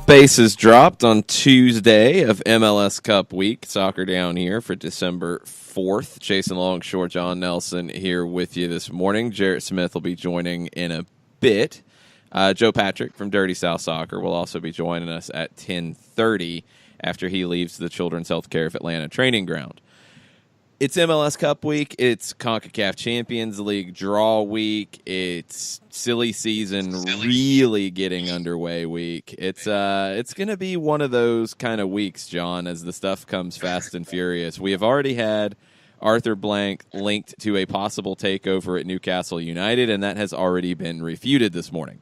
Bases dropped on Tuesday of MLS Cup week. Soccer down here for December 4th. Jason Longshore, John Nelson here with you this morning. Jarrett Smith will be joining in a bit. Joe Patrick from Dirty South Soccer will also be joining us at 10:30 after he leaves the Children's Healthcare of Atlanta training ground. It's MLS Cup week. It's ConcaCaf Champions League draw week. It's silly season really getting underway week. It's going to be one of those kind of weeks, John, as the stuff comes fast and furious. We have already had Arthur Blank linked to a possible takeover at Newcastle United, and that has already been refuted this morning.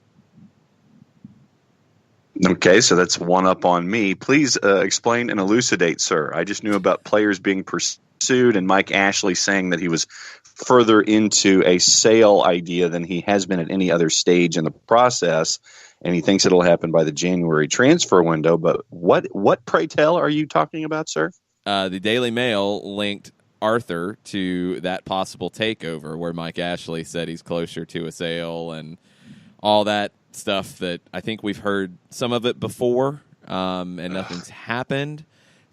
Okay, so that's one up on me. Please explain and elucidate, sir. I just knew about players being pursued and Mike Ashley saying that he was further into a sale idea than he has been at any other stage in the process, and he thinks it'll happen by the January transfer window. But what pray tell, are you talking about, sir? The Daily Mail linked Arthur to that possible takeover where Mike Ashley said he's closer to a sale and all that stuff that I think we've heard some of it before, and nothing's happened.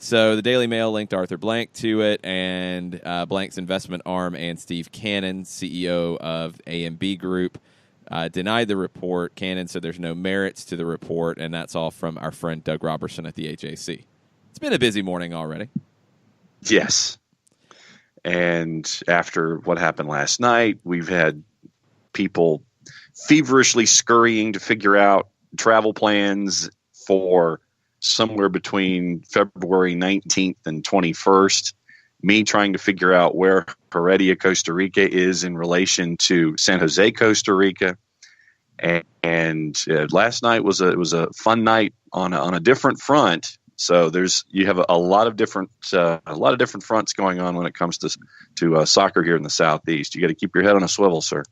So the Daily Mail linked Arthur Blank to it, and Blank's investment arm and Steve Cannon, CEO of A&B Group, denied the report. Cannon said there's no merits to the report, and that's all from our friend Doug Robertson at the AJC. It's been a busy morning already. Yes. And after what happened last night, we've had people feverishly scurrying to figure out travel plans for somewhere between February 19th and 21st. Me trying to figure out where Heredia, Costa Rica is in relation to San Jose, Costa Rica. And last night was a fun night on a different front. So you have a lot of different fronts going on when it comes to soccer here in the Southeast. You got to keep your head on a swivel, sir.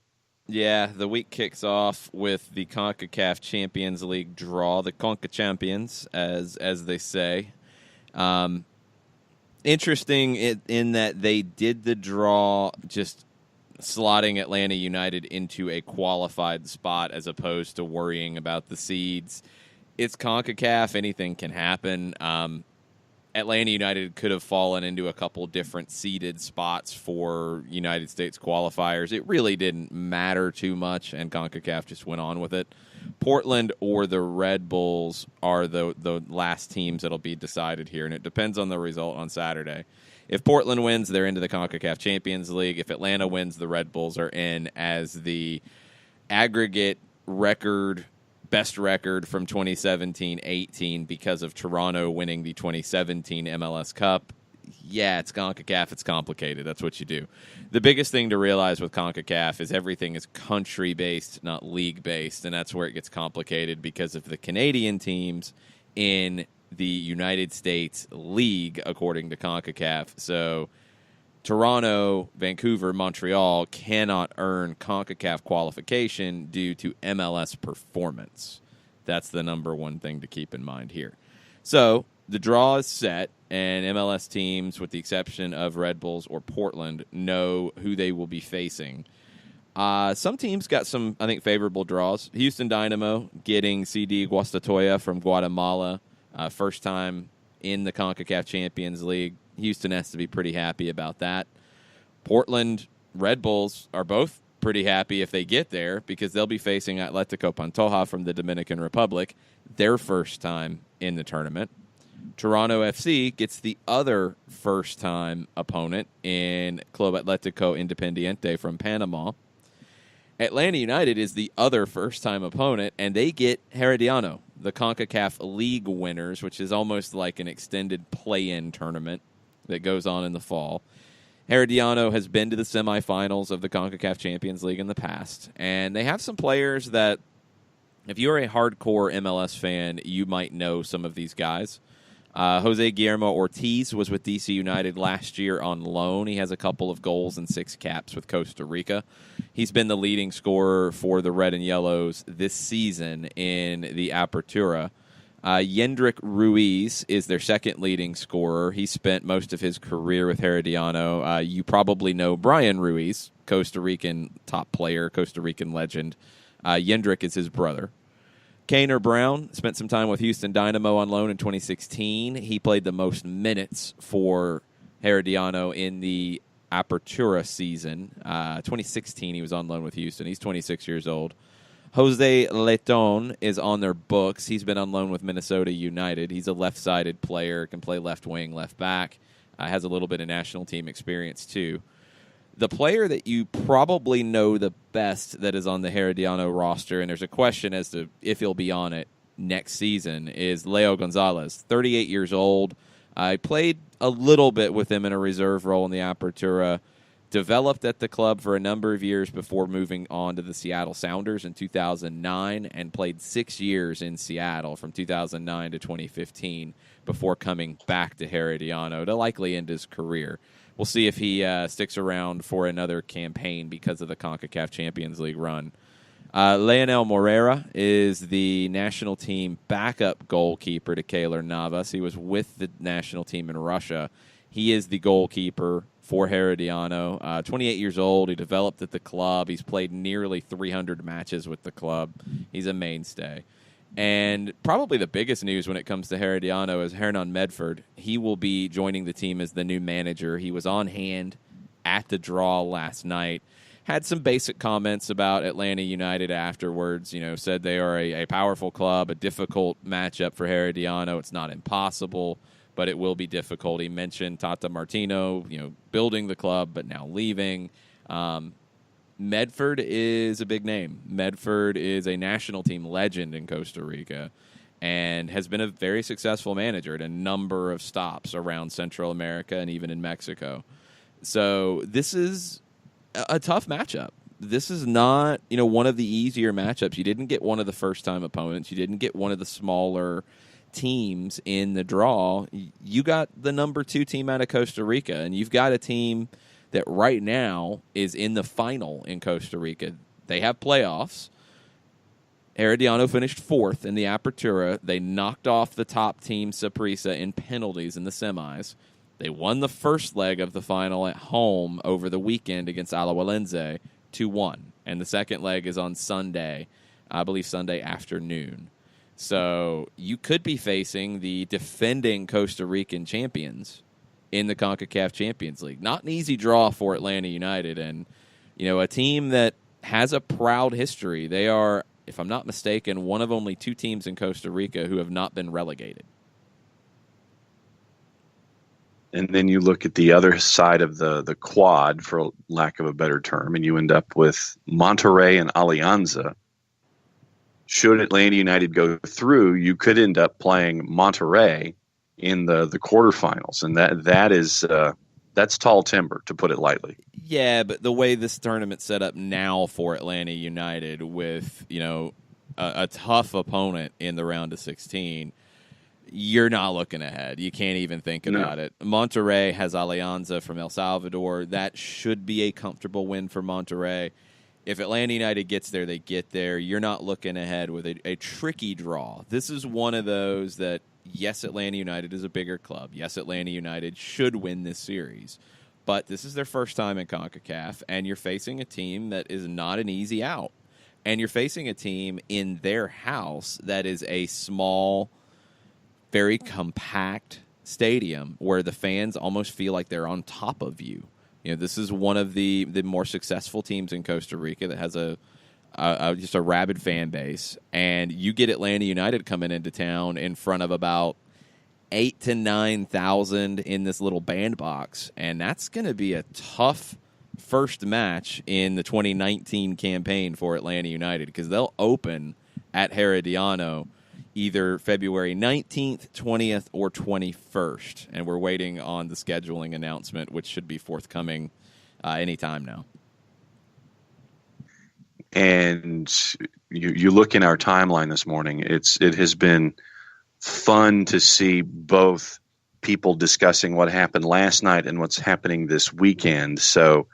Yeah, the week kicks off with the CONCACAF Champions League draw, the ConcaChampions, as they say. Interesting in that they did the draw just slotting Atlanta United into a qualified spot as opposed to worrying about the seeds. It's CONCACAF. Anything can happen. Atlanta United could have fallen into a couple different seeded spots for United States qualifiers. It really didn't matter too much, and CONCACAF just went on with it. Portland or the Red Bulls are the last teams that'll be decided here, and it depends on the result on Saturday. If Portland wins, they're into the CONCACAF Champions League. If Atlanta wins, the Red Bulls are in as the aggregate record best record from 2017-18 because of Toronto winning the 2017 MLS Cup. Yeah, it's CONCACAF. It's complicated. That's what you do. The biggest thing to realize with CONCACAF is everything is country-based, not league-based, and that's where it gets complicated because of the Canadian teams in the United States League, according to CONCACAF. So Toronto, Vancouver, Montreal cannot earn CONCACAF qualification due to MLS performance. That's the number one thing to keep in mind here. So the draw is set, and MLS teams, with the exception of Red Bulls or Portland, know who they will be facing. Some teams got some, I think, favorable draws. Houston Dynamo getting CD Guastatoya from Guatemala, first time in the CONCACAF Champions League. Houston has to be pretty happy about that. Portland Red Bulls are both pretty happy if they get there because they'll be facing Atletico Pantoja from the Dominican Republic, their first time in the tournament. Toronto FC gets the other first-time opponent in Club Atlético Independiente from Panama. Atlanta United is the other first-time opponent, and they get Herediano, the CONCACAF League winners, which is almost like an extended play-in tournament that goes on in the fall. Herediano has been to the semifinals of the CONCACAF Champions League in the past, and they have some players that, if you're a hardcore MLS fan, you might know some of these guys. Jose Guillermo Ortiz was with DC United last year on loan. He has a couple of goals and 6 caps with Costa Rica. He's been the leading scorer for the Red and Yellows this season in the Apertura. Yendrick Ruiz is their second leading scorer. He spent most of his career with Herediano. You probably know Brian Ruiz, Costa Rican top player, Costa Rican legend. Yendrick is his brother. Kaner Brown spent some time with Houston Dynamo on loan in 2016. He played the most minutes for Herediano in the Apertura season. 2016, he was on loan with Houston. He's 26 years old. Jose Leton is on their books. He's been on loan with Minnesota United. He's a left-sided player, can play left wing, left back. Has a little bit of national team experience, too. The player that you probably know the best that is on the Herediano roster, and there's a question as to if he'll be on it next season, is Leo Gonzalez, 38 years old. I played a little bit with him in a reserve role in the Apertura, developed at the club for a number of years before moving on to the Seattle Sounders in 2009, and played 6 years in Seattle from 2009 to 2015 before coming back to Herediano to likely end his career. We'll see if he sticks around for another campaign because of the CONCACAF Champions League run. Leonel Moreira is the national team backup goalkeeper to Keylor Navas. He was with the national team in Russia. He is the goalkeeper for Herediano. 28 years old. He developed at the club. He's played nearly 300 matches with the club. He's a mainstay. And probably the biggest news when it comes to Herediano is Hernan Medford. He will be joining the team as the new manager. He was on hand at the draw last night. Had some basic comments about Atlanta United afterwards. Said they are a powerful club, a difficult matchup for Herediano. It's not impossible, but it will be difficult. He mentioned Tata Martino, building the club, but now leaving. Medford is a big name. Medford is a national team legend in Costa Rica and has been a very successful manager at a number of stops around Central America and even in Mexico. So this is a tough matchup. This is not, one of the easier matchups. You didn't get one of the first-time opponents. You didn't get one of the smaller teams in the draw. You got the number 2 team out of Costa Rica, and you've got a team that right now is in the final in Costa Rica. They have playoffs. Herediano finished 4th in the Apertura. They knocked off the top team, Saprissa, in penalties in the semis. They won the first leg of the final at home over the weekend against Alajuelense 2-1. And the second leg is on Sunday, I believe Sunday afternoon. So you could be facing the defending Costa Rican champions in the CONCACAF Champions League. Not an easy draw for Atlanta United, and a team that has a proud history. They are, if I'm not mistaken, one of only 2 teams in Costa Rica who have not been relegated. And then you look at the other side of the quad, for lack of a better term, and you end up with Monterrey and Alianza. Should Atlanta United go through, you could end up playing Monterrey in the quarterfinals, and that's tall timber, to put it lightly. Yeah, but the way this tournament's set up now for Atlanta United with a tough opponent in the round of 16, you're not looking ahead. You can't even think about it. Monterrey has Alianza from El Salvador. That should be a comfortable win for Monterrey. If Atlanta United gets there, they get there. You're not looking ahead with a tricky draw. This is one of those that, yes, Atlanta United is a bigger club. Yes, Atlanta United should win this series. But this is their first time in CONCACAF, and you're facing a team that is not an easy out. And you're facing a team in their house that is a small, very compact stadium where the fans almost feel like they're on top of you. This is one of the more successful teams in Costa Rica that has just a rabid fan base, and you get Atlanta United coming into town in front of about 8,000 to 9,000 in this little bandbox, and that's going to be a tough first match in the 2019 campaign for Atlanta United, because they'll open at Herediano either February 19th, 20th, or 21st, and we're waiting on the scheduling announcement, which should be forthcoming anytime now. And you look in our timeline this morning, it has been fun to see both people discussing what happened last night and what's happening this weekend. So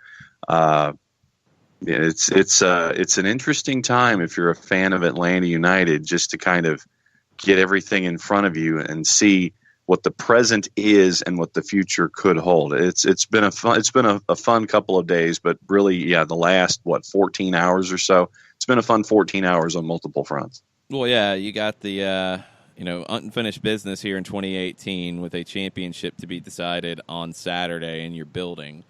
it's an interesting time if you're a fan of Atlanta United, just to kind of get everything in front of you and see what the present is and what the future could hold. It's been a fun couple of days, but really, the last 14 hours or so, it's been a fun 14 hours on multiple fronts. Well, yeah, you got the unfinished business here in 2018 with a championship to be decided on Saturday in your building.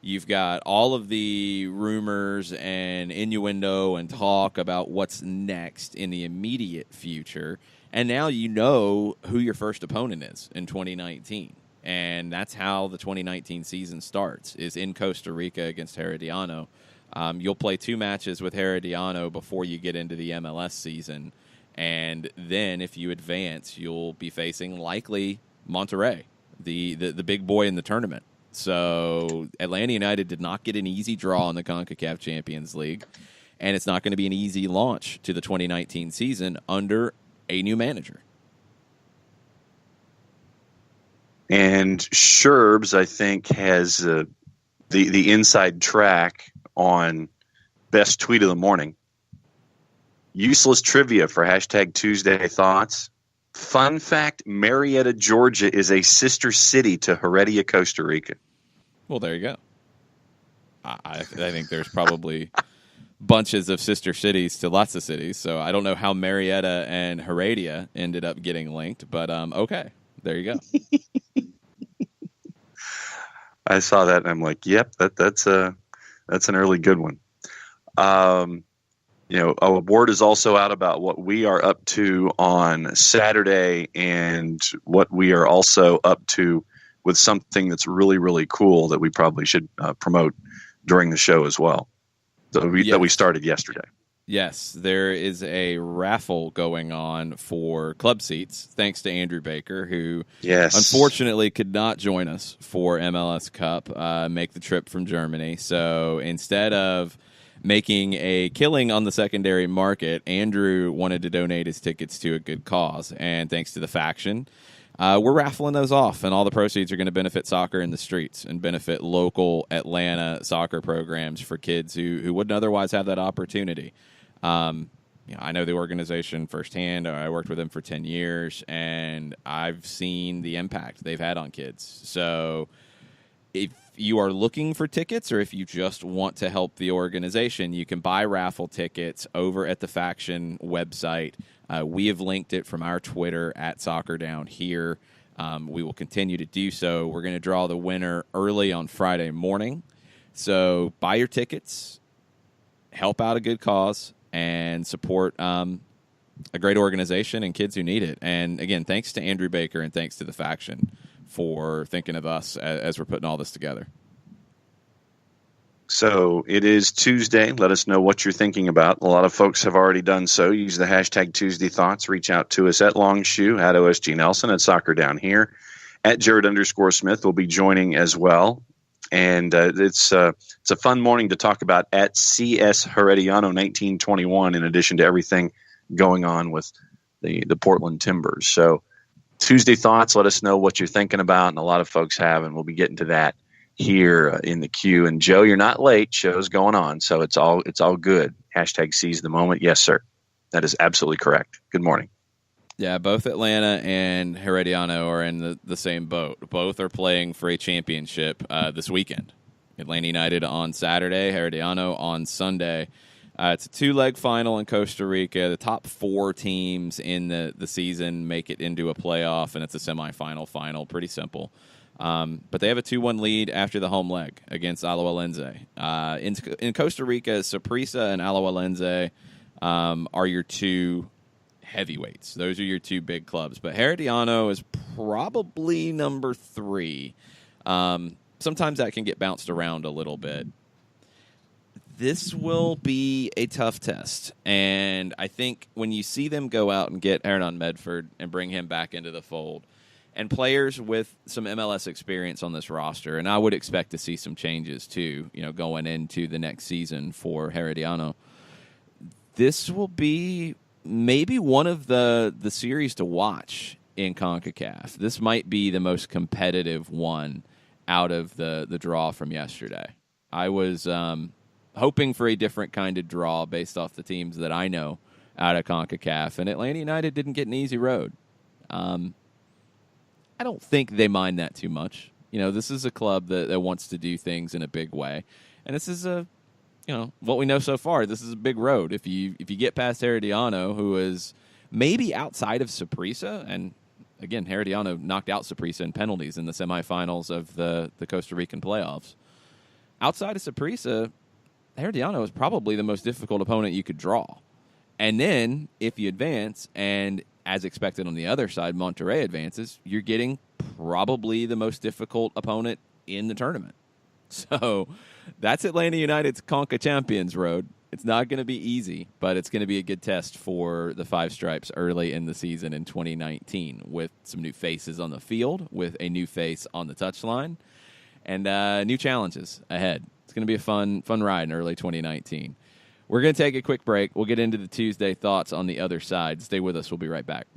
You've got all of the rumors and innuendo and talk about what's next in the immediate future. And now you know who your first opponent is in 2019. And that's how the 2019 season starts, is in Costa Rica against Herediano. You'll play 2 matches with Herediano before you get into the MLS season. And then if you advance, you'll be facing likely Monterrey, the big boy in the tournament. So Atlanta United did not get an easy draw in the CONCACAF Champions League, and it's not going to be an easy launch to the 2019 season under a new manager. And Sherbs, I think, has the inside track on best tweet of the morning. Useless trivia for hashtag Tuesday Thoughts. Fun fact, Marietta, Georgia is a sister city to Heredia, Costa Rica. Well, there you go. I think there's probably bunches of sister cities to lots of cities, so I don't know how Marietta and Heredia ended up getting linked, but okay, there you go. I saw that and I'm like, yep, that's an early good one. A word is also out about what we are up to on Saturday and what we are also up to with something that's really, really cool that we probably should promote during the show as well. That we started yesterday. Yes, there is a raffle going on for club seats, thanks to Andrew Baker, who unfortunately could not join us for MLS Cup, make the trip from Germany. So instead of making a killing on the secondary market, Andrew wanted to donate his tickets to a good cause. And thanks to the faction, we're raffling those off, and all the proceeds are going to benefit soccer in the streets and benefit local Atlanta soccer programs for kids who wouldn't otherwise have that opportunity. I know the organization firsthand. I worked with them for 10 years, and I've seen the impact they've had on kids. So if you are looking for tickets or if you just want to help the organization, you can buy raffle tickets over at the faction website. We have linked it from our Twitter at SoccerDownHere. We will continue to do so. We're going to draw the winner early on Friday morning. So buy your tickets, help out a good cause, and support a great organization and kids who need it. And again, thanks to Andrew Baker and thanks to the faction for thinking of us as we're putting all this together. So it is Tuesday. Let us know what you're thinking about. A lot of folks have already done so. Use the hashtag Tuesday Thoughts. Reach out to us at Longshoe, at OSG Nelson, at Soccer Down Here, at Jared_Smith will be joining as well. And it's a fun morning to talk about at CS Herediano 1921, in addition to everything going on with the Portland Timbers. So Tuesday Thoughts, let us know what you're thinking about, and a lot of folks have, and we'll be getting to that here in the queue. And Joe, you're not late. Show's going on, so it's all good. Hashtag seize the moment. Yes, sir. That is absolutely correct. Good morning. Yeah, both Atlanta and Herediano are in the same boat. Both are playing for a championship this weekend. Atlanta United on Saturday, Herediano on Sunday. It's a 2-leg final in Costa Rica. The top 4 teams in the season make it into a playoff, and it's a semifinal final. Pretty simple. But they have a 2-1 lead after the home leg against Alajuelense. In Costa Rica, Saprissa and Alajuelense are your 2 heavyweights. Those are your 2 big clubs. But Herediano is probably number 3. Sometimes that can get bounced around a little bit. This will be a tough test, and I think when you see them go out and get Hernan Medford and bring him back into the fold, and players with some MLS experience on this roster, and I would expect to see some changes too, going into the next season for Herediano, this will be maybe one of the series to watch in CONCACAF. This might be the most competitive one out of the draw from yesterday. I was hoping for a different kind of draw based off the teams that I know out of CONCACAF, and Atlanta United didn't get an easy road. I don't think they mind that too much. This is a club that wants to do things in a big way, and this is a what we know so far, this is a big road. If you get past Herediano, who is maybe outside of Saprissa, and again, Herediano knocked out Saprissa in penalties in the semifinals of the Costa Rican playoffs. Outside of Saprissa, Herediano is probably the most difficult opponent you could draw. And then, if you advance, and as expected on the other side, Monterrey advances, you're getting probably the most difficult opponent in the tournament. So that's Atlanta United's ConcaChampions road. It's not going to be easy, but it's going to be a good test for the Five Stripes early in the season in 2019 with some new faces on the field, with a new face on the touchline, and new challenges ahead. It's going to be a fun ride in early 2019. We're going to take a quick break. We'll get into the Tuesday thoughts on the other side. Stay with us. We'll be right back.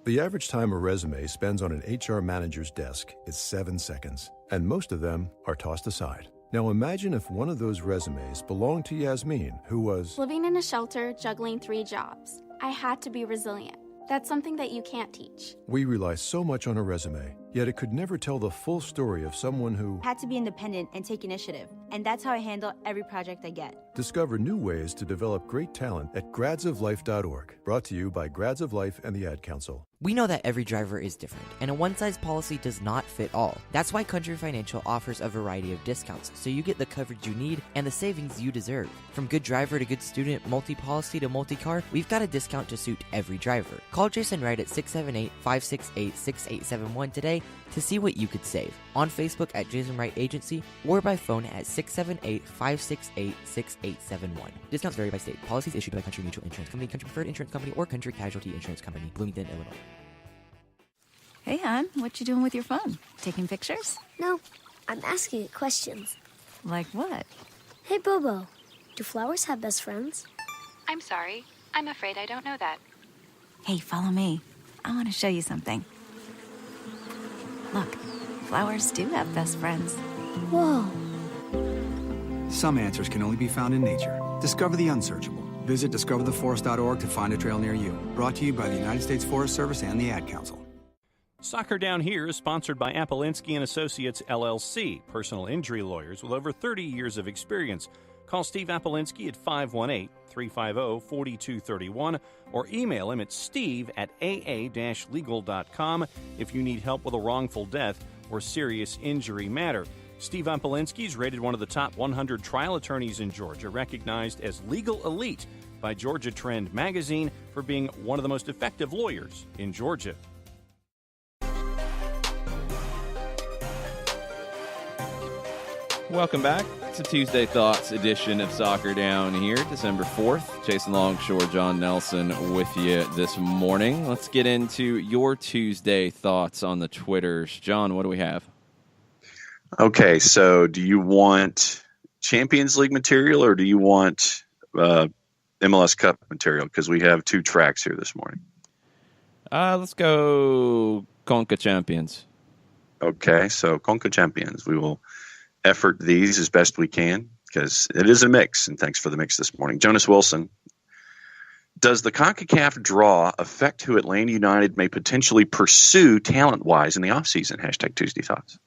The average time a resume spends on an HR manager's desk is 7 seconds, and most of them are tossed aside. Now imagine if one of those resumes belonged to Yasmin, who was living in a shelter, juggling 3 jobs. I had to be resilient. That's something that you can't teach. We rely so much on a resume, yet it could never tell the full story of someone who had to be independent and take initiative. And that's how I handle every project I get. Discover new ways to develop great talent at gradsoflife.org. Brought to you by Grads of Life and the Ad Council. We know that every driver is different, and a one-size policy does not fit all. That's why Country Financial offers a variety of discounts, so you get the coverage you need and the savings you deserve. From good driver to good student, multi-policy to multi-car, we've got a discount to suit every driver. Call Jason Wright at 678-568-6871 today to see what you could save. On Facebook at Jason Wright Agency or by phone at 678-568-6871. Discounts vary by state. Policies issued by Country Mutual Insurance Company, Country Preferred Insurance Company, or Country Casualty Insurance Company, Bloomington, Illinois. Hey, hon, what you doing with your phone? Taking pictures? No, I'm asking it questions. Like what? Hey, Bobo, do flowers have best friends? I'm sorry. I'm afraid I don't know that. Hey, follow me. I want to show you something. Look, flowers do have best friends. Whoa. Some answers can only be found in nature. Discover the unsearchable. Visit discovertheforest.org to find a trail near you. Brought to you by the United States Forest Service and the Ad Council. Soccer Down Here is sponsored by Apolinski & Associates, LLC, personal injury lawyers with over 30 years of experience. Call Steve Apolinski at 518-350-4231 or email him at steve@aa-legal.com if you need help with a wrongful death or serious injury matter. Steve Apolinski is rated one of the top 100 trial attorneys in Georgia, recognized as Legal Elite by Georgia Trend magazine for being one of the most effective lawyers in Georgia. Welcome back to Tuesday Thoughts edition of Soccer Down Here, December 4th. Jason Longshore, John Nelson with you this morning. Let's get into your Tuesday thoughts on the Twitters. John, what do we have? Okay, so do you want Champions League material or do you want MLS Cup material? Because we have 2 tracks here this morning. Let's go ConcaChampions. Okay, so ConcaChampions. We will effort these as best we can because it is a mix, and thanks for the mix this morning. Jonas Wilson, does the CONCACAF draw affect who Atlanta United may potentially pursue talent-wise in the offseason? Hashtag Tuesday Thoughts.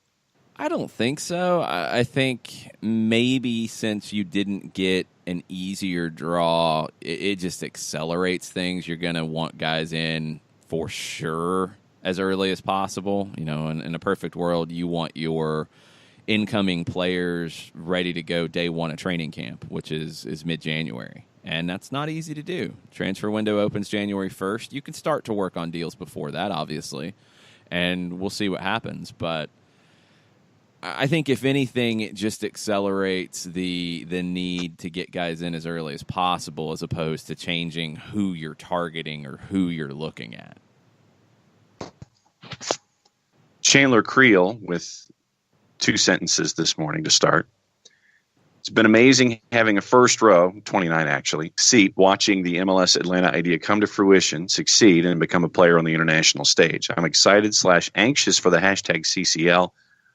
I don't think so. I think maybe since you didn't get an easier draw, it just accelerates things. You're going to want guys in for sure as early as possible. You know, in a perfect world, you want your incoming players ready to go day one at training camp, which is mid-January. And that's not easy to do. Transfer window opens January 1st. You can start to work on deals before that, obviously, and we'll see what happens. But I think, if anything, it just accelerates the need to get guys in as early as possible as opposed to changing who you're targeting or who you're looking at. Chandler Creel with 2 sentences this morning to start. It's been amazing having a first row, 29 actually, seat watching the MLS Atlanta idea come to fruition, succeed, and become a player on the international stage. I'm excited/anxious for the hashtag CCL,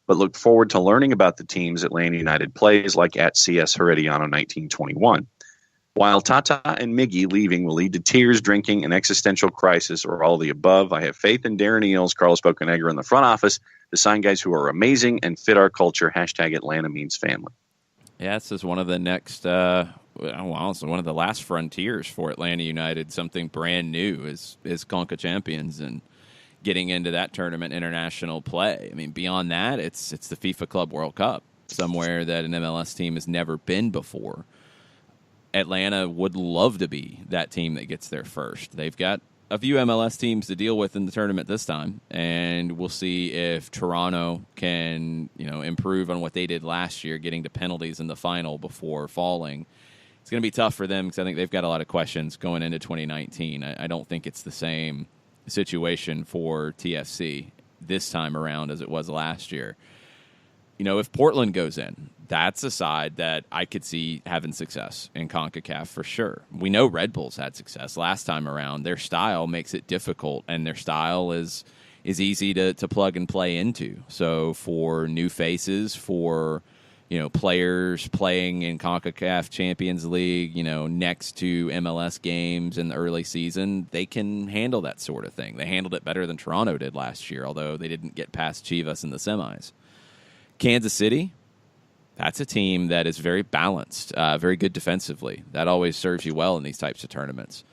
but look forward to learning about the teams Atlanta United plays, like at CS Herediano 1921. While Tata and Miggy leaving will lead to tears, drinking, an existential crisis, or all the above, I have faith in Darren Eales, Carlos Bocanegra in the front office to sign guys who are amazing and fit our culture. Hashtag Atlanta means family. Yeah, this is one of the next, honestly, one of the last frontiers for Atlanta United. Something brand new is ConcaChampions and getting into that tournament international play. I mean, beyond that, it's the FIFA Club World Cup, somewhere that an MLS team has never been before. Atlanta would love to be that team that gets there first. They've got a few MLS teams to deal with in the tournament this time, and we'll see if Toronto can, improve on what they did last year, getting to penalties in the final before falling. It's going to be tough for them because I think they've got a lot of questions going into 2019. I don't think it's the same situation for TFC this time around as it was last year. If Portland goes in, that's a side that I could see having success in CONCACAF for sure. We know Red Bulls had success last time around. Their style makes it difficult, and their style is easy to plug and play into. So for new faces, for players playing in CONCACAF Champions League, next to MLS games in the early season, they can handle that sort of thing. They handled it better than Toronto did last year, although they didn't get past Chivas in the semis. Kansas City, that's a team that is very balanced, very good defensively. That always serves you well in these types of tournaments.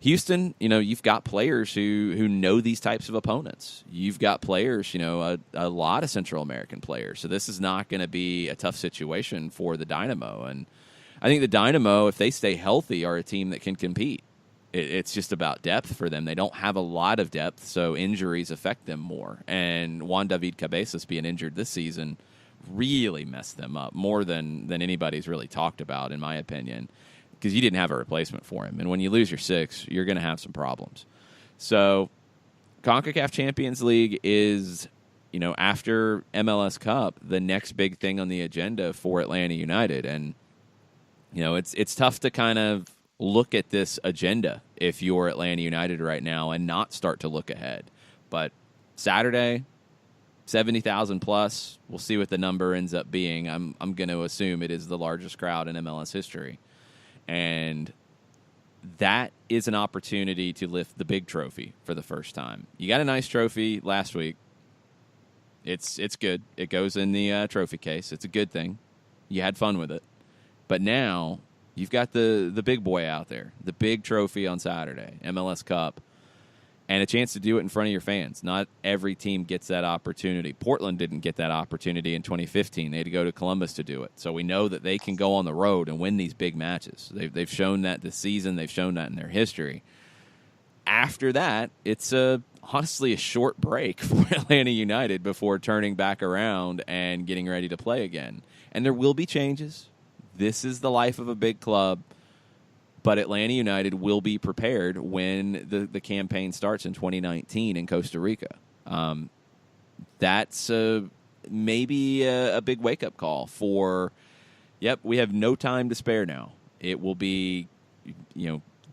Houston, you've got players who know these types of opponents. You've got players, a lot of Central American players. So this is not going to be a tough situation for the Dynamo. And I think the Dynamo, if they stay healthy, are a team that can compete. It's just about depth for them. They don't have a lot of depth, so injuries affect them more. And Juan David Cabezas being injured this season really messed them up more than anybody's really talked about, in my opinion, because you didn't have a replacement for him. And when you lose your six, you're going to have some problems. So CONCACAF Champions League is, after MLS Cup, the next big thing on the agenda for Atlanta United. And, it's tough to kind of look at this agenda if you're Atlanta United right now and not start to look ahead. But Saturday, 70,000 plus. We'll see what the number ends up being. I'm going to assume it is the largest crowd in MLS history. And that is an opportunity to lift the big trophy for the first time. You got a nice trophy last week. It's good. It goes in the trophy case. It's a good thing. You had fun with it. But now you've got the big boy out there, the big trophy on Saturday, MLS Cup, and a chance to do it in front of your fans. Not every team gets that opportunity. Portland didn't get that opportunity in 2015. They had to go to Columbus to do it. So we know that they can go on the road and win these big matches. They've shown that this season. They've shown that in their history. After that, it's honestly a short break for Atlanta United before turning back around and getting ready to play again. And there will be changes. This is the life of a big club. But Atlanta United will be prepared when the campaign starts in 2019 in Costa Rica. That's maybe a big wake-up call for, we have no time to spare now. It will be,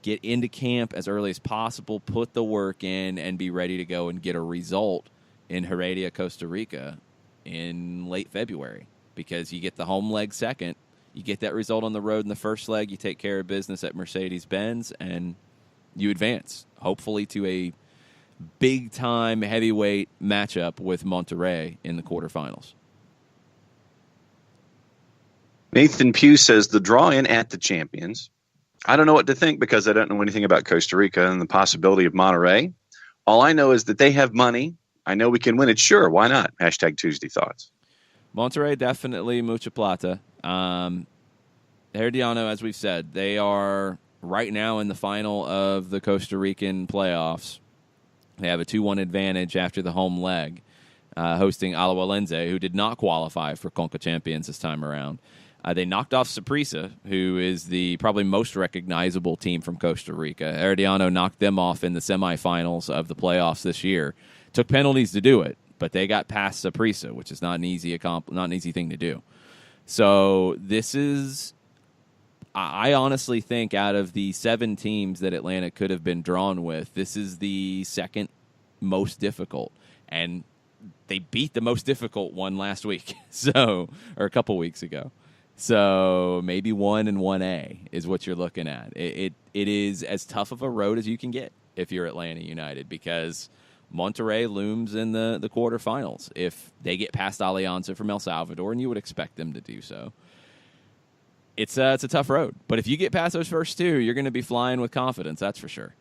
get into camp as early as possible, put the work in, and be ready to go and get a result in Heredia, Costa Rica in late February, because you get the home leg second. You get that result on the road in the first leg, you take care of business at Mercedes-Benz, and you advance, hopefully to a big-time heavyweight matchup with Monterrey in the quarterfinals. Nathan Pugh says, the draw-in at the Champions. I don't know what to think because I don't know anything about Costa Rica and the possibility of Monterrey. All I know is that they have money. I know we can win it. Sure, why not? Hashtag Tuesday Thoughts. Monterrey, definitely mucha plata. Herediano, as we've said, they are right now in the final of the Costa Rican playoffs. They have a 2-1 advantage after the home leg, hosting Alajuelense, who did not qualify for ConcaChampions this time around. They knocked off Saprissa, who is the probably most recognizable team from Costa Rica. Herediano knocked them off in the semifinals of the playoffs this year. Took penalties to do it, but they got past Saprissa, which is not an easy thing to do. So this is, I honestly think, out of the 7 teams that Atlanta could have been drawn with, this is the second most difficult. And they beat the most difficult one last week, or a couple weeks ago. So maybe 1 and 1A is what you're looking at. It is as tough of a road as you can get if you're Atlanta United, because Monterrey looms in the quarterfinals if they get past Alianza from El Salvador, and you would expect them to do so. it's a tough road. But if you get past those first two, you're going to be flying with confidence. That's for sure.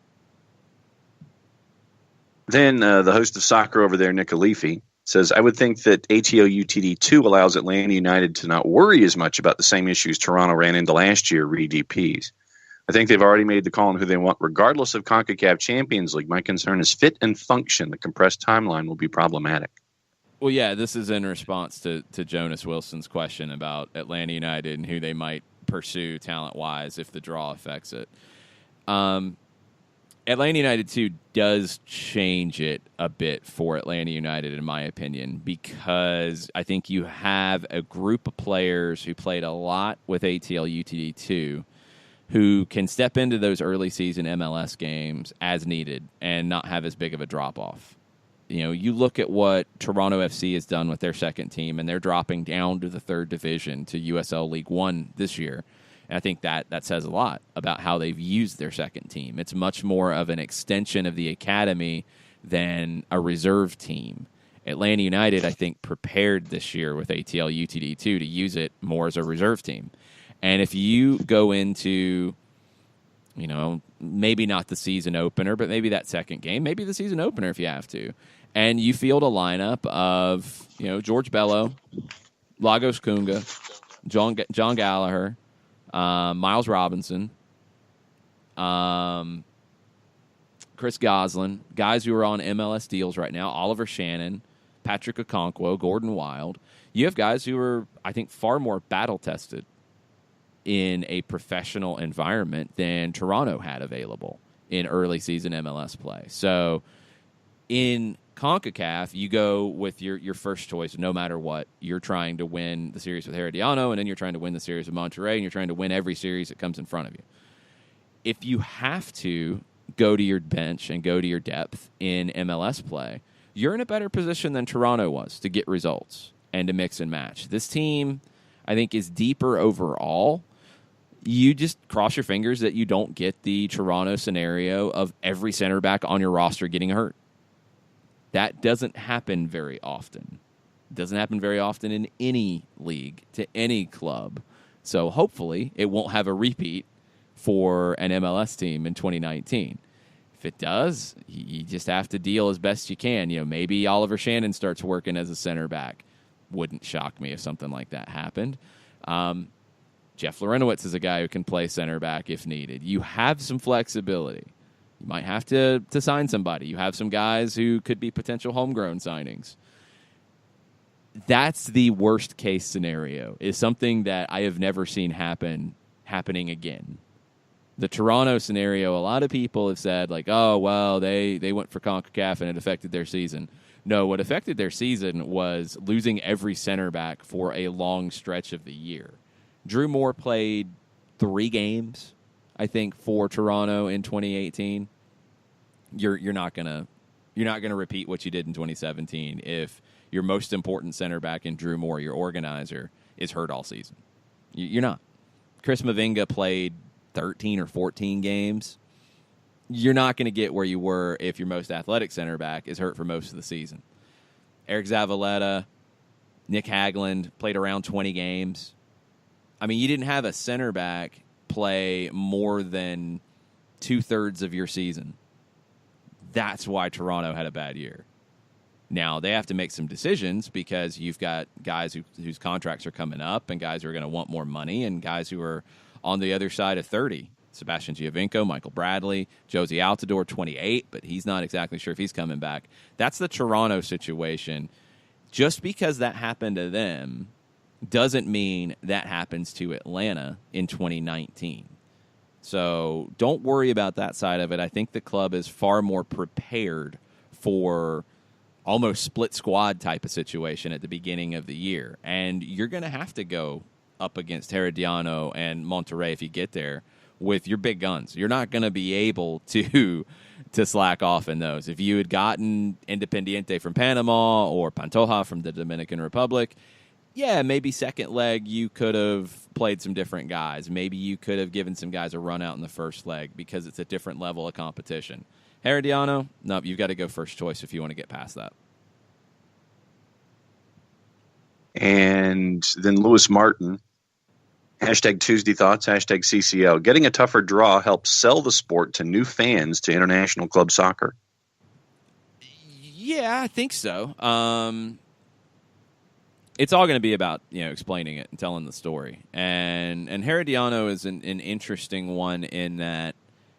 Then the host of soccer over there, Nick Alifi, says, I would think that ATO UTD2 allows Atlanta United to not worry as much about the same issues Toronto ran into last year, re-DPs. I think they've already made the call on who they want, regardless of CONCACAF Champions League. My concern is fit and function. The compressed timeline will be problematic. Well, yeah, this is in response to Jonas Wilson's question about Atlanta United and who they might pursue talent-wise if the draw affects it. Atlanta United, too, does change it a bit for Atlanta United, in my opinion, because I think you have a group of players who played a lot with ATL UTD2 who can step into those early season MLS games as needed and not have as big of a drop-off. You know, you look at what Toronto FC has done with their second team, and they're dropping down to the third division to USL League One this year. And I think that says a lot about how they've used their second team. It's much more of an extension of the academy than a reserve team. Atlanta United, I think, prepared this year with ATL UTD2 to use it more as a reserve team. And if you go into, you know, maybe not the season opener, but maybe that second game, maybe the season opener if you have to, and you field a lineup of, you know, George Bello, Lagos Kunga, John Gallagher, Miles Robinson, Chris Goslin, guys who are on MLS deals right now, Oliver Shannon, Patrick Okonkwo, Gordon Wild. You have guys who are, I think, far more battle-tested in a professional environment than Toronto had available in early season MLS play. So in CONCACAF, you go with your first choice no matter what. You're trying to win the series with Herediano, and then you're trying to win the series with Monterrey, and you're trying to win every series that comes in front of you. If you have to go to your bench and go to your depth in MLS play, you're in a better position than Toronto was to get results and to mix and match. This team, I think, is deeper overall. You just cross your fingers that you don't get the Toronto scenario of every center back on your roster getting hurt. That doesn't happen very often. It doesn't happen very often in any league to any club. So hopefully it won't have a repeat for an MLS team in 2019. If it does, you just have to deal as best you can. You know, maybe Oliver Shannon starts working as a center back. Wouldn't shock me if something like that happened. Jeff Lorenowitz is a guy who can play center back if needed. You have some flexibility. You might have to sign somebody. You have some guys who could be potential homegrown signings. That's the worst case scenario, is something that I have never seen happening again. The Toronto scenario, a lot of people have said, like, oh, well, they went for CONCACAF and it affected their season. No, what affected their season was losing every center back for a long stretch of the year. Drew Moore played 3 games, I think, for Toronto in 2018. You're not gonna repeat what you did in 2017 if your most important center back in Drew Moore, your organizer, is hurt all season. You're not. Chris Mavinga played 13 or 14 games. You're not going to get where you were if your most athletic center back is hurt for most of the season. Eric Zavaleta, Nick Hagland played around 20 games. I mean, you didn't have a center back play more than 2/3 of your season. That's why Toronto had a bad year. Now, they have to make some decisions because you've got guys whose contracts are coming up and guys who are going to want more money and guys who are on the other side of 30. Sebastian Giovinco, Michael Bradley, Josie Altidore, 28, but he's not exactly sure if he's coming back. That's the Toronto situation. Just because that happened to them doesn't mean that happens to Atlanta in 2019. So don't worry about that side of it. I think the club is far more prepared for almost split squad type of situation at the beginning of the year. And you're going to have to go up against Herediano and Monterrey if you get there with your big guns. You're not going to be able to slack off in those. If you had gotten Independiente from Panama or Pantoja from the Dominican Republic, yeah, maybe second leg you could have played some different guys. Maybe you could have given some guys a run out in the first leg because it's a different level of competition. Herediano, no, you've got to go first choice if you want to get past that. And then Lewis Martin Hashtag Tuesday Thoughts, hashtag CCL. Getting a tougher draw helps sell the sport to new fans to international club soccer. Yeah, I think so. It's all going to be about explaining it and telling the story. And Herediano is an interesting one in that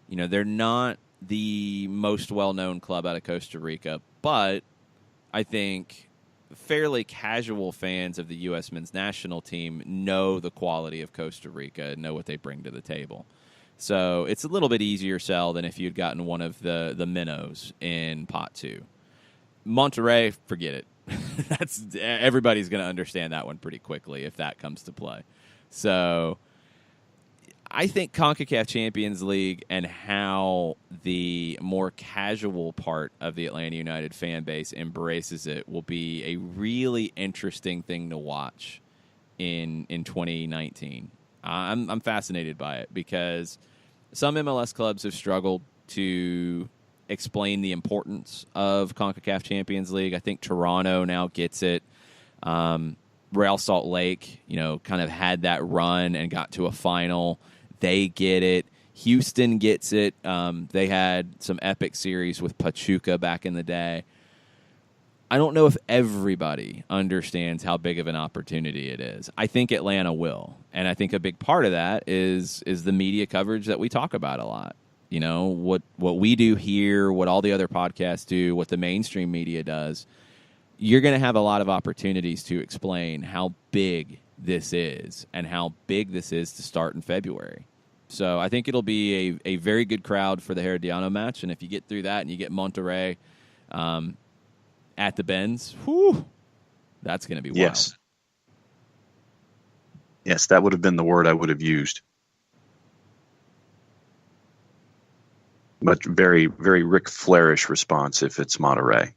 they're not the most well-known club out of Costa Rica, but I think fairly casual fans of the U.S. men's national team know the quality of Costa Rica and know what they bring to the table. So it's a little bit easier sell than if you'd gotten one of the minnows in Pot 2. Monterrey, forget it. Everybody's going to understand that one pretty quickly if that comes to play. So I think CONCACAF Champions League and how the more casual part of the Atlanta United fan base embraces it will be a really interesting thing to watch in 2019. I'm fascinated by it because some MLS clubs have struggled to explain the importance of CONCACAF Champions League. I think Toronto now gets it. Real Salt Lake, kind of had that run and got to a final. They get it. Houston gets it. They had some epic series with Pachuca back in the day. I don't know if everybody understands how big of an opportunity it is. I think Atlanta will. And I think a big part of that is the media coverage that we talk about a lot. What we do here, what all the other podcasts do, what the mainstream media does, you're going to have a lot of opportunities to explain how big this is and how big this is to start in February. So I think it'll be a very good crowd for the Herediano match. And if you get through that and you get Monterrey at the Benz, that's going to be wild. Yes, that would have been the word I would have used. But very, very Ric Flairish response if it's Monterrey.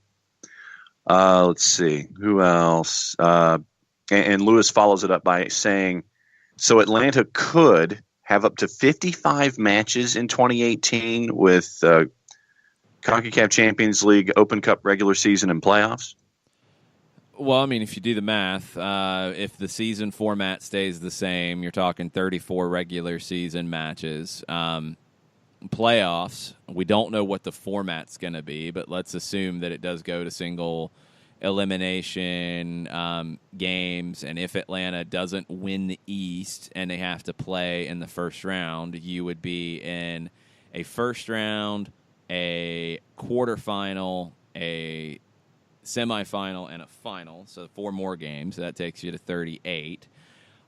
Let's see. Who else? And Lewis follows it up by saying, so Atlanta could have up to 55 matches in 2018 with CONCACAF Champions League, Open Cup regular season, and playoffs? Well, I mean, if you do the math, if the season format stays the same, you're talking 34 regular season matches. Playoffs, we don't know what the format's going to be, but let's assume that it does go to single elimination games, and if Atlanta doesn't win the East and they have to play in the first round, you would be in a first round, a quarterfinal, a semifinal, and a final, so 4 more games. So that takes you to 38.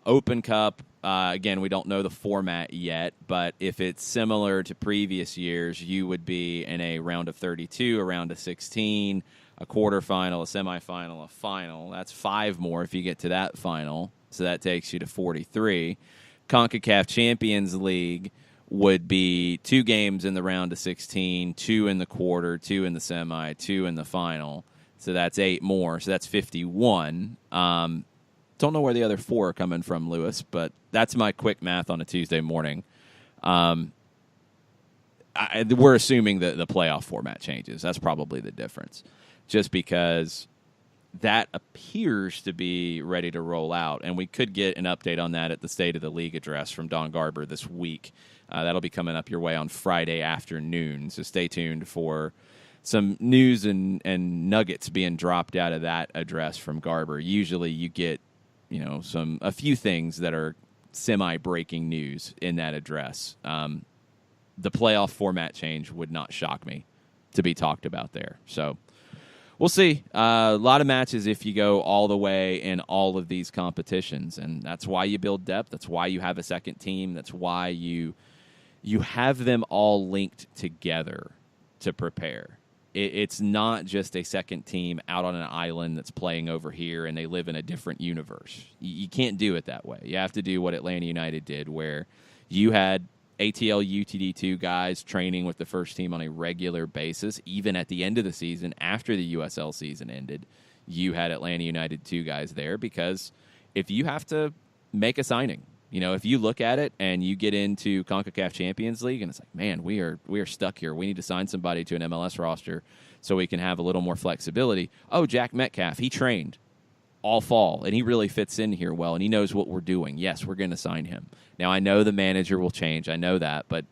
Open Cup, again, we don't know the format yet, but if it's similar to previous years, you would be in a round of 32, a round of 16, a quarterfinal, a semifinal, a final. That's 5 more if you get to that final, so that takes you to 43. CONCACAF Champions League would be 2 games in the round of 16, 2 in the quarter, 2 in the semi, 2 in the final, so that's 8 more, so that's 51. Don't know where the other 4 are coming from, Lewis, but that's my quick math on a Tuesday morning. We're assuming that the playoff format changes. That's probably the difference, just because that appears to be ready to roll out, and we could get an update on that at the State of the League address from Don Garber this week. That'll be coming up your way on Friday afternoon, so stay tuned for some news and nuggets being dropped out of that address from Garber. Usually you get a few things that are semi-breaking news in that address. The playoff format change would not shock me to be talked about there. So we'll see. A lot of matches if you go all the way in all of these competitions, and that's why you build depth. That's why you have a second team. That's why you have them all linked together to prepare. It's not just a second team out on an island that's playing over here and they live in a different universe. You can't do it that way. You have to do what Atlanta United did, where you had ATL UTD2 guys training with the first team on a regular basis. Even at the end of the season, after the USL season ended, you had Atlanta United 2 guys there, because if you have to make a signing, if you look at it and you get into CONCACAF Champions League and it's like, man, we are stuck here. We need to sign somebody to an MLS roster so we can have a little more flexibility. Oh, Jack Metcalf, he trained all fall, and he really fits in here well, and he knows what we're doing. Yes, we're going to sign him. Now, I know the manager will change. I know that, but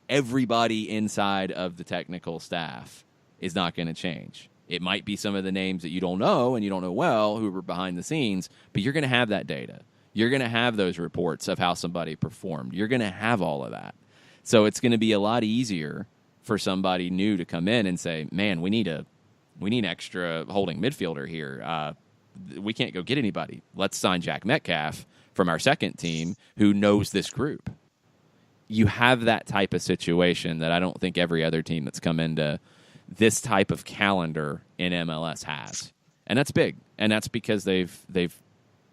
everybody inside of the technical staff is not going to change. It might be some of the names that you don't know and you don't know well who were behind the scenes, but you're going to have that data. You're going to have those reports of how somebody performed. You're going to have all of that. So it's going to be a lot easier for somebody new to come in and say, man, we need extra holding midfielder here. We can't go get anybody. Let's sign Jack Metcalf from our second team who knows this group. You have that type of situation that I don't think every other team that's come into this type of calendar in MLS has. And that's big. And that's because they've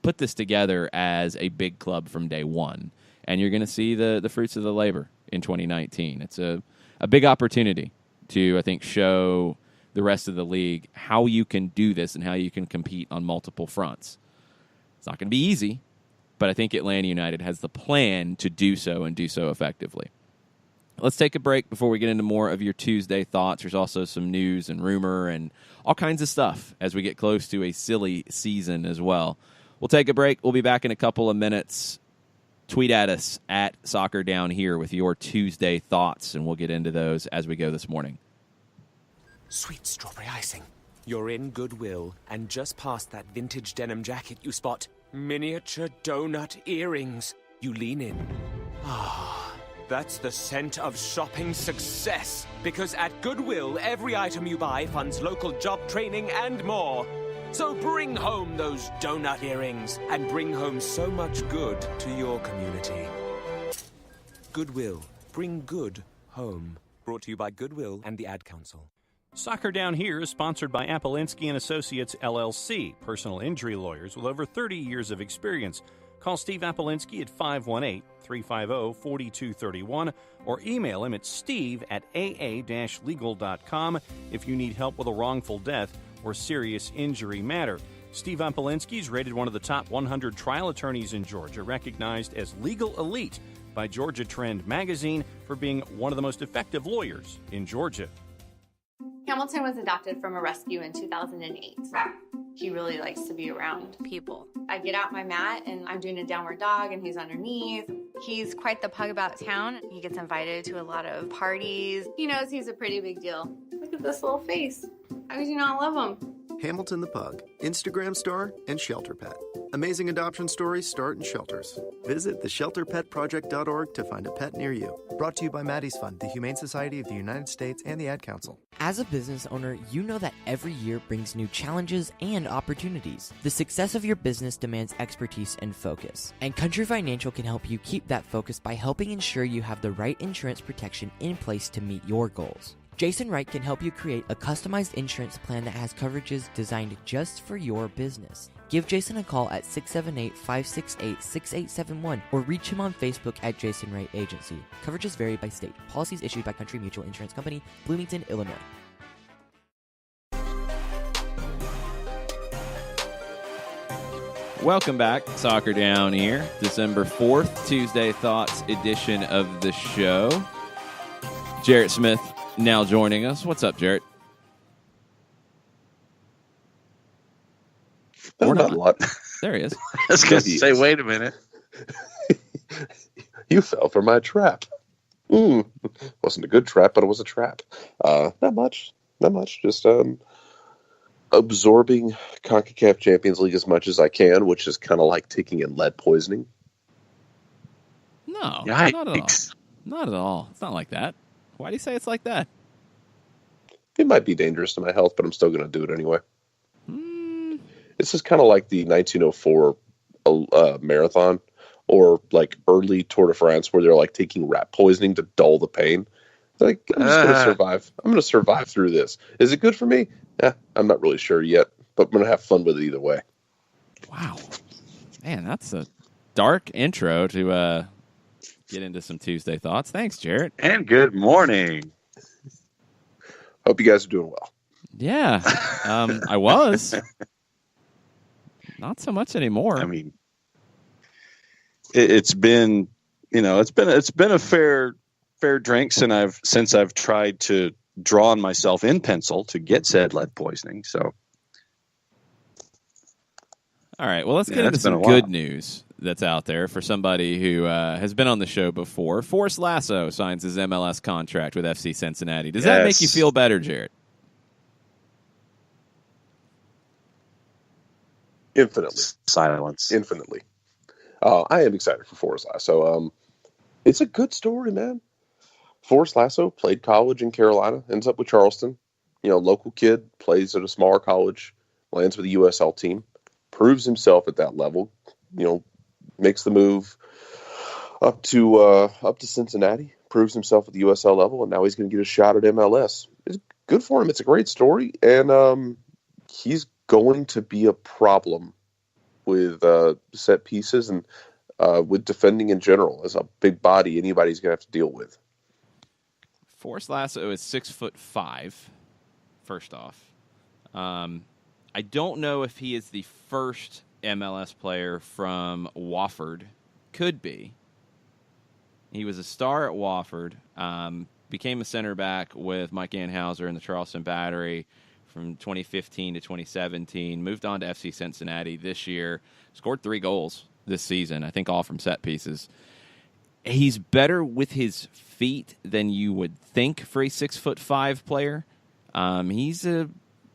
put this together as a big club from day one. And you're going to see the fruits of the labor in 2019. It's a big opportunity to, I think, show the rest of the league how you can do this and how you can compete on multiple fronts. It's not going to be easy, but I think Atlanta United has the plan to do so and do so effectively. Let's take a break before we get into more of your Tuesday thoughts. There's also some news and rumor and all kinds of stuff as we get close to a silly season as well. We'll take a break. We'll be back in a couple of minutes. Tweet at us at Soccer Down Here with your Tuesday thoughts, and we'll get into those as we go this morning. Sweet strawberry icing. You're in Goodwill, and just past that vintage denim jacket you spot miniature donut earrings. You lean in. That's the scent of shopping success. Because at Goodwill, every item you buy funds local job training and more. So bring home those donut earrings and bring home so much good to your community. Goodwill. Bring good home. Brought to you by Goodwill and the Ad Council. Soccer Down Here is sponsored by Apolinski & Associates, LLC, personal injury lawyers with over 30 years of experience. Call Steve Apolinski at 518-350-4231 or email him at steve@aa-legal.com if you need help with a wrongful death or serious injury matter. Steve Apolinski is rated one of the top 100 trial attorneys in Georgia, recognized as Legal Elite by Georgia Trend magazine for being one of the most effective lawyers in Georgia. Hamilton was adopted from a rescue in 2008. He really likes to be around people. I get out my mat and I'm doing a downward dog and he's underneath. He's quite the pug about town. He gets invited to a lot of parties. He knows he's a pretty big deal. Look at this little face. How could you not love him? Hamilton the Pug, Instagram star and shelter pet. Amazing adoption stories start in shelters. Visit theshelterpetproject.org to find a pet near you. Brought to you by Maddie's Fund, the Humane Society of the United States, and the Ad Council. As a business owner, you know that every year brings new challenges and opportunities. The success of your business demands expertise and focus. And Country Financial can help you keep that focus by helping ensure you have the right insurance protection in place to meet your goals. Jason Wright can help you create a customized insurance plan that has coverages designed just for your business. Give Jason a call at 678-568-6871 or reach him on Facebook at Jason Wright Agency. Coverages vary by state. Policies issued by Country Mutual Insurance Company, Bloomington, Illinois. Welcome back. Soccer Down Here. December 4th, Tuesday Thoughts edition of the show. Jarrett Smith now joining us. What's up, Jarrett? Not a lot. There he is. I was going to say, wait a minute. You fell for my trap. Wasn't a good trap, but it was a trap. Not much. Just absorbing CONCACAF Champions League as much as I can, which is kind of like taking in lead poisoning. No, Yikes. Not at all. Not at all. It's not like that. Why do you say it's like that? It might be dangerous to my health, but I'm still going to do it anyway. This is kind of like the 1904 marathon or like early Tour de France where they're like taking rat poisoning to dull the pain. Like, I'm just going to survive. I'm going to survive through this. Is it good for me? I'm not really sure yet, but I'm going to have fun with it either way. Wow. Man, that's a dark intro to get into some Tuesday thoughts. Thanks, Jarrett. And good morning. Hope you guys are doing well. Yeah, I was. Not so much anymore. I mean, it's been a fair drink since I've tried to draw on myself in pencil to get said lead poisoning. So All right, well, let's get into some good news that's out there for somebody who has been on the show before. Forrest Lasso signs his MLS contract with FC Cincinnati. Does that make you feel better, Jarrett? Infinitely. Silence. Infinitely. I am excited for Forrest Lasso. It's a good story, man. Forrest Lasso played college in Carolina, ends up with Charleston. Local kid, plays at a smaller college, lands with the USL team, proves himself at that level, makes the move up to Cincinnati, proves himself at the USL level, and now he's going to get a shot at MLS. It's good for him. It's a great story, and he's going to be a problem with set pieces and with defending in general. As a big body, anybody's going to have to deal with. Forrest Lasso is 6'5", first off. I don't know if he is the first MLS player from Wofford. Could be. He was a star at Wofford, became a center back with Mike Anhauser in the Charleston Battery from 2015 to 2017, moved on to FC Cincinnati this year, scored 3 goals this season, I think all from set pieces. He's better with his feet than you would think for a 6'5" player.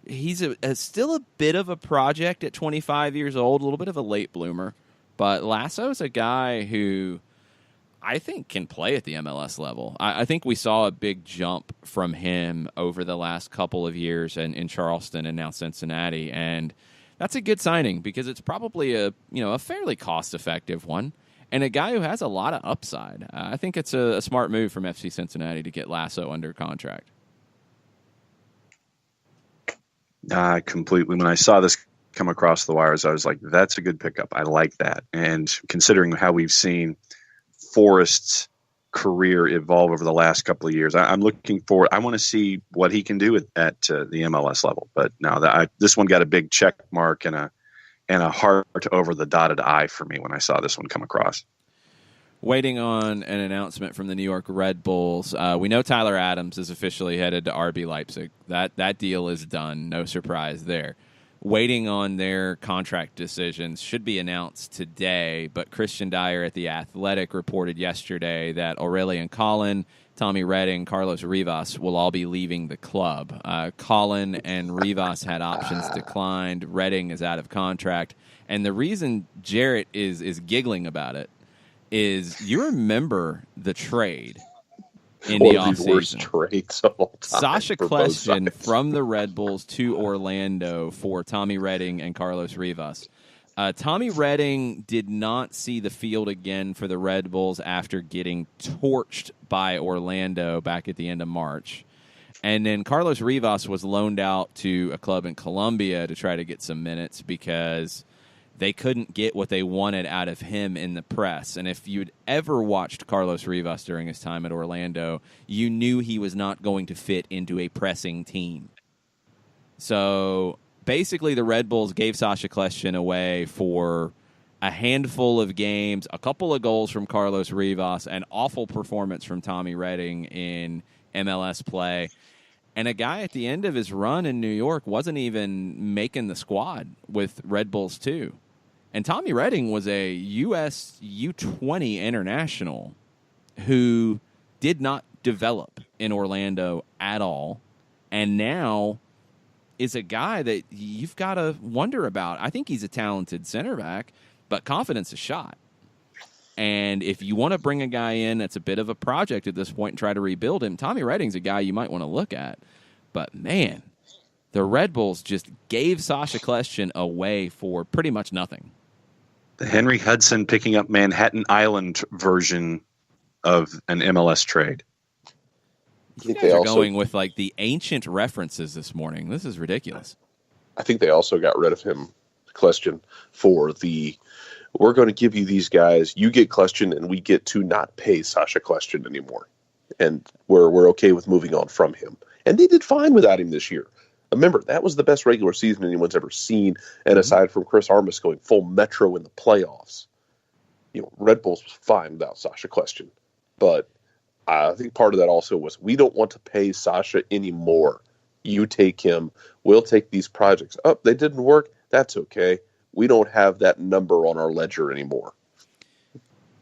He's still a bit of a project at 25 years old, a little bit of a late bloomer. But Lasso's a guy who I think can play at the MLS level. I think we saw a big jump from him over the last couple of years in Charleston and now Cincinnati, and that's a good signing because it's probably a fairly cost-effective one and a guy who has a lot of upside. I think it's a smart move from FC Cincinnati to get Lasso under contract. Completely. When I saw this come across the wires, I was like, that's a good pickup. I like that. And considering how we've seen Forrest's career evolve over the last couple of years, I'm looking forward. I want to see what he can do at the MLS level. But no, this one got a big check mark and a heart over the dotted I for me when I saw this one come across. Waiting on an announcement from the New York Red Bulls. We know Tyler Adams is officially headed to RB Leipzig. That deal is done. No surprise there. Waiting on their contract decisions. Should be announced today, but Christian Dyer at The Athletic reported yesterday that Aurelien Collin, Tommy Redding, Carlos Rivas will all be leaving the club. Collin and Rivas had options declined. Redding is out of contract. And the reason Jarrett is giggling about it is you remember the trade in the offseason. Worst trades of all time. Sasha Kljestan from the Red Bulls to Orlando for Tommy Redding and Carlos Rivas. Tommy Redding did not see the field again for the Red Bulls after getting torched by Orlando back at the end of March. And then Carlos Rivas was loaned out to a club in Colombia to try to get some minutes because they couldn't get what they wanted out of him in the press. And if you'd ever watched Carlos Rivas during his time at Orlando, you knew he was not going to fit into a pressing team. So basically the Red Bulls gave Sasha Kljestan away for a handful of games, a couple of goals from Carlos Rivas, an awful performance from Tommy Redding in MLS play. And a guy at the end of his run in New York wasn't even making the squad with Red Bulls too. And Tommy Redding was a U.S. U20 international who did not develop in Orlando at all, and now is a guy that you've got to wonder about. I think he's a talented center back, but confidence is shot. And if you want to bring a guy in that's a bit of a project at this point and try to rebuild him, Tommy Redding's a guy you might want to look at. But, man, the Red Bulls just gave Sasha Kljestan away for pretty much nothing. The Henry Hudson picking up Manhattan Island version of an MLS trade. You guys are going with, like, the ancient references this morning. This is ridiculous. I think they also got rid of him, Kljestan, for we're going to give you these guys, you get Kljestan, and we get to not pay Sasha Kljestan anymore. And we're okay with moving on from him. And they did fine without him this year. Remember, that was the best regular season anyone's ever seen. And aside from Chris Armas going full Metro in the playoffs, Red Bulls was fine without Sasha Kljestan. But I think part of that also was we don't want to pay Sasha anymore. You take him. We'll take these projects. Oh, they didn't work. That's okay. we don't have that number on our ledger anymore.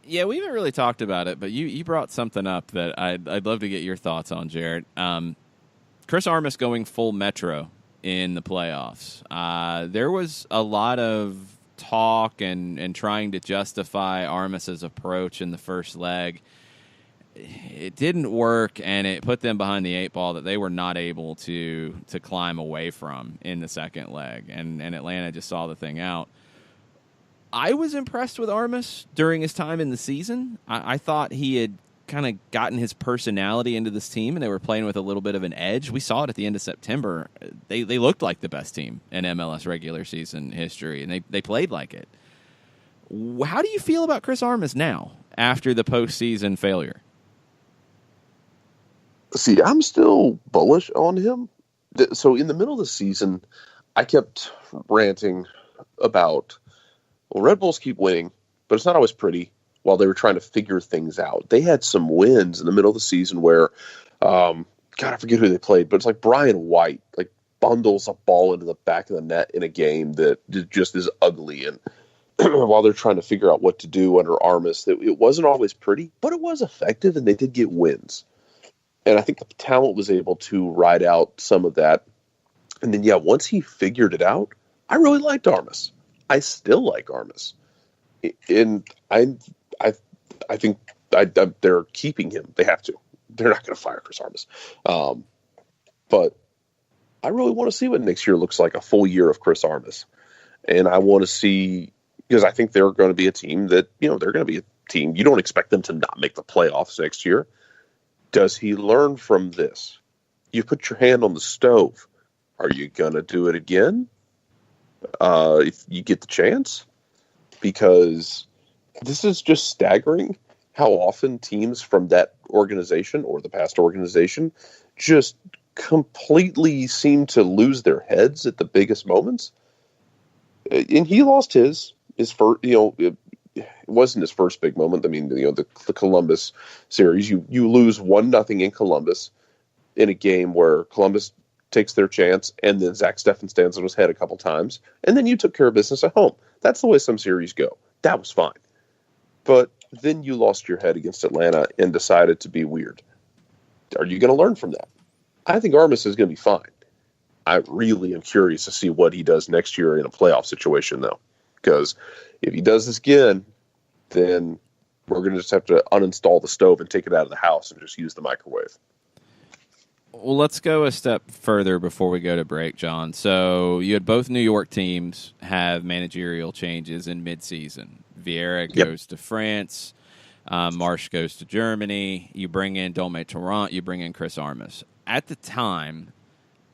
Yeah, we haven't really talked about it, but you brought something up that I'd love to get your thoughts on, Jared. Chris Armas going full Metro in the playoffs. There was a lot of talk and trying to justify Armas's approach in the first leg. It didn't work, and it put them behind the 8 ball that they were not able to climb away from in the second leg, and Atlanta just saw the thing out. I was impressed with Armas during his time in the season. I thought he had kind of gotten his personality into this team, and they were playing with a little bit of an edge. We saw it at the end of September. They looked like the best team in MLS regular season history, and they played like it. How do you feel about Chris Armas now after the postseason failure? See, I'm still bullish on him. So in the middle of the season, I kept ranting about, well, Red Bulls keep winning, but it's not always pretty, while they were trying to figure things out. They had some wins in the middle of the season where, God, I forget who they played, but it's like Brian White, like, bundles a ball into the back of the net in a game that just is ugly. And while they're trying to figure out what to do under Armas, it wasn't always pretty, but it was effective, and they did get wins. And I think the talent was able to ride out some of that. And then, once he figured it out, I really liked Armas. I still like Armas. And I think they're keeping him. They have to. They're not going to fire Chris Armas. But I really want to see what next year looks like, a full year of Chris Armas. And I want to see, because I think they're going to be a team that, they're going to be a team. You don't expect them to not make the playoffs next year. Does he learn from this? You put your hand on the stove. Are you going to do it again? If you get the chance? Because this is just staggering how often teams from that organization or the past organization just completely seem to lose their heads at the biggest moments. And he lost his first, it wasn't his first big moment. I mean, the Columbus series, you lose 1-0 in Columbus in a game where Columbus takes their chance, and then Zach Steffen stands on his head a couple times, and then you took care of business at home. That's the way some series go. That was fine. But then you lost your head against Atlanta and decided to be weird. Are you going to learn from that? I think Armas is going to be fine. I really am curious to see what he does next year in a playoff situation, though. Because if he does this again, then we're going to just have to uninstall the stove and take it out of the house and just use the microwave. Well, let's go a step further before we go to break, John. So you had both New York teams have managerial changes in midseason. Vieira goes to France. Marsh goes to Germany. You bring in Dome Torrent. You bring in Chris Armas. At the time,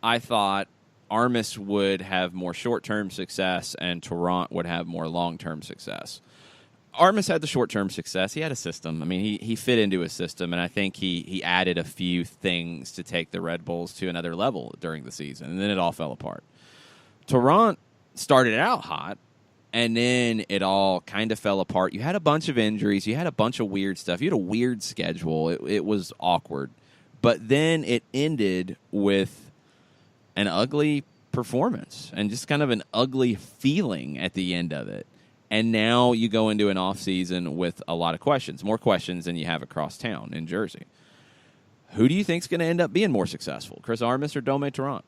I thought Armas would have more short-term success and Torrent would have more long-term success. Armas had the short-term success. He had a system. I mean, he fit into a system, and I think he added a few things to take the Red Bulls to another level during the season, and then it all fell apart. Torrent started out hot, and then it all kind of fell apart. You had a bunch of injuries. You had a bunch of weird stuff. You had a weird schedule. It was awkward. But then it ended with an ugly performance and just kind of an ugly feeling at the end of it. And now you go into an offseason with a lot of questions, more questions than you have across town in Jersey. Who do you think is going to end up being more successful, Chris Armas or Dome Torrent?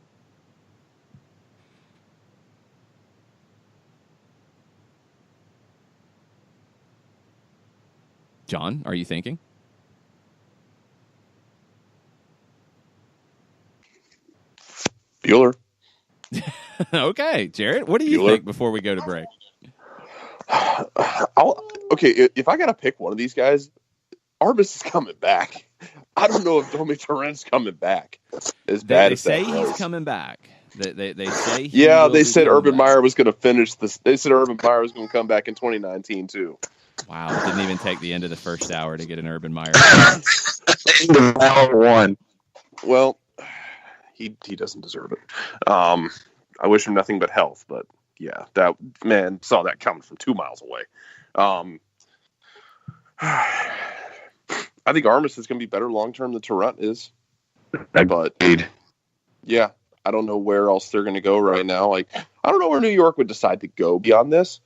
John, are you thinking? Bueller. Okay, Jared, what do you think before we go to break? If I got to pick one of these guys, Armas is coming back. I don't know if Dome Torrent's coming back. As bad as they say he's coming back. They say they said Urban Meyer was going to finish this. They said Urban Meyer was going to come back in 2019 too. Wow, it didn't even take the end of the first hour to get an Urban Meyer. Hour one. Well, he doesn't deserve it. I wish him nothing but health, but yeah, that man saw that coming from 2 miles away. I think Armas is going to be better long term than Torrent is. But yeah, I don't know where else they're going to go right now. Like, I don't know where New York would decide to go beyond this.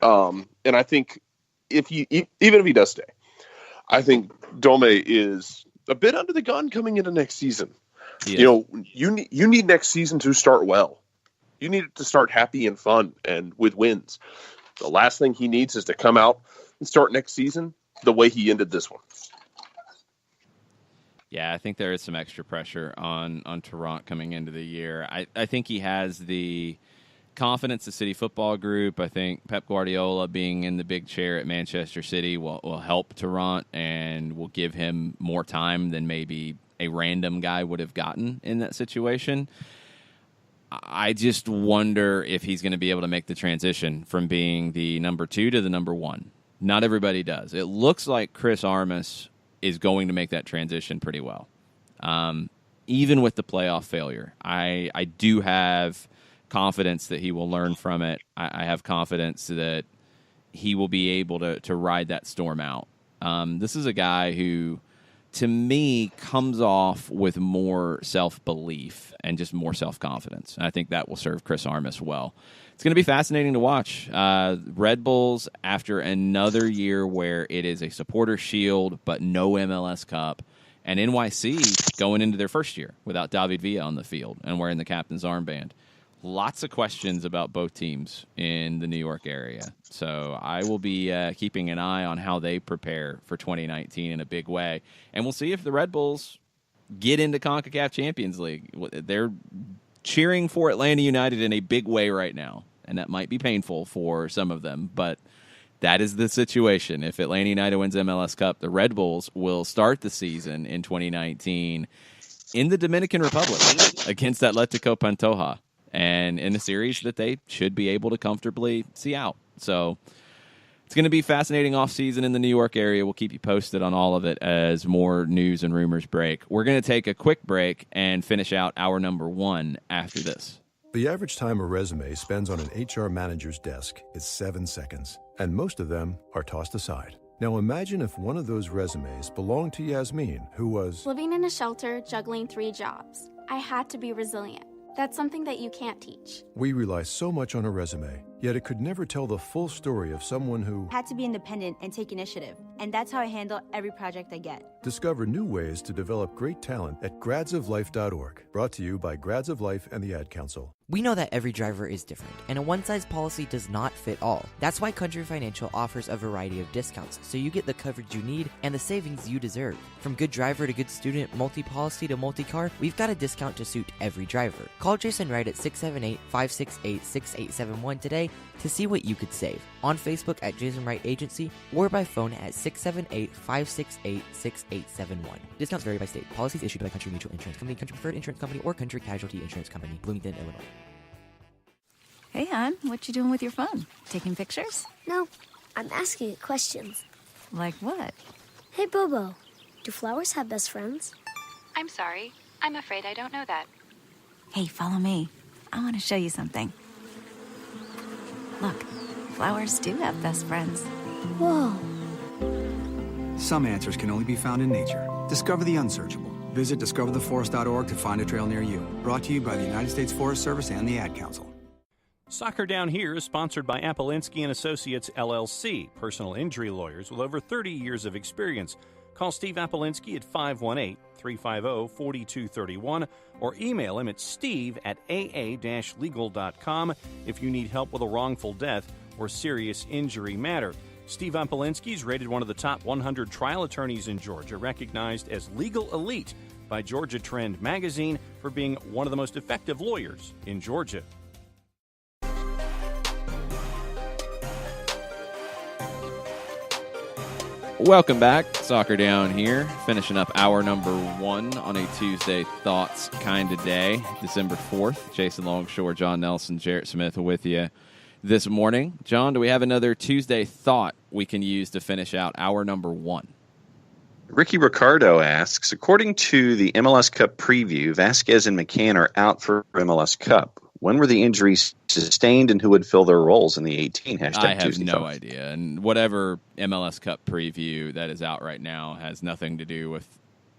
And I think even if he does stay, I think Dome is a bit under the gun coming into next season. Yes. You know, you need next season to start well. You need it to start happy and fun and with wins. The last thing he needs is to come out and start next season the way he ended this one. Yeah, I think there is some extra pressure on Tarrant coming into the year. I think he has the confidence of City Football Group. I think Pep Guardiola being in the big chair at Manchester City will help Tarrant and will give him more time than maybe a random guy would have gotten in that situation. I just wonder if he's going to be able to make the transition from being the number 2 to the number 1. Not everybody does. It looks like Chris Armas is going to make that transition pretty well. Even with the playoff failure, I do have confidence that he will learn from it. I have confidence that he will be able to ride that storm out. This is a guy who, to me, comes off with more self-belief and just more self-confidence. And I think that will serve Chris Armas well. It's going to be fascinating to watch. Red Bulls, after another year where it is a supporter shield but no MLS Cup, and NYC going into their first year without David Villa on the field and wearing the captain's armband. Lots of questions about both teams in the New York area. So I will be keeping an eye on how they prepare for 2019 in a big way. And we'll see if the Red Bulls get into CONCACAF Champions League. They're cheering for Atlanta United in a big way right now, and that might be painful for some of them, but that is the situation. If Atlanta United wins MLS Cup, the Red Bulls will start the season in 2019 in the Dominican Republic against Atletico Pantoja, and in a series that they should be able to comfortably see out. So it's going to be a fascinating offseason in the New York area. We'll keep you posted on all of it as more news and rumors break. We're going to take a quick break and finish out our number 1 after this. The average time a resume spends on an HR manager's desk is 7 seconds, and most of them are tossed aside. Now imagine if one of those resumes belonged to Yasmin, who was living in a shelter, juggling 3 jobs. I had to be resilient. That's something that you can't teach. We rely so much on a resume, yet it could never tell the full story of someone who had to be independent and take initiative. And that's how I handle every project I get. Discover new ways to develop great talent at gradsoflife.org. Brought to you by Grads of Life and the Ad Council. We know that every driver is different, and a one-size policy does not fit all. That's why Country Financial offers a variety of discounts, so you get the coverage you need and the savings you deserve. From good driver to good student, multi-policy to multi-car, we've got a discount to suit every driver. Call Jason Wright at 678-568-6871 today to see what you could save. On Facebook at Jason Wright Agency or by phone at 678-568-6871. Discounts vary by state. Policies issued by Country Mutual Insurance Company, Country Preferred Insurance Company, or Country Casualty Insurance Company, Bloomington, Illinois. Hey, hon, what you doing with your phone? Taking pictures? No, I'm asking it questions. Like what? Hey, Bobo, do flowers have best friends? I'm sorry. I'm afraid I don't know that. Hey, follow me. I want to show you something. Look, flowers do have best friends. Whoa. Some answers can only be found in nature. Discover the unsearchable. Visit discovertheforest.org to find a trail near you. Brought to you by the United States Forest Service and the Ad Council. Soccer Down Here is sponsored by Apolinski & Associates, LLC, personal injury lawyers with over 30 years of experience. Call Steve Apolinski at 518-350-4231 or email him at steve@aa-legal.com if you need help with a wrongful death or serious injury matter. Steve Apolinski is rated one of the top 100 trial attorneys in Georgia, recognized as legal elite by Georgia Trend magazine for being one of the most effective lawyers in Georgia. Welcome back. Soccer Down Here, finishing up hour number 1 on a Tuesday Thoughts kind of day, December 4th. Jason Longshore, John Nelson, Jarrett Smith with you this morning. John, do we have another Tuesday Thought we can use to finish out hour number 1? Ricky Ricardo asks, according to the MLS Cup preview, Vasquez and McCann are out for MLS Cup. When were the injuries sustained and who would fill their roles in the 18? I have Tuesday no Thoughts. idea. And whatever MLS Cup preview that is out right now has nothing to do with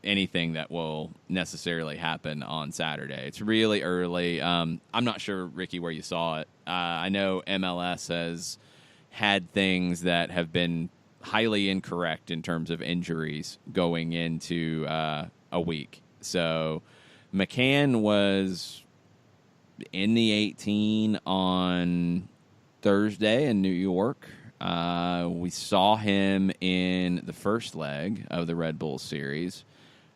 anything that will necessarily happen on Saturday. It's really early. I'm not sure, Ricky, where you saw it. I know MLS has had things that have been highly incorrect in terms of injuries going into a week. So McCann was in the 18 on Thursday in New York. We saw him in the first leg of the Red Bull series.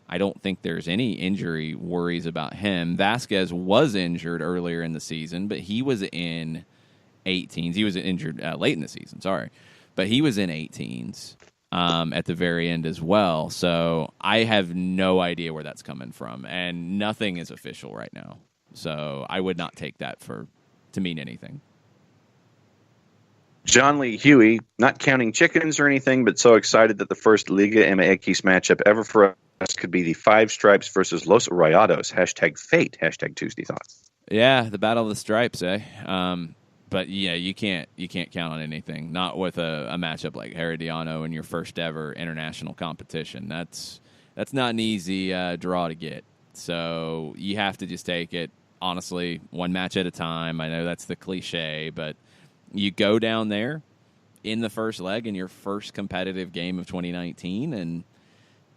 I don't think there's any injury worries about him. Vasquez was injured earlier in the season, but he was in 18s. He was injured late in the season, sorry. But he was in 18s at the very end as well. So I have no idea where that's coming from, and nothing is official right now. So I would not take that to mean anything. John Lee Huey, not counting chickens or anything, but so excited that the first Liga MX matchup ever for us could be the Five Stripes versus Los Rayados. #fate. #Tuesday Thoughts. Yeah, the Battle of the Stripes, eh? But yeah, you can't count on anything. Not with a matchup like Herediano in your first ever international competition. That's not an easy draw to get. So you have to just take it, honestly, one match at a time. I know that's the cliche, but you go down there in the first leg in your first competitive game of 2019, and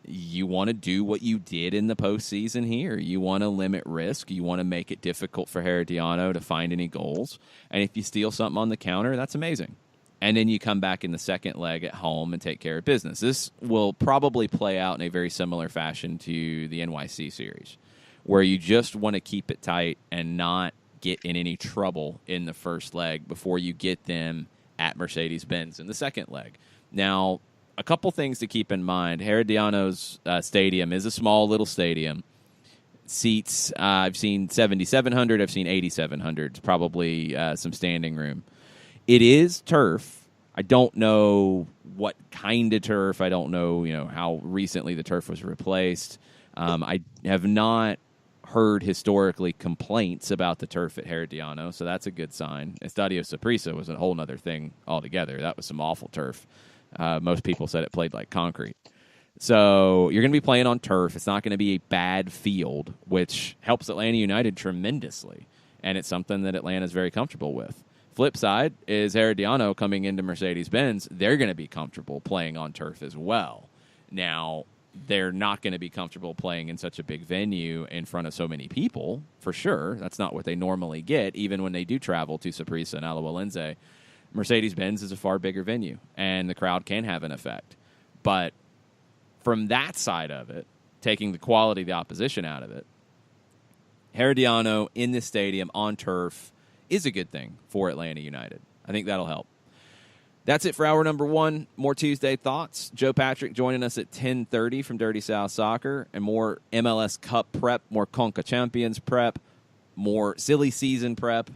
you want to do what you did in the postseason here. You want to limit risk. You want to make it difficult for Herediano to find any goals. And if you steal something on the counter, that's amazing. And then you come back in the second leg at home and take care of business. This will probably play out in a very similar fashion to the NYC series, where you just want to keep it tight and not get in any trouble in the first leg before you get them at Mercedes-Benz in the second leg. Now, a couple things to keep in mind. Herediano's stadium is a small little stadium. Seats, I've seen 7,700, I've seen 8,700. It's probably some standing room. It is turf. I don't know what kind of turf. I don't know, how recently the turf was replaced. I have not heard historically complaints about the turf at Herediano, so that's a good sign. Estadio Saprissa was a whole other thing altogether. That was some awful turf. Most people said it played like concrete. So you're going to be playing on turf. It's not going to be a bad field, which helps Atlanta United tremendously, and it's something that Atlanta is very comfortable with. Flip side is Herediano coming into Mercedes-Benz. They're going to be comfortable playing on turf as well. Now, they're not going to be comfortable playing in such a big venue in front of so many people, for sure. That's not what they normally get, even when they do travel to Saprissa and Alajuelense. Mercedes-Benz is a far bigger venue, and the crowd can have an effect. But from that side of it, taking the quality of the opposition out of it, Herediano in this stadium on turf is a good thing for Atlanta United. I think that'll help. That's it for hour number one. More Tuesday Thoughts. Joe Patrick joining us at 10:30 from Dirty South Soccer, and more MLS Cup prep, more ConcaChampions prep, more silly season prep.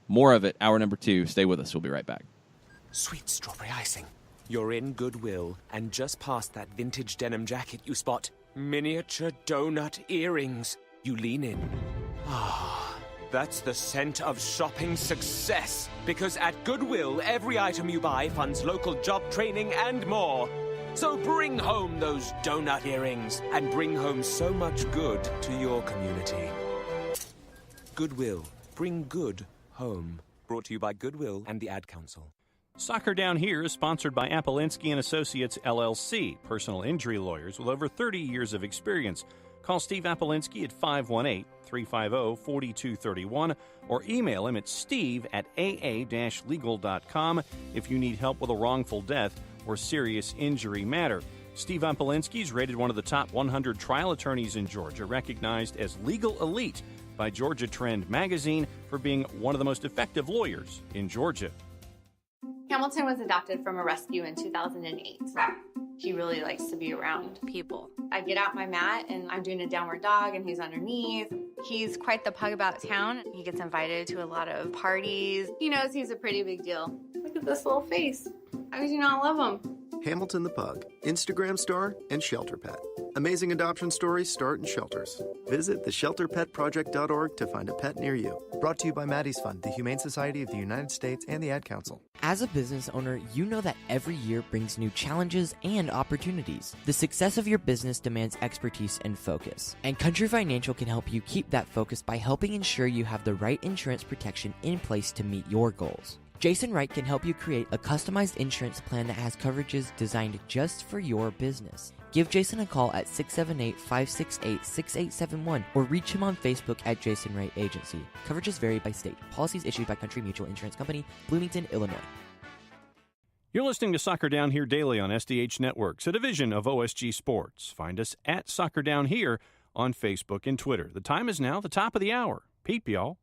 More of it, hour number two. Stay with us. We'll be right back. Sweet strawberry icing. You're in Goodwill, and just past that vintage denim jacket you spot miniature donut earrings. You lean in. That's the scent of shopping success. Because at Goodwill, every item you buy funds local job training and more. So bring home those donut earrings and bring home so much good to your community. Goodwill. Bring good home. Brought to you by Goodwill and the Ad Council. Soccer Down Here is sponsored by Appolinsky & Associates, LLC, personal injury lawyers with over 30 years of experience. Call Steve Appolinsky at 518-350-4231 or email him at steve@aa-legal.com if you need help with a wrongful death or serious injury matter. Steve Appolinsky is rated one of the top 100 trial attorneys in Georgia, recognized as Legal Elite by Georgia Trend magazine for being one of the most effective lawyers in Georgia. Hamilton was adopted from a rescue in 2008. He really likes to be around people. I get out my mat and I'm doing a downward dog and he's underneath. He's quite the pug about town. He gets invited to a lot of parties. He knows he's a pretty big deal. Look at this little face. How could you not love him? Hamilton the Pug, Instagram star, and Shelter Pet. Amazing adoption stories start in shelters. Visit theshelterpetproject.org to find a pet near you. Brought to you by Maddie's Fund, the Humane Society of the United States, and the Ad Council. As a business owner, you know that every year brings new challenges and opportunities. The success of your business demands expertise and focus. And Country Financial can help you keep that focus by helping ensure you have the right insurance protection in place to meet your goals. Jason Wright can help you create a customized insurance plan that has coverages designed just for your business. Give Jason a call at 678-568-6871 or reach him on Facebook at Jason Wright Agency. Coverages vary by state. Policies issued by Country Mutual Insurance Company, Bloomington, Illinois. You're listening to Soccer Down Here daily on SDH Networks, a division of OSG Sports. Find us at Soccer Down Here on Facebook and Twitter. The time is now the top of the hour. Peep, y'all.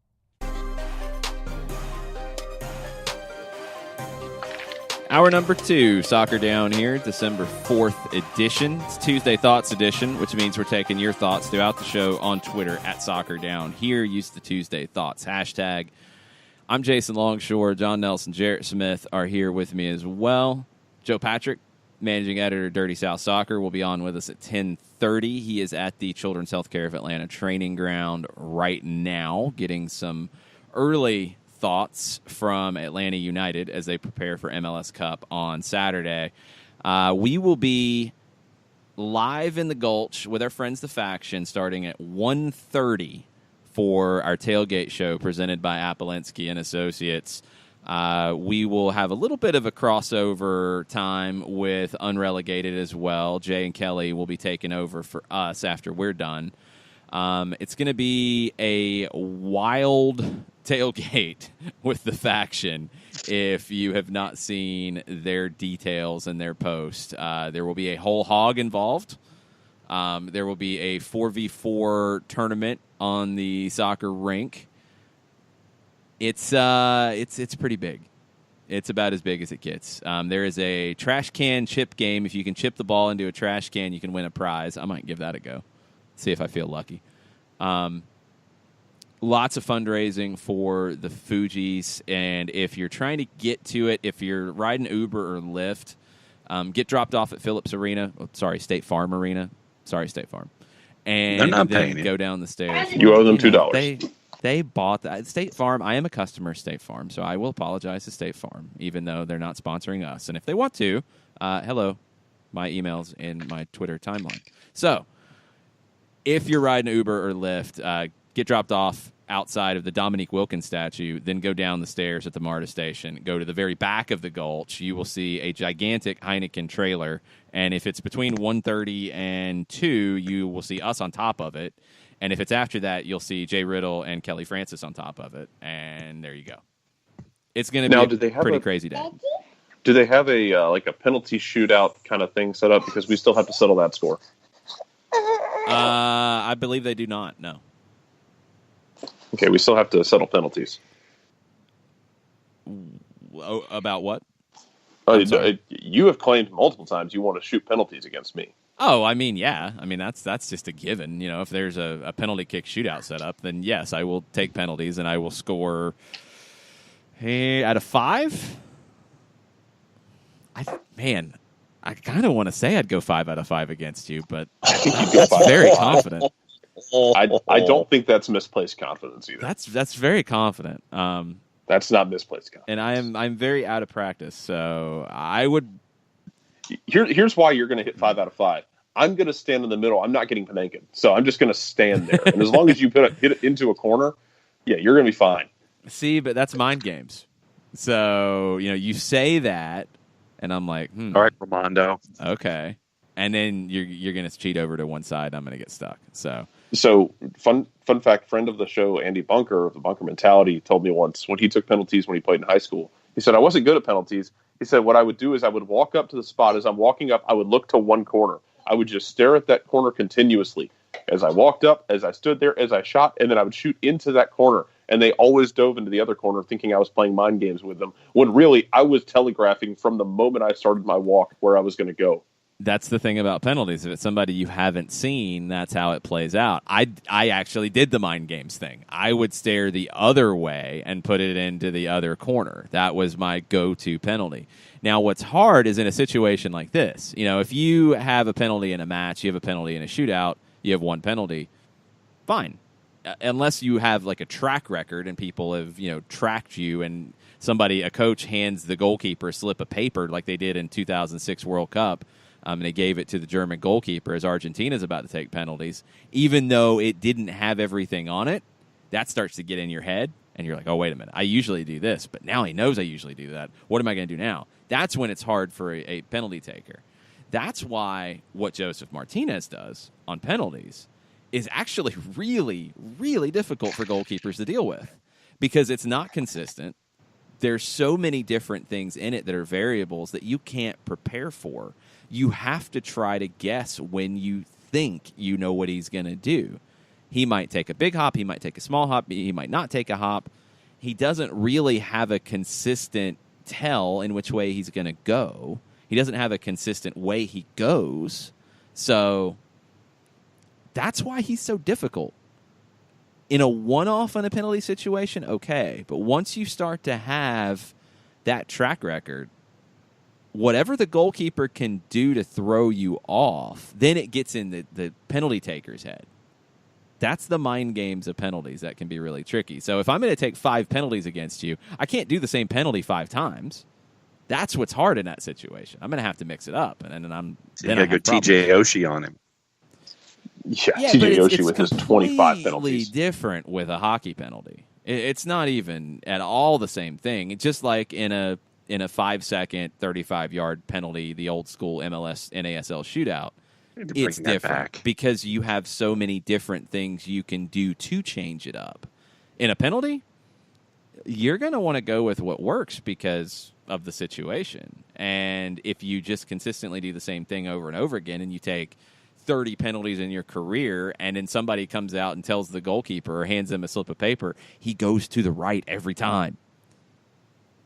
Hour number 2, Soccer Down Here, December 4th edition. It's Tuesday Thoughts edition, which means we're taking your thoughts throughout the show on Twitter at Soccer Down Here. Use the Tuesday Thoughts hashtag. I'm Jason Longshore. John Nelson, Jarrett Smith are here with me as well. Joe Patrick, managing editor, Dirty South Soccer, will be on with us at 10:30. He is at the Children's Healthcare of Atlanta training ground right now, getting some early thoughts from Atlanta United as they prepare for MLS Cup on Saturday. We will be live in the Gulch with our friends the Faction starting at 1:30 for our tailgate show presented by Apolensky and Associates. We will have a little bit of a crossover time with Unrelegated as well. Jay and Kelly will be taking over for us after we're done. It's going to be a wild tailgate with the Faction if you have not seen their details and their post. There will be a whole hog involved. There will be a 4v4 tournament on the soccer rink. It's pretty big. It's about as big as it gets. There is a trash can chip game. If you can chip the ball into a trash can, you can win a prize. I might give that a go. See if I feel lucky. Lots of fundraising for the Fugees, and if you're trying to get to it, if you're riding Uber or Lyft, get dropped off at Phillips Arena. State Farm Arena. Sorry, State Farm. And they're not then paying go you. down the stairs. You owe them $2. They bought that. State Farm, I am a customer of State Farm, so I will apologize to State Farm, even though they're not sponsoring us. And if they want to, hello, my email's in my Twitter timeline. So, if you're riding Uber or Lyft, get dropped off outside of the Dominique Wilkins statue, then go down the stairs at the MARTA station, go to the very back of the Gulch. You will see a gigantic Heineken trailer, and if it's between 1:30 and 2, you will see us on top of it. And if it's after that, you'll see Jay Riddle and Kelly Francis on top of it, and there you go. It's going to be a pretty crazy day. Do they have a like a penalty shootout kind of thing set up? Because we still have to settle that score. I believe they do not, no. Okay, we still have to settle penalties. About what? You have claimed multiple times you want to shoot penalties against me. Oh, I mean, yeah. I mean, that's just a given. You know, if there's a penalty kick shootout set up, then yes, I will take penalties and I will score out of 5. I kind of want to say I'd go 5 out of 5 against you, but that's very confident. I don't think that's misplaced confidence either. That's very confident. That's not misplaced confidence. And I'm very out of practice, so I would. Here's why you're going to hit 5 out of 5. I'm going to stand in the middle. I'm not getting Panenka, so I'm just going to stand there. And as long as you hit it into a corner, yeah, you're going to be fine. See, but that's mind games. So you say that, and I'm like, all right, Ramondo. Okay, and then you're going to cheat over to one side. I'm going to get stuck. So fun fact, friend of the show, Andy Bunker of the Bunker Mentality, told me once when he took penalties when he played in high school. He said, I wasn't good at penalties. He said, what I would do is I would walk up to the spot. As I'm walking up, I would look to one corner. I would just stare at that corner continuously. As I walked up, as I stood there, as I shot, and then I would shoot into that corner. And they always dove into the other corner thinking I was playing mind games with them, when really I was telegraphing from the moment I started my walk where I was going to go. That's the thing about penalties. If it's somebody you haven't seen, that's how it plays out. I actually did the mind games thing. I would stare the other way and put it into the other corner. That was my go-to penalty. Now, what's hard is in a situation like this. If you have a penalty in a match, you have a penalty in a shootout, you have one penalty, fine. Unless you have like a track record and people have, tracked you and a coach hands the goalkeeper a slip of paper like they did in 2006 World Cup. And they gave it to the German goalkeeper as Argentina's about to take penalties. Even though it didn't have everything on it, that starts to get in your head. And you're like, oh, wait a minute. I usually do this, but now he knows I usually do that. What am I going to do now? That's when it's hard for a penalty taker. That's why what Joseph Martinez does on penalties is actually really, really difficult for goalkeepers to deal with because it's not consistent. There's so many different things in it that are variables that you can't prepare for. You have to try to guess when you think you know what he's going to do. He might take a big hop. He might take a small hop. He might not take a hop. He doesn't really have a consistent tell in which way he's going to go. He doesn't have a consistent way he goes. So that's why he's so difficult. In a one-off on a penalty situation, okay. But once you start to have that track record, whatever the goalkeeper can do to throw you off, then it gets in the penalty taker's head. That's the mind games of penalties that can be really tricky. So if I'm going to take 5 penalties against you, I can't do the same penalty 5 times. That's what's hard in that situation. I'm going to have to mix it up, and then you got to go TJ Oshie on him. Yeah, TJ Oshie with his 25 penalties. Different with a hockey penalty. It's not even at all the same thing. It's just like in a 5-second, 35-yard penalty, the old school MLS NASL shootout. It's different because you have so many different things you can do to change it up. In a penalty, you're going to want to go with what works because of the situation. And if you just consistently do the same thing over and over again and you take 30 penalties in your career and then somebody comes out and tells the goalkeeper or hands him a slip of paper, he goes to the right every time.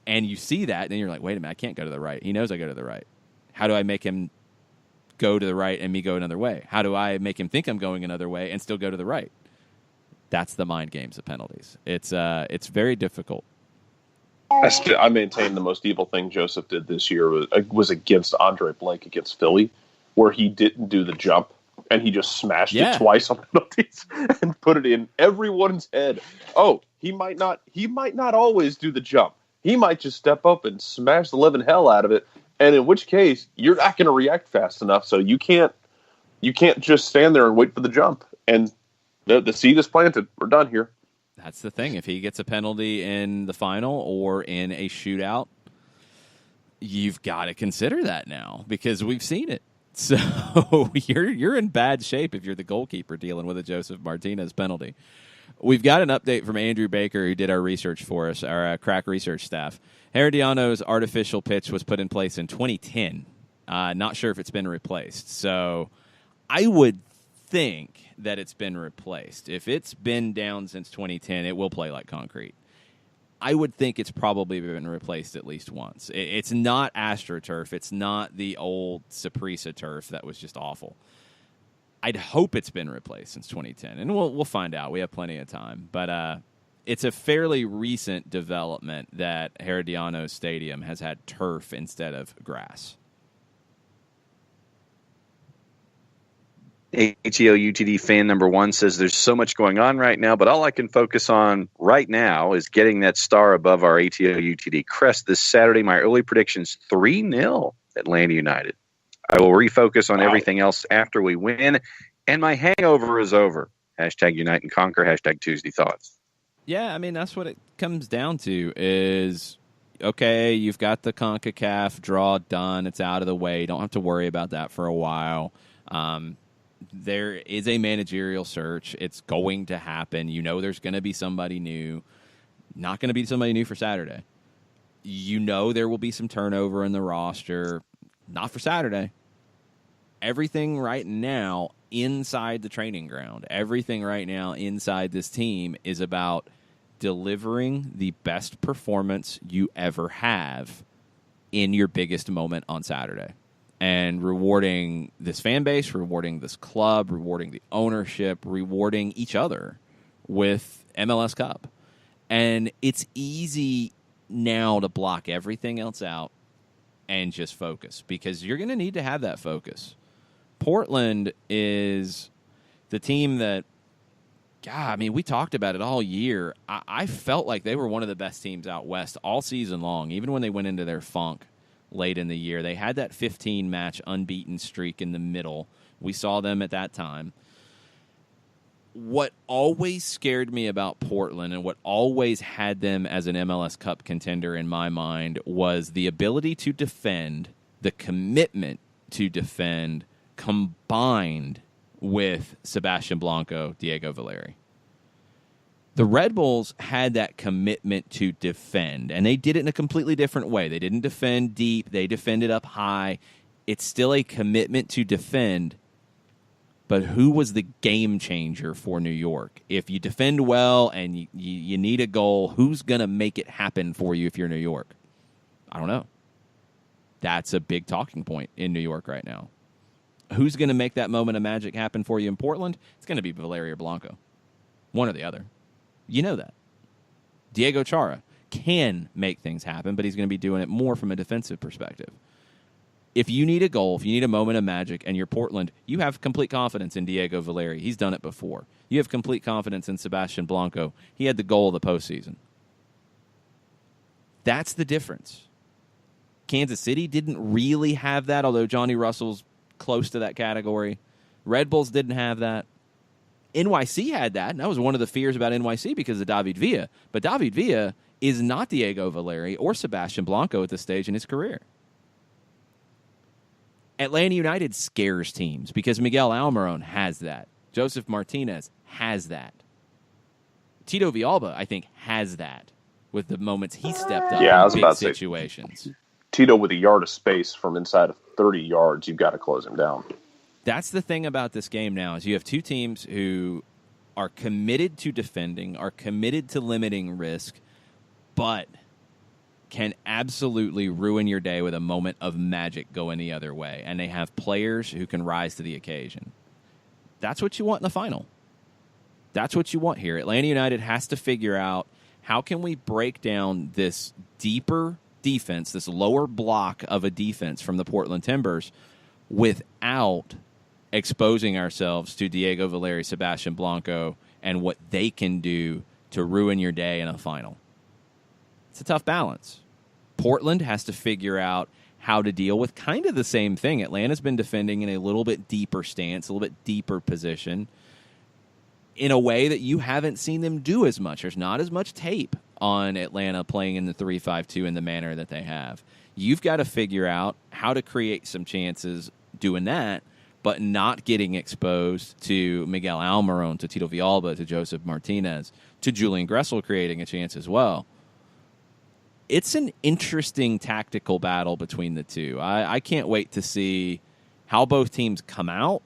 And you see that, and you're like, wait a minute, I can't go to the right. He knows I go to the right. How do I make him go to the right and me go another way? How do I make him think I'm going another way and still go to the right? That's the mind games of penalties. It's very difficult. I maintain the most evil thing Joseph did this year was against Andre Blake against Philly, where he didn't do the jump and he just smashed it twice on penalties and put it in everyone's head. Oh, he might not always do the jump. He might just step up and smash the living hell out of it, and in which case you're not going to react fast enough. So you can't just stand there and wait for the jump. And the seed is planted. We're done here. That's the thing. If he gets a penalty in the final or in a shootout, you've got to consider that now because we've seen it. So you're in bad shape if you're the goalkeeper dealing with a Joseph Martinez penalty. We've got an update from Andrew Baker, who did our research for us, our crack research staff. Herediano's artificial pitch was put in place in 2010. Not sure if it's been replaced. So I would think that it's been replaced. If it's been down since 2010, it will play like concrete. I would think it's probably been replaced at least once. It's not AstroTurf. It's not the old Saprissa turf that was just awful. I'd hope it's been replaced since 2010, and we'll find out. We have plenty of time. But it's a fairly recent development that Herediano Stadium has had turf instead of grass. ATO-UTD fan number 1 says there's so much going on right now, but all I can focus on right now is getting that star above our ATO-UTD crest this Saturday. My early predictions, 3-0 Atlanta United. I will refocus on everything else after we win, and my hangover is over. Hashtag Unite and Conquer, hashtag Tuesday Thoughts. Yeah, I mean, that's what it comes down to is, okay, you've got the CONCACAF draw done. It's out of the way. Don't have to worry about that for a while. There is a managerial search. It's going to happen. You know there's going to be somebody new. Not going to be somebody new for Saturday. You know there will be some turnover in the roster. Not for Saturday. Everything right now inside the training ground, everything right now inside this team is about delivering the best performance you ever have in your biggest moment on Saturday. and rewarding this fan base, rewarding this club, rewarding the ownership, rewarding each other with MLS Cup. And it's easy now to block everything else out and just focus, because you're going to need to have that focus. Portland is the team that, God, I mean, we talked about it all year. I felt like they were one of the best teams out west all season long, even when they went into their funk late in the year. They had that 15-match unbeaten streak in the middle. We saw them at that time. What always scared me about Portland and what always had them as an MLS Cup contender in my mind was the ability to defend, the commitment to defend, combined with Sebastian Blanco, Diego Valeri. The Red Bulls had that commitment to defend, and they did it in a completely different way. They didn't defend deep. They defended up high. It's still a commitment to defend, but who was the game changer for New York? If you defend well and you need a goal, who's going to make it happen for you if you're New York? I don't know. That's a big talking point in New York right now. Who's going to make that moment of magic happen for you in Portland? It's going to be Valeri or Blanco. One or the other. You know that. Diego Chara can make things happen, but he's going to be doing it more from a defensive perspective. If you need a goal, if you need a moment of magic, and you're Portland, you have complete confidence in Diego Valeri. He's done it before. You have complete confidence in Sebastian Blanco. He had the goal of the postseason. That's the difference. Kansas City didn't really have that, although Johnny Russell's close to that category. Red Bulls didn't have that. NYC had that, and that was one of the fears about NYC because of David Villa. But David Villa is not Diego Valeri or Sebastian Blanco at this stage in his career. Atlanta United scares teams because Miguel Almiron has that. Joseph Martinez has that. Tito Villalba, I think, has that with the moments he stepped up I in was big about to situations. say, Tito with a yard of space from inside of 30 yards, you've got to close him down. That's the thing about this game now is you have two teams who are committed to defending, are committed to limiting risk, but can absolutely ruin your day with a moment of magic going the other way. And they have players who can rise to the occasion. That's what you want in the final. That's what you want here. Atlanta United has to figure out how can we break down this deeper defense, this lower block of a defense from the Portland Timbers without exposing ourselves to Diego Valeri, Sebastian Blanco, and what they can do to ruin your day in a final. It's a tough balance. Portland has to figure out how to deal with kind of the same thing. Atlanta's been defending in a little bit deeper stance, a little bit deeper position, in a way that you haven't seen them do as much. There's not as much tape on Atlanta playing in the 3-5-2 in the manner that they have. You've got to figure out how to create some chances doing that, but not getting exposed to Miguel Almiron, to Tito Villalba, to Joseph Martinez, to Julian Gressel creating a chance as well. It's an interesting tactical battle between the two. I can't wait to see how both teams come out,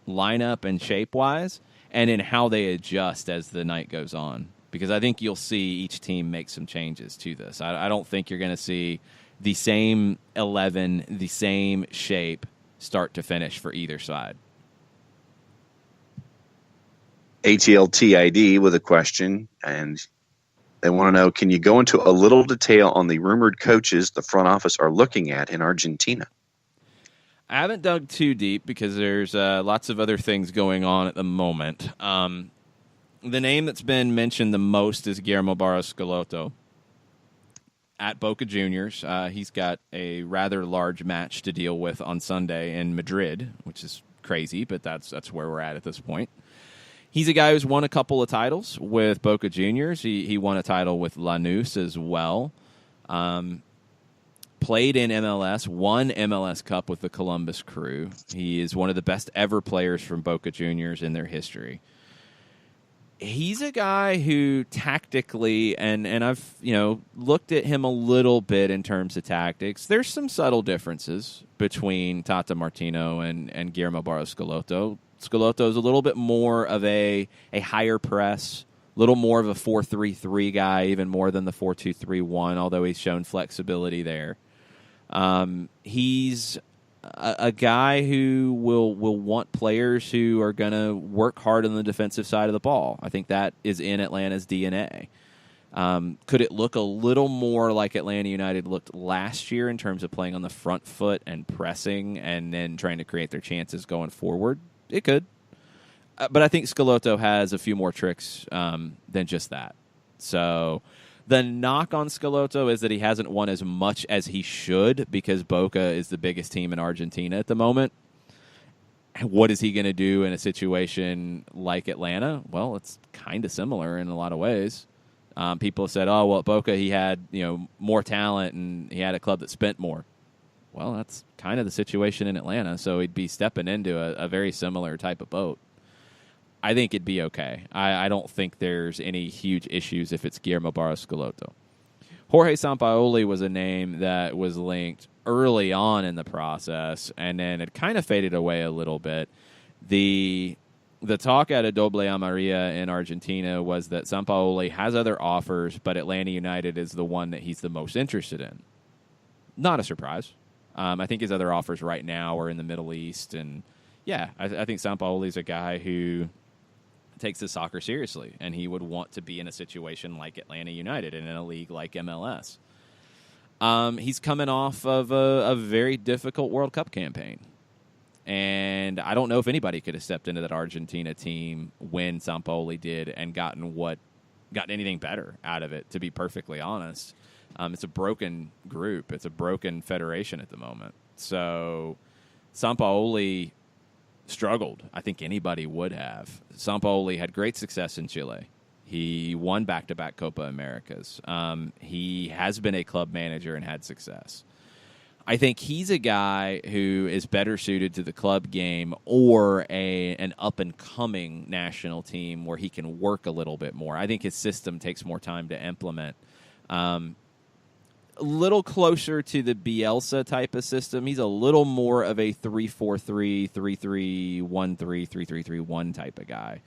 lineup and shape-wise, and in how they adjust as the night goes on. Because I think you'll see each team make some changes to this. I don't think you're going to see the same 11, the same shape, start to finish for either side. ATLTID with a question, and they want to know, can you go into a little detail on the rumored coaches the front office are looking at in Argentina? I haven't dug too deep because there's lots of other things going on at the moment. The name that's been mentioned the most is Guillermo Barros Schelotto at Boca Juniors. He's got a rather large match to deal with on Sunday in Madrid, which is crazy, but that's where we're at this point. He's a guy who's won a couple of titles with Boca Juniors. He won a title with Lanús as well. Played in MLS, won MLS Cup with the Columbus Crew. He is one of the best ever players from Boca Juniors in their history. He's a guy who tactically, and I've looked at him a little bit in terms of tactics. There's some subtle differences between Tata Martino and Guillermo Barros Schelotto. Schelotto is a little bit more of a higher press, a little more of a 4-3-3 guy, even more than the 4-2-3-1, although he's shown flexibility there. He's a guy who will want players who are going to work hard on the defensive side of the ball. I think that is in Atlanta's DNA. Could it look a little more like Atlanta United looked last year in terms of playing on the front foot and pressing and then trying to create their chances going forward? It could. But I think Schelotto has a few more tricks than just that. So the knock on Schelotto is that he hasn't won as much as he should because Boca is the biggest team in Argentina at the moment. What is he going to do in a situation like Atlanta? Well, it's kind of similar in a lot of ways. People have said, oh, well, at Boca he had more talent and he had a club that spent more. Well, that's kind of the situation in Atlanta, so he'd be stepping into a very similar type of boat. I think it'd be okay. I don't think there's any huge issues if it's Guillermo Barros Schelotto. Jorge Sampaoli was a name that was linked early on in the process, and then it kind of faded away a little bit. The talk at a Doble Amarilla in Argentina was that Sampaoli has other offers, but Atlanta United is the one that he's the most interested in. Not a surprise. I think his other offers right now are in the Middle East, and yeah, I think Sampaoli's a guy who takes his soccer seriously, and he would want to be in a situation like Atlanta United and in a league like MLS. He's coming off of a very difficult World Cup campaign, and I don't know if anybody could have stepped into that Argentina team when Sampaoli did and gotten anything better out of it, to be perfectly honest. It's a broken group. It's a broken federation at the moment. So Sampaoli struggled. I think anybody would have. Sampaoli had great success in Chile. He won back-to-back Copa Americas. He has been a club manager and had success. I think he's a guy who is better suited to the club game or an up-and-coming national team where he can work a little bit more. I think his system takes more time to implement. A little closer to the Bielsa type of system. He's a little more of a 3-4-3, 3-3-1-3, 3-3-3-1 type of guy,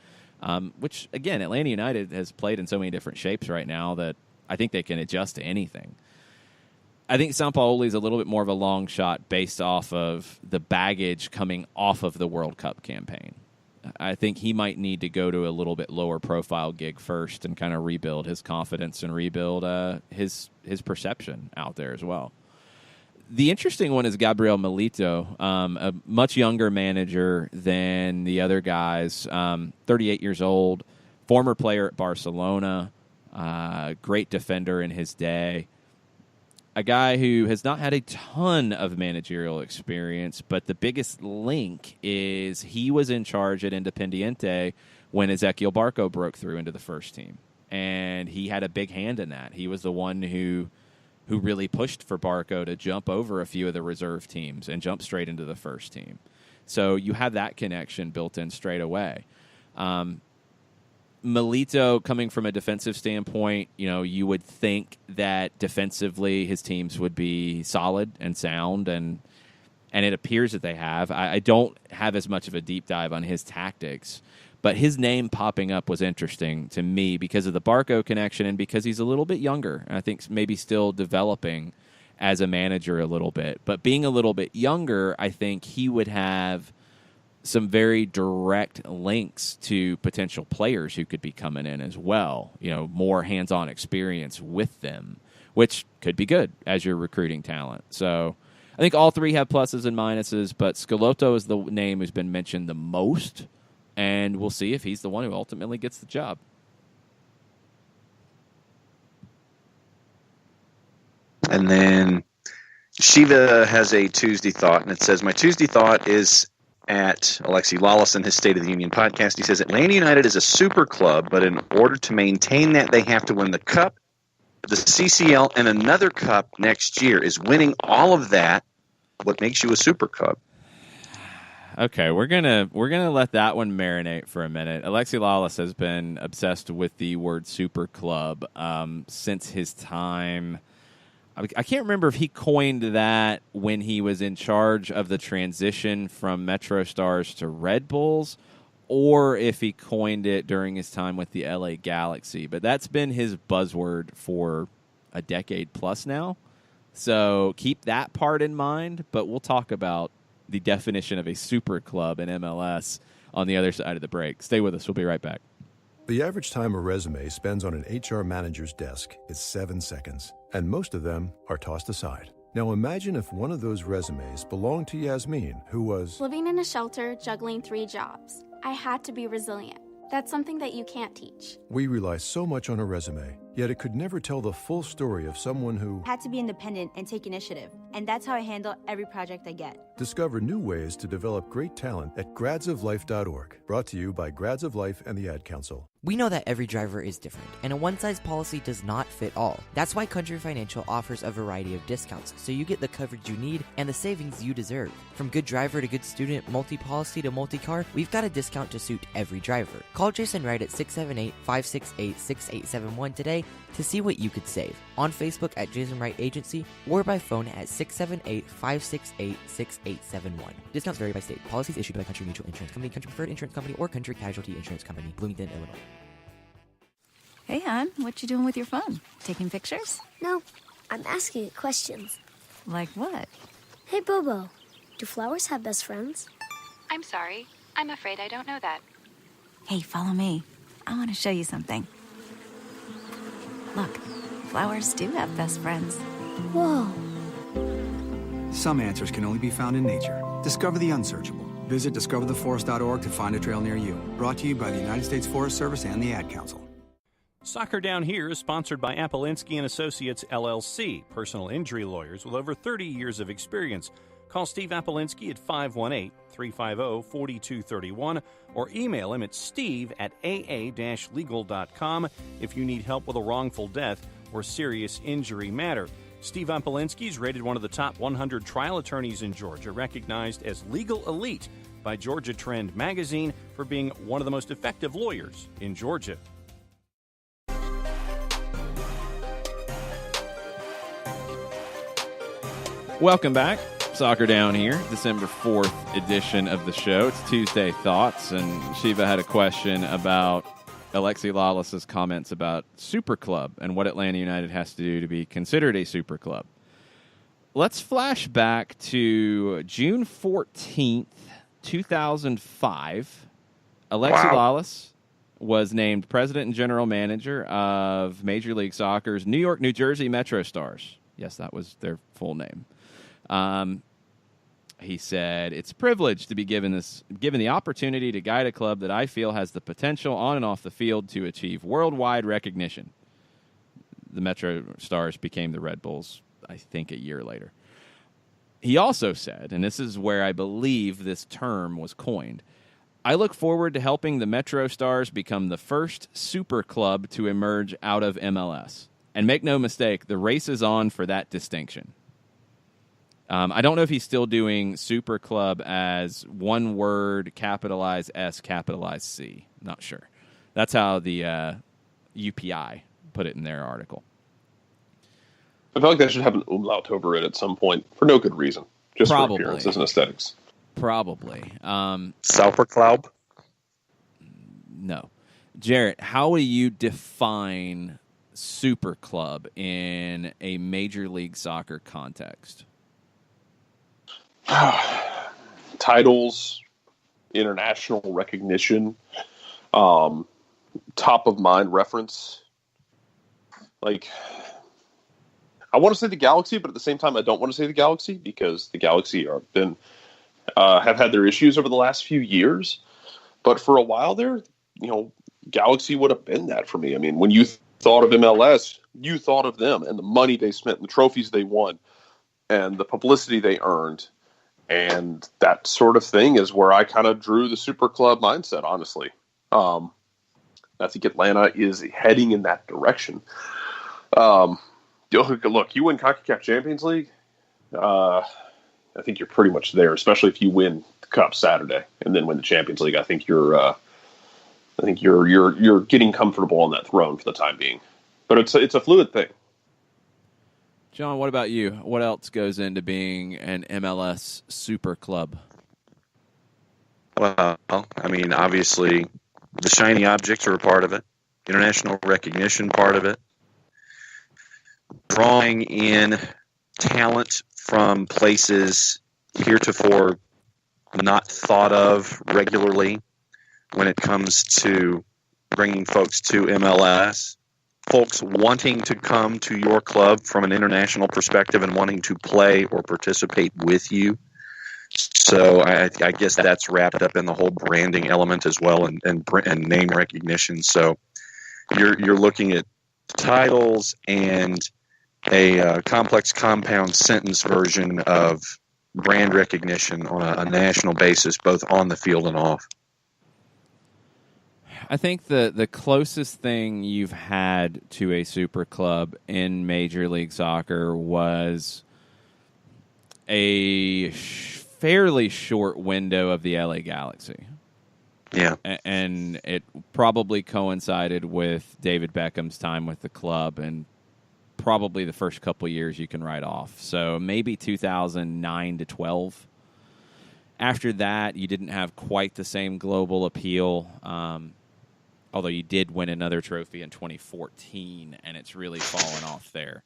which, again, Atlanta United has played in so many different shapes right now that I think they can adjust to anything. I think Sampaoli is a little bit more of a long shot based off of the baggage coming off of the World Cup campaign. I think he might need to go to a little bit lower profile gig first and kind of rebuild his confidence and rebuild his perception out there as well. The interesting one is Gabriel Milito, a much younger manager than the other guys, 38 years old, former player at Barcelona, great defender in his day. A guy who has not had a ton of managerial experience, but the biggest link is he was in charge at Independiente when Ezequiel Barco broke through into the first team. And he had a big hand in that. He was the one who really pushed for Barco to jump over a few of the reserve teams and jump straight into the first team. So you have that connection built in straight away. Milito, coming from a defensive standpoint, you would think that defensively his teams would be solid and sound, and it appears that they have. I don't have as much of a deep dive on his tactics, but his name popping up was interesting to me because of the Barco connection and because he's a little bit younger. I think maybe still developing as a manager a little bit. But being a little bit younger, I think he would have some very direct links to potential players who could be coming in as well. More hands-on experience with them, which could be good as you're recruiting talent. So I think all three have pluses and minuses, but Schelotto is the name who's been mentioned the most, and we'll see if he's the one who ultimately gets the job. And then Shiva has a Tuesday thought, and it says, my Tuesday thought is at Alexi Lawless in his State of the Union podcast. He says, Atlanta United is a super club, but in order to maintain that, they have to win the Cup, the CCL, and another Cup next year. Is winning all of that what makes you a super club? Okay, we're gonna let that one marinate for a minute. Alexi Lawless has been obsessed with the word super club since his time. I can't remember if he coined that when he was in charge of the transition from Metro Stars to Red Bulls, or if he coined it during his time with the LA Galaxy. But that's been his buzzword for a decade plus now. So keep that part in mind, but we'll talk about the definition of a super club in MLS on the other side of the break. Stay with us. We'll be right back. The average time a resume spends on an HR manager's desk is 7 seconds, and most of them are tossed aside. Now imagine if one of those resumes belonged to Yasmin, who was living in a shelter, juggling 3 jobs. I had to be resilient. That's something that you can't teach. We rely so much on a resume, yet it could never tell the full story of someone who had to be independent and take initiative. And that's how I handle every project I get. Discover new ways to develop great talent at gradsoflife.org. Brought to you by Grads of Life and the Ad Council. We know that every driver is different, and a one-size policy does not fit all. That's why Country Financial offers a variety of discounts, so you get the coverage you need and the savings you deserve. From good driver to good student, multi-policy to multi-car, we've got a discount to suit every driver. Call Jason Wright at 678-568-6871 today to see what you could save. On Facebook at Jason Wright Agency or by phone at 678-568-6871. Discounts vary by state. Policies issued by Country Mutual Insurance Company, Country Preferred Insurance Company, or Country Casualty Insurance Company, Bloomington, Illinois. Hey, hon, what you doing with your phone? Taking pictures? No, I'm asking it questions. Like what? Hey, Bobo, do flowers have best friends? I'm sorry. I'm afraid I don't know that. Hey, follow me. I want to show you something. Look, flowers do have best friends. Whoa. Some answers can only be found in nature. Discover the unsearchable. Visit discovertheforest.org to find a trail near you. Brought to you by the United States Forest Service and the Ad Council. Soccer Down Here is sponsored by Appolinsky and Associates, LLC, personal injury lawyers with over 30 years of experience. Call Steve Appolinsky at 518-350-4231 or email him at steve@aa-legal.com if you need help with a wrongful death or serious injury matter. Steve Appolinsky is rated one of the top 100 trial attorneys in Georgia, recognized as legal elite by Georgia Trend magazine for being one of the most effective lawyers in Georgia. Welcome back. Soccer Down Here, December 4th edition of the show. It's Tuesday Thoughts, and Shiva had a question about Alexi Lalas's comments about Super Club and what Atlanta United has to do to be considered a Super Club. Let's flash back to June 14th, 2005. Alexi Lalas was named president and general manager of Major League Soccer's New York, New Jersey Metro Stars. Yes, that was their full name. He said, "It's a privilege to be given the opportunity to guide a club that I feel has the potential on and off the field to achieve worldwide recognition." The Metro Stars became the Red Bulls, I think, a year later. He also said, and this is where I believe this term was coined, "I look forward to helping the Metro Stars become the first super club to emerge out of MLS. And make no mistake, the race is on for that distinction." I don't know if he's still doing Super Club as one word, capitalize S, capitalize C. Not sure. That's how the UPI put it in their article. I feel like that should have an umlaut over it at some point for no good reason, just Probably. for appearances and aesthetics. Probably. Super Club? No. Jarrett, how do you define Super Club in a Major League Soccer context? Titles, international recognition, top of mind reference. Like, I want to say the Galaxy, but at the same time, I don't want to say the Galaxy because the Galaxy have had their issues over the last few years. But for a while there, Galaxy would have been that for me. I mean, when you thought of MLS, you thought of them and the money they spent, and the trophies they won, and the publicity they earned. And that sort of thing is where I kind of drew the Super Club mindset, honestly. I think Atlanta is heading in that direction. Look, you win ConcaChampions League, I think you're pretty much there, especially if you win the Cup Saturday and then win the Champions League. I think you're getting comfortable on that throne for the time being. But it's a fluid thing. John, what about you? What else goes into being an MLS Super Club? Well, I mean, obviously, the shiny objects are a part of it. International recognition, part of it. Drawing in talent from places heretofore not thought of regularly when it comes to bringing folks to MLS. Folks wanting to come to your club from an international perspective and wanting to play or participate with you. So I guess that's wrapped up in the whole branding element as well, and name recognition. So you're looking at titles and a complex compound sentence version of brand recognition on a national basis, both on the field and off. I think the closest thing you've had to a super club in Major League Soccer was a fairly short window of the LA Galaxy. Yeah. And it probably coincided with David Beckham's time with the club, and probably the first couple years you can write off. So maybe 2009 to 12. After that, you didn't have quite the same global appeal, although you did win another trophy in 2014, and it's really fallen off there.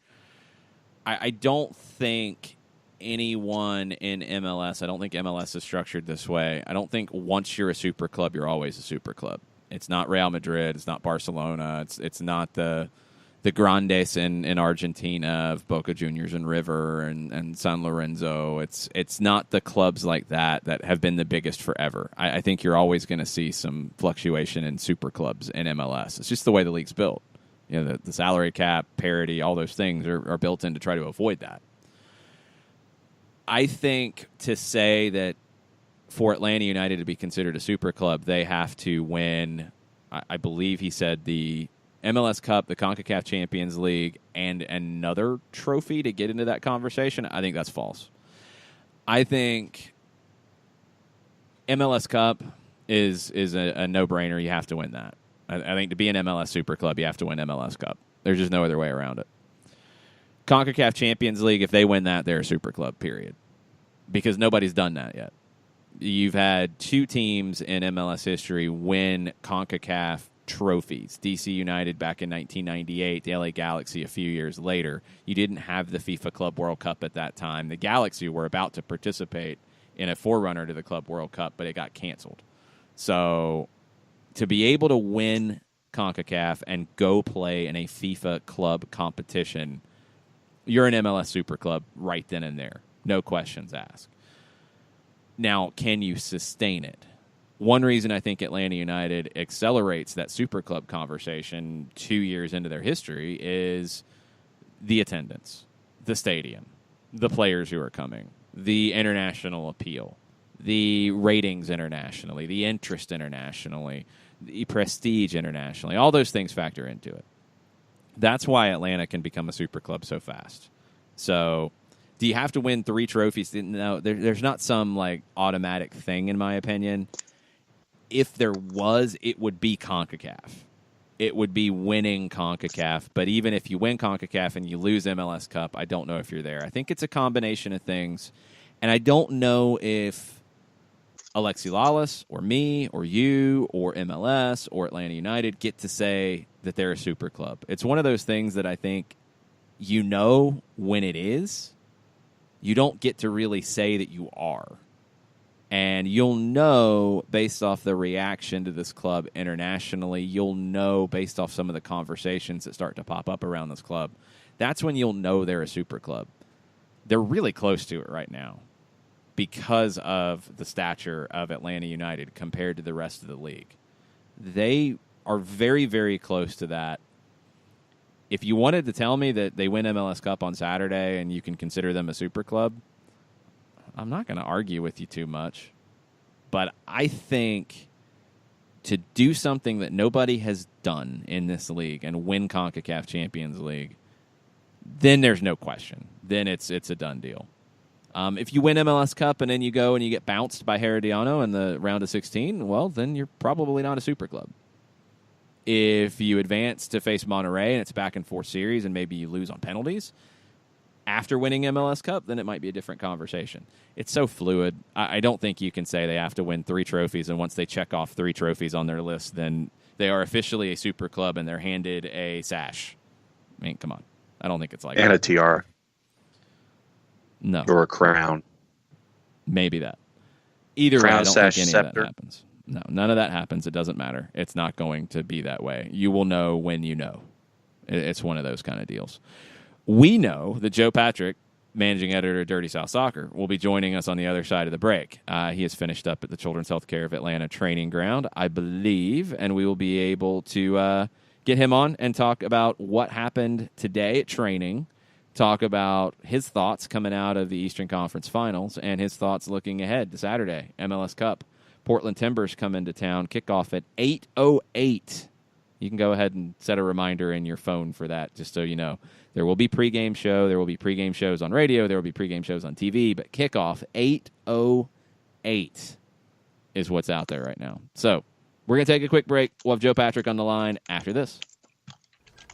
I don't think anyone in MLS, I don't think MLS is structured this way. I don't think once you're a super club, you're always a super club. It's not Real Madrid. It's not Barcelona. It's not the Grandes in Argentina of Boca Juniors and River and San Lorenzo. It's not the clubs like that have been the biggest forever. I think you're always going to see some fluctuation in super clubs in MLS. It's just the way the league's built. You know, the salary cap, parity, all those things are built in to try to avoid that. I think to say that for Atlanta United to be considered a super club, they have to win, I believe he said, the MLS Cup, the CONCACAF Champions League, and another trophy to get into that conversation. I think that's false. I think MLS Cup is a no-brainer. You have to win that. I think to be an MLS Super Club, you have to win MLS Cup. There's just no other way around it. CONCACAF Champions League, if they win that, they're a super club, period. Because nobody's done that yet. You've had two teams in MLS history win CONCACAF trophies. DC United back in 1998, the LA Galaxy a few years later. You didn't have the FIFA Club World Cup at that time. The Galaxy were about to participate in a forerunner to the Club World Cup, but it got canceled. So to be able to win CONCACAF and go play in a FIFA club competition, you're an MLS Super Club right then and there. No questions asked. Now, can you sustain it? One reason I think Atlanta United accelerates that Super Club conversation 2 years into their history is the attendance, the stadium, the players who are coming, the international appeal, the ratings internationally, the interest internationally, the prestige internationally. All those things factor into it. That's why Atlanta can become a super club so fast. So do you have to win 3 trophies? No, there's not some like automatic thing, in my opinion. If there was, it would be CONCACAF. It would be winning CONCACAF. But even if you win CONCACAF and you lose MLS Cup, I don't know if you're there. I think it's a combination of things. And I don't know if Alexi Lalas or me or you or MLS or Atlanta United get to say that they're a super club. It's one of those things that I think you know when it is. You don't get to really say that you are. And you'll know based off the reaction to this club internationally. You'll know based off some of the conversations that start to pop up around this club. That's when you'll know they're a super club. They're really close to it right now because of the stature of Atlanta United compared to the rest of the league. They are very, very close to that. If you wanted to tell me that they win MLS Cup on Saturday and you can consider them a super club, I'm not going to argue with you too much. But I think to do something that nobody has done in this league and win CONCACAF Champions League, then there's no question. Then it's a done deal. If you win MLS Cup and then you go and you get bounced by Herediano in the round of 16, well, then you're probably not a super club. If you advance to face Monterrey and it's back and forth series and maybe you lose on penalties after winning MLS Cup, then it might be a different conversation. It's so fluid. I don't think you can say they have to win 3 trophies, and once they check off 3 trophies on their list, then they are officially a super club and they're handed a sash. I mean, come on. I don't think it's like and that. A tiara. No. Or a crown. Maybe that. Either way, I Crown don't sash think any scepter. of that happens. No, none of that happens. It doesn't matter. It's not going to be that way. You will know when you know. It's one of those kind of deals. We know that Joe Patrick, managing editor of Dirty South Soccer, will be joining us on the other side of the break. He has finished up at the Children's Healthcare of Atlanta training ground, I believe, and we will be able to get him on and talk about what happened today at training, talk about his thoughts coming out of the Eastern Conference Finals, and his thoughts looking ahead to Saturday, MLS Cup. Portland Timbers come into town, kickoff at 8:08. You can go ahead and set a reminder in your phone for that, just so you know. There will be pregame show. There will be pregame shows on radio. There will be pregame shows on TV. But kickoff, 8:08 is what's out there right now. So we're going to take a quick break. We'll have Joe Patrick on the line after this.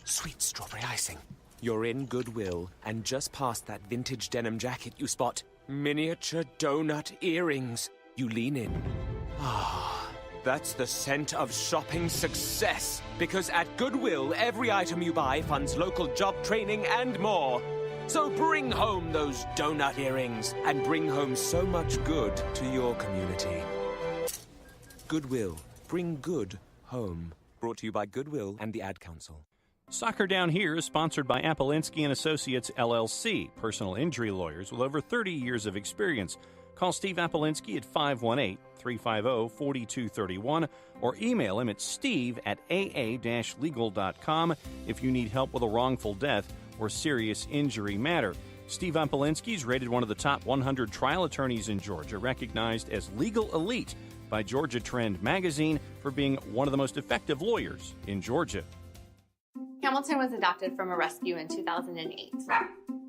Sweet strawberry icing. You're in Goodwill, and just past that vintage denim jacket, you spot miniature donut earrings. You lean in. Ah, that's the scent of shopping success. Because at Goodwill, every item you buy funds local job training and more. So bring home those donut earrings and bring home so much good to your community. Goodwill. Bring good home. Brought to you by Goodwill and the Ad Council. Soccer Down Here is sponsored by Apolinski & Associates, LLC, personal injury lawyers with over 30 years of experience. Call Steve Apolinski at 518-350-4231 or email him at steve@aa-legal.com if you need help with a wrongful death or serious injury matter. Steve Apolinski is rated one of the top 100 trial attorneys in Georgia, recognized as Legal Elite by Georgia Trend magazine for being one of the most effective lawyers in Georgia. Hamilton was adopted from a rescue in 2008.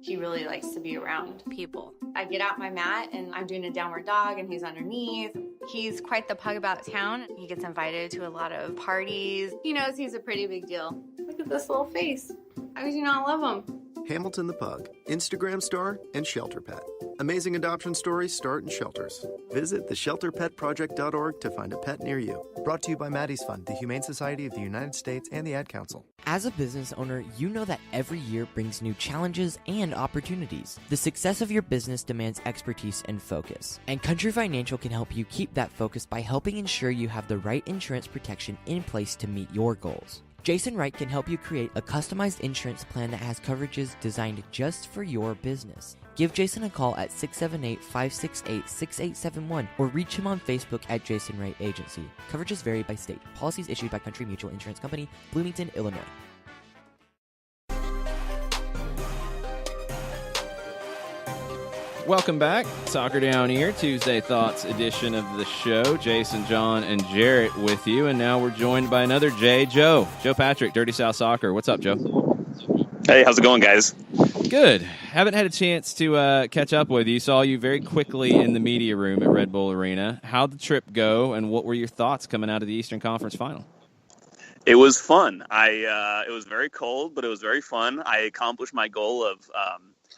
He really likes to be around people. I get out my mat and I'm doing a downward dog and he's underneath. He's quite the pug about town. He gets invited to a lot of parties. He knows he's a pretty big deal. Look at this little face. How could you not love him? Hamilton the Pug, Instagram star and shelter pet. Amazing adoption stories start in shelters. Visit theshelterpetproject.org to find a pet near you. Brought to you by Maddie's Fund, the Humane Society of the United States, and the Ad Council. As a business owner, you know that every year brings new challenges and opportunities. The success of your business demands expertise and focus. And Country Financial can help you keep that focus by helping ensure you have the right insurance protection in place to meet your goals. Jason Wright can help you create a customized insurance plan that has coverages designed just for your business. Give Jason a call at 678-568-6871 or reach him on Facebook at Jason Wright Agency. Coverages vary by state. Policies issued by Country Mutual Insurance Company, Bloomington, Illinois. Welcome back. Soccer Down Here, Tuesday Thoughts edition of the show. Jason, John, and Jarrett with you. And now we're joined by another Joe Patrick, Dirty South Soccer. What's up, Joe? Hey, how's it going, guys? Good. Haven't had a chance to catch up with you. Saw you very quickly in the media room at Red Bull Arena. How'd the trip go, and what were your thoughts coming out of the Eastern Conference Final? It was fun. It was very cold, but it was very fun. I accomplished my goal of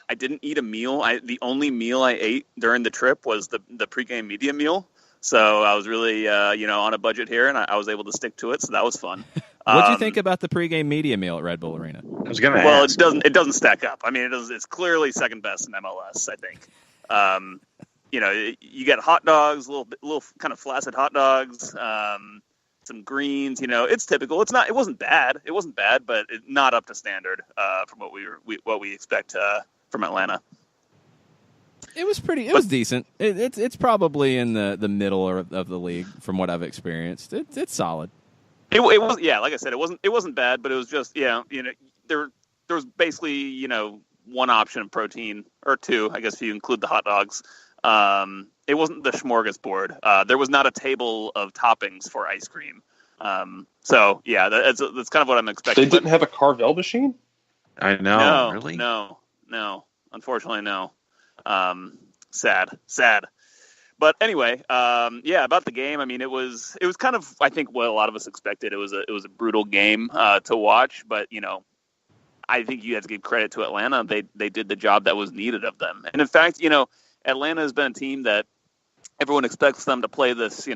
I didn't eat a meal. The only meal I ate during the trip was the pregame media meal. So I was really on a budget here, and I was able to stick to it. So that was fun. What do you think about the pregame media meal at Red Bull Arena? I was going to ask. It doesn't stack up. I mean, it's clearly second best in MLS, I think. You get hot dogs, little kind of flaccid hot dogs, some greens. It's typical. It wasn't bad. It wasn't bad, but not up to standard from what we expect from Atlanta. It was pretty. It was decent. It's probably in the middle of the league from what I've experienced. It's solid. It was, yeah. Like I said, it wasn't bad, but it was just there was basically one option of protein or two, I guess if you include the hot dogs. It wasn't the smorgasbord. There was not a table of toppings for ice cream. So yeah, that's kind of what I'm expecting. They didn't have a Carvel machine? I know. No, really? No. Unfortunately, no. Sad. But anyway, about the game. I mean, it was kind of, I think, what a lot of us expected. It was a brutal game to watch, but I think you have to give credit to Atlanta. They did the job that was needed of them. And in fact, Atlanta has been a team that everyone expects them to play this,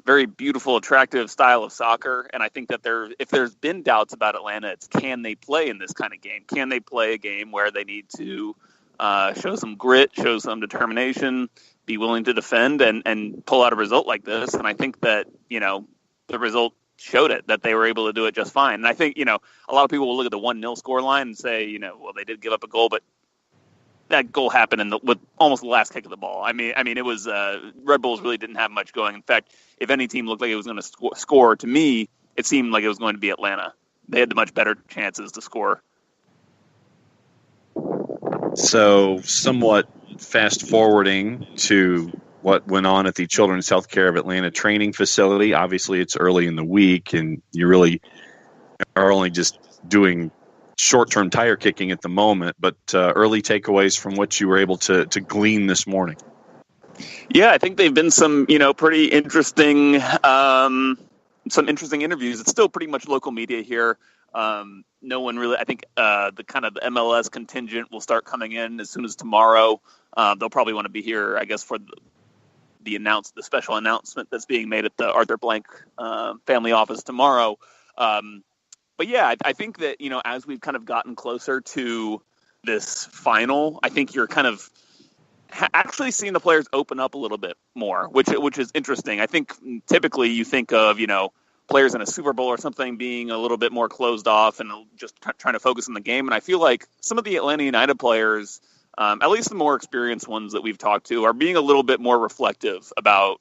very beautiful, attractive style of soccer. And I think that if there's been doubts about Atlanta, it's can they play in this kind of game? Can they play a game where they need to show some grit, show some determination, be willing to defend and pull out a result like this. And I think that, the result showed it, that they were able to do it just fine. And I think, a lot of people will look at the 1-0 score line and say, well, they did give up a goal, but that goal happened with almost the last kick of the ball. I mean, it was Red Bulls really didn't have much going. In fact, if any team looked like it was going to score, to me, it seemed like it was going to be Atlanta. They had the much better chances to score. So, somewhat fast forwarding to what went on at the Children's Healthcare of Atlanta training facility. Obviously, it's early in the week, and you really are only just doing short-term tire kicking at the moment. But early takeaways from what you were able to glean this morning. Yeah, I think they've been some, pretty interesting, some interesting interviews. It's still pretty much local media here. No one really, I think the MLS contingent will start coming in as soon as tomorrow. They'll probably want to be here, I guess, for the special announcement that's being made at the Arthur Blank family office tomorrow. But yeah, I think that, as we've kind of gotten closer to this final, I think you're kind of actually seeing the players open up a little bit more, which is interesting. I think typically you think of, players in a Super Bowl or something being a little bit more closed off and just trying to focus on the game. And I feel like some of the Atlanta United players, at least the more experienced ones that we've talked to, are being a little bit more reflective about,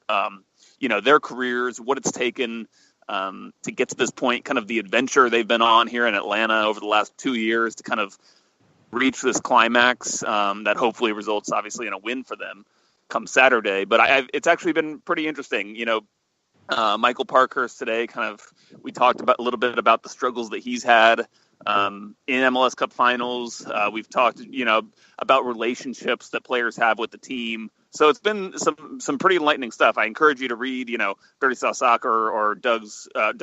their careers, what it's taken to get to this point, kind of the adventure they've been on here in Atlanta over the last 2 years to kind of reach this climax that hopefully results, obviously, in a win for them come Saturday. But it's actually been pretty interesting. Michael Parkhurst today, we talked about a little bit about the struggles that he's had in MLS Cup finals. We've talked, about relationships that players have with the team. So it's been some pretty enlightening stuff. I encourage you to read, Dirty South Soccer or Doug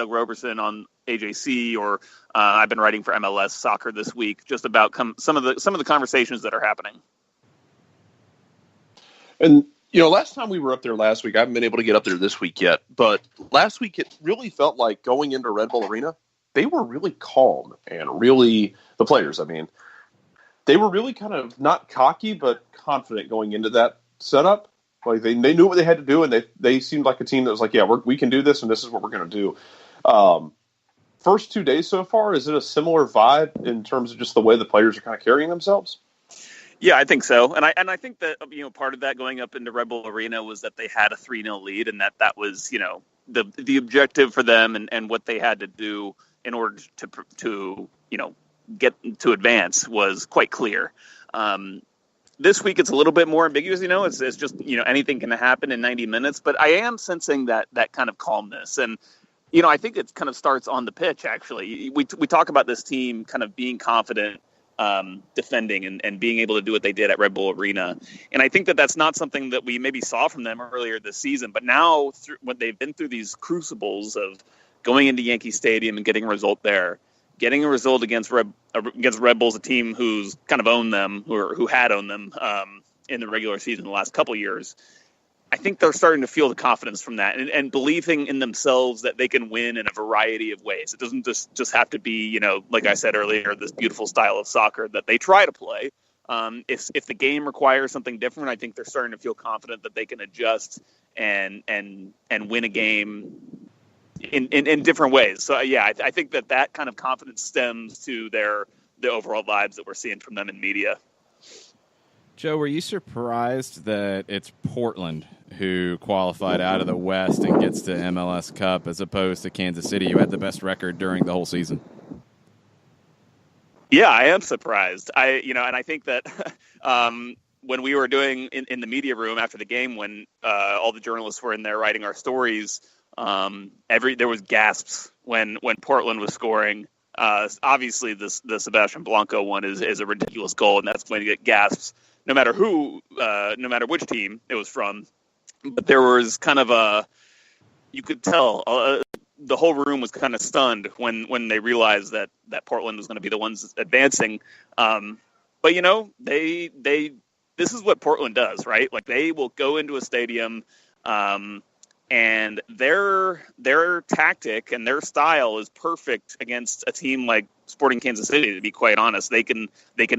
Roberson on AJC, or I've been writing for MLS Soccer this week, just about some of the conversations that are happening. And last time we were up there last week, I haven't been able to get up there this week yet, but last week it really felt like going into Red Bull Arena, they were really calm and really, the players, they were really kind of not cocky, but confident going into that setup. Like they knew what they had to do, and they seemed like a team that was like, yeah, we can do this, and this is what we're going to do. First 2 days so far, is it a similar vibe in terms of just the way the players are kind of carrying themselves? Yeah, I think so. And I think that, part of that going up into Red Bull Arena was that they had a 3-0 lead, and that was, the objective for them and what they had to do in order to get to advance was quite clear. This week it's a little bit more ambiguous, it's just, anything can happen in 90 minutes, but I am sensing that kind of calmness. And, I think it kind of starts on the pitch, actually. We talk about this team kind of being confident, defending and being able to do what they did at Red Bull Arena. And I think that that's not something that we maybe saw from them earlier this season, but now when they've been through these crucibles of going into Yankee Stadium and getting a result there, getting a result against Red Bulls, a team who's kind of owned them or who had owned them in the regular season the last couple years, I think they're starting to feel the confidence from that and believing in themselves that they can win in a variety of ways. It doesn't just have to be, like I said earlier, this beautiful style of soccer that they try to play. If the game requires something different, I think they're starting to feel confident that they can adjust and win a game in different ways. So yeah, I think that kind of confidence stems to the overall vibes that we're seeing from them in media. Joe, were you surprised that it's Portland who qualified out of the West and gets to MLS Cup as opposed to Kansas City, who had the best record during the whole season? Yeah, I am surprised. And I think that when we were doing in the media room after the game, when all the journalists were in there writing our stories, there was gasps when Portland was scoring. Obviously, the Sebastian Blanco one is a ridiculous goal, and that's going to get gasps no matter which team it was from. But there was kind of you could tell the whole room was kind of stunned when they realized that Portland was going to be the ones advancing. But this is what Portland does, right? Like they will go into a stadium, and their tactic and their style is perfect against a team like Sporting Kansas City, to be quite honest. They can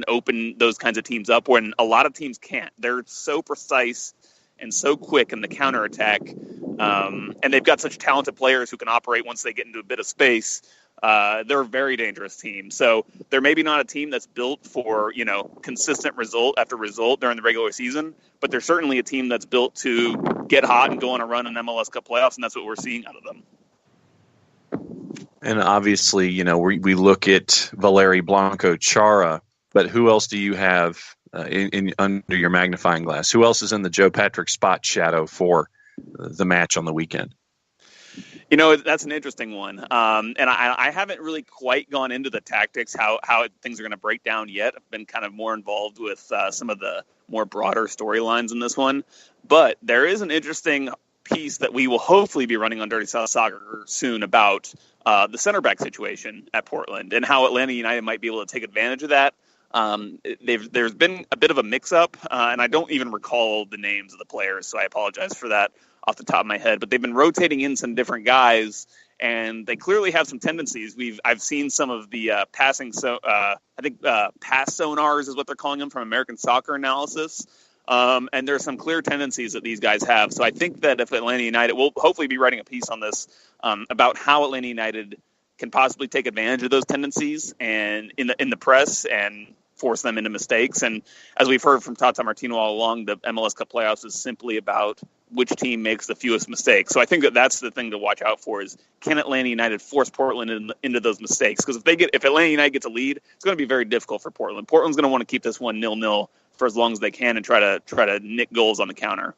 open those kinds of teams up when a lot of teams can't. They're so precise and so quick in the counterattack, and they've got such talented players who can operate once they get into a bit of space. They're a very dangerous team. So they're maybe not a team that's built for, consistent result after result during the regular season, but they're certainly a team that's built to get hot and go on a run in MLS Cup playoffs, and that's what we're seeing out of them. And obviously, we look at Valeri Blanco Chara, but who else do you have in under your magnifying glass? Who else is in the Joe Patrick spot shadow for the match on the weekend? That's an interesting one. And I haven't really quite gone into the tactics, how things are going to break down yet. I've been kind of more involved with some of the more broader storylines in this one. But there is an interesting piece that we will hopefully be running on Dirty South Soccer soon about the center back situation at Portland and how Atlanta United might be able to take advantage of that. There's been a bit of a mix-up, and I don't even recall the names of the players, so I apologize for that off the top of my head. But they've been rotating in some different guys, and they clearly have some tendencies. I've seen some of the pass sonars is what they're calling them from American Soccer Analysis, and there's some clear tendencies that these guys have. So I think that if Atlanta United, we'll hopefully be writing a piece on this about how Atlanta United can possibly take advantage of those tendencies and in the press and force them into mistakes. And as we've heard from Tata Martino all along, the MLS Cup playoffs is simply about which team makes the fewest mistakes. So I think that that's the thing to watch out for is, can Atlanta United force Portland into those mistakes? Because if Atlanta United gets a lead, it's going to be very difficult for Portland. Portland's going to want to keep this one 0-0 for as long as they can and try to nick goals on the counter.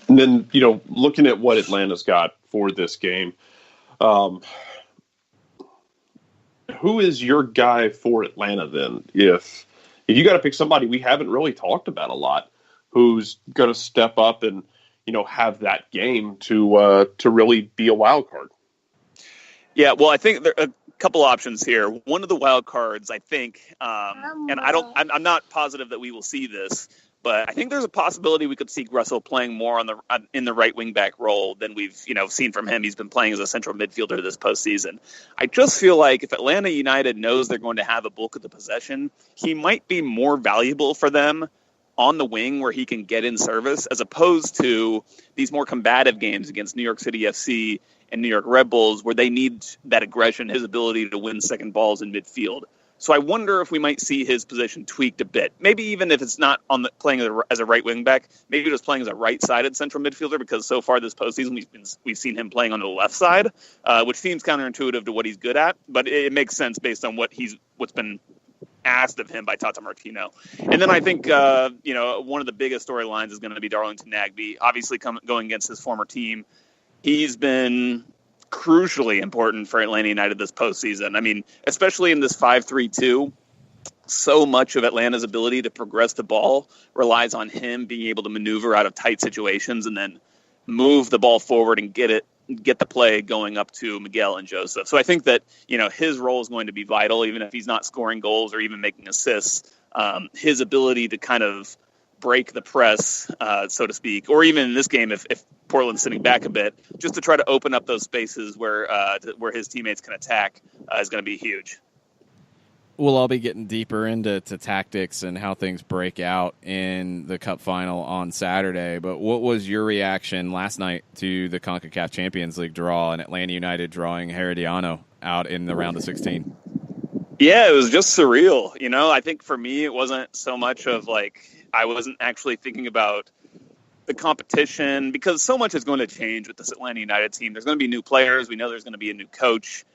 And then, looking at what Atlanta's got for this game, who is your guy for Atlanta then? If you got to pick somebody we haven't really talked about a lot, who's going to step up and have that game to really be a wild card. Yeah, well, I think there are a couple options here. One of the wild cards, I think, and I'm not positive that we will see this, but I think there's a possibility we could see Russell playing more in the right wing back role than we've seen from him. He's been playing as a central midfielder this postseason. I just feel like if Atlanta United knows they're going to have a bulk of the possession, he might be more valuable for them on the wing where he can get in service, as opposed to these more combative games against New York City FC and New York Red Bulls, where they need that aggression, his ability to win second balls in midfield. So I wonder if we might see his position tweaked a bit. Maybe even if it's not playing as a right wing back, maybe just playing as a right-sided central midfielder, because so far this postseason we've seen him playing on the left side, which seems counterintuitive to what he's good at, but it makes sense based on what's been asked of him by Tata Martino. And then I think one of the biggest storylines is going to be Darlington Nagbe, obviously going against his former team. He's been crucially important for Atlanta United this postseason. I mean, especially in this 5-3-2, so much of Atlanta's ability to progress the ball relies on him being able to maneuver out of tight situations and then move the ball forward and get the play going up to Miguel and Joseph. So I think that, his role is going to be vital, even if he's not scoring goals or even making assists. His ability to kind of break the press, so to speak, or even in this game, if Portland's sitting back a bit, just to try to open up those spaces where his teammates can attack is going to be huge. We'll all be getting deeper into tactics and how things break out in the Cup final on Saturday. But what was your reaction last night to the CONCACAF Champions League draw and Atlanta United drawing Herediano out in the round of 16? Yeah, it was just surreal. I think for me, it wasn't so much of I wasn't actually thinking about the competition, because so much is going to change with this Atlanta United team. There's going to be new players. We know there's going to be a new coach.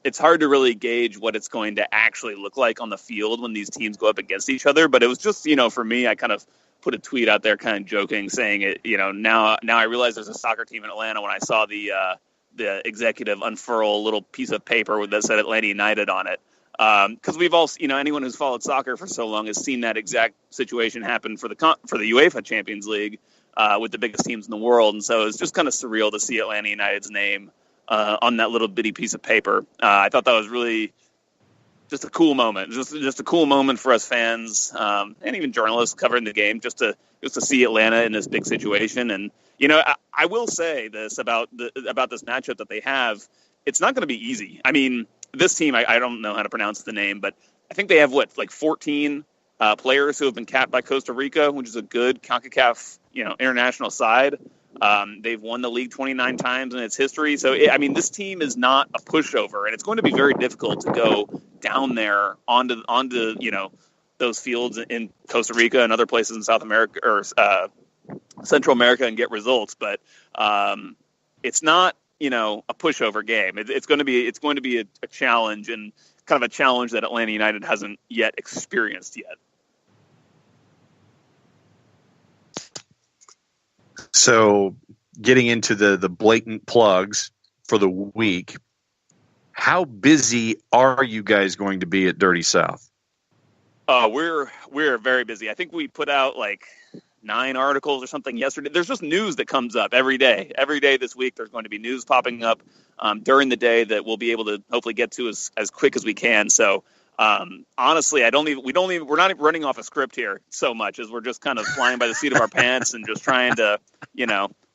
It's hard to really gauge what it's going to actually look like on the field when these teams go up against each other. But it was just, for me, I kind of put a tweet out there kind of joking, saying it, now I realize there's a soccer team in Atlanta when I saw the executive unfurl a little piece of paper that said Atlanta United on it. Because we've all, anyone who's followed soccer for so long has seen that exact situation happen for the UEFA Champions League with the biggest teams in the world. And so it's just kind of surreal to see Atlanta United's name on that little bitty piece of paper. I thought that was really just a cool moment, just a cool moment for us fans and even journalists covering the game, just to see Atlanta in this big situation. And I will say this about this matchup that they have. it's not going to be easy. I mean, this team, I don't know how to pronounce the name, but I think they have 14 players who have been capped by Costa Rica, which is a good CONCACAF, international side. They've won the league 29 times in its history. So, this team is not a pushover, and it's going to be very difficult to go down there onto those fields in Costa Rica and other places in South America or Central America and get results. But it's not, a pushover game. It's going to be a challenge, and kind of a challenge that Atlanta United hasn't yet experienced yet. So getting into the blatant plugs for the week, how busy are you guys going to be at Dirty South? We're very busy. I think we put out 9 articles or something yesterday. There's just news that comes up every day. Every day this week, there's going to be news popping up during the day that we'll be able to hopefully get to as quick as we can. So honestly, we're not running off a script here so much as we're just kind of flying by the seat of our pants and just trying to,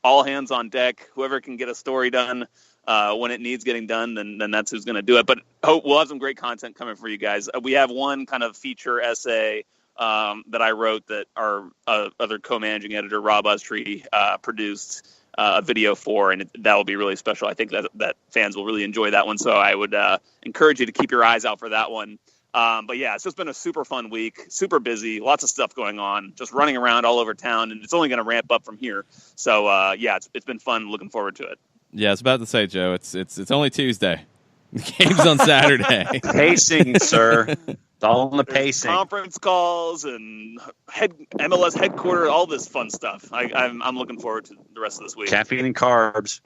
all hands on deck. Whoever can get a story done when it needs getting done, then that's who's going to do it. But we'll have some great content coming for you guys. We have one kind of feature essay that I wrote that our other co-managing editor, Rob Ustree, produced a video for, and that will be really special. I think that fans will really enjoy that one. So I would encourage you to keep your eyes out for that one. But yeah, it's just been a super fun week, super busy, lots of stuff going on, just running around all over town, and it's only going to ramp up from here. So it's been fun. Looking forward to it. Yeah, I was about to say, Joe, it's only Tuesday. The game's on Saturday. Pacing, sir. It's all in the pacing. Conference calls and MLS headquarters, all this fun stuff. I'm looking forward to the rest of this week. Caffeine and carbs.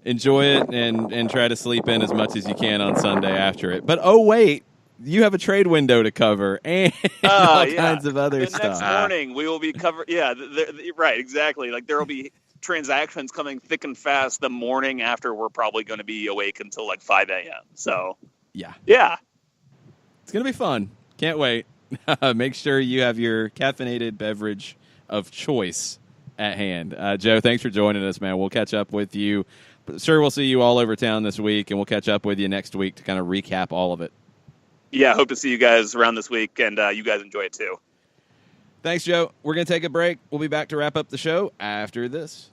Enjoy it and try to sleep in as much as you can on Sunday after it. But wait, you have a trade window to cover and all kinds of other stuff. Next morning we will be covered. Yeah, right, exactly. There will be transactions coming thick and fast the morning after we're probably going to be awake until 5 a.m. So yeah. It's going to be fun. Can't wait. Make sure you have your caffeinated beverage of choice at hand. Joe, thanks for joining us, man. We'll catch up with you. Sure, we'll see you all over town this week, and we'll catch up with you next week to kind of recap all of it. Yeah, hope to see you guys around this week, and you guys enjoy it too. Thanks, Joe. We're going to take a break. We'll be back to wrap up the show after this.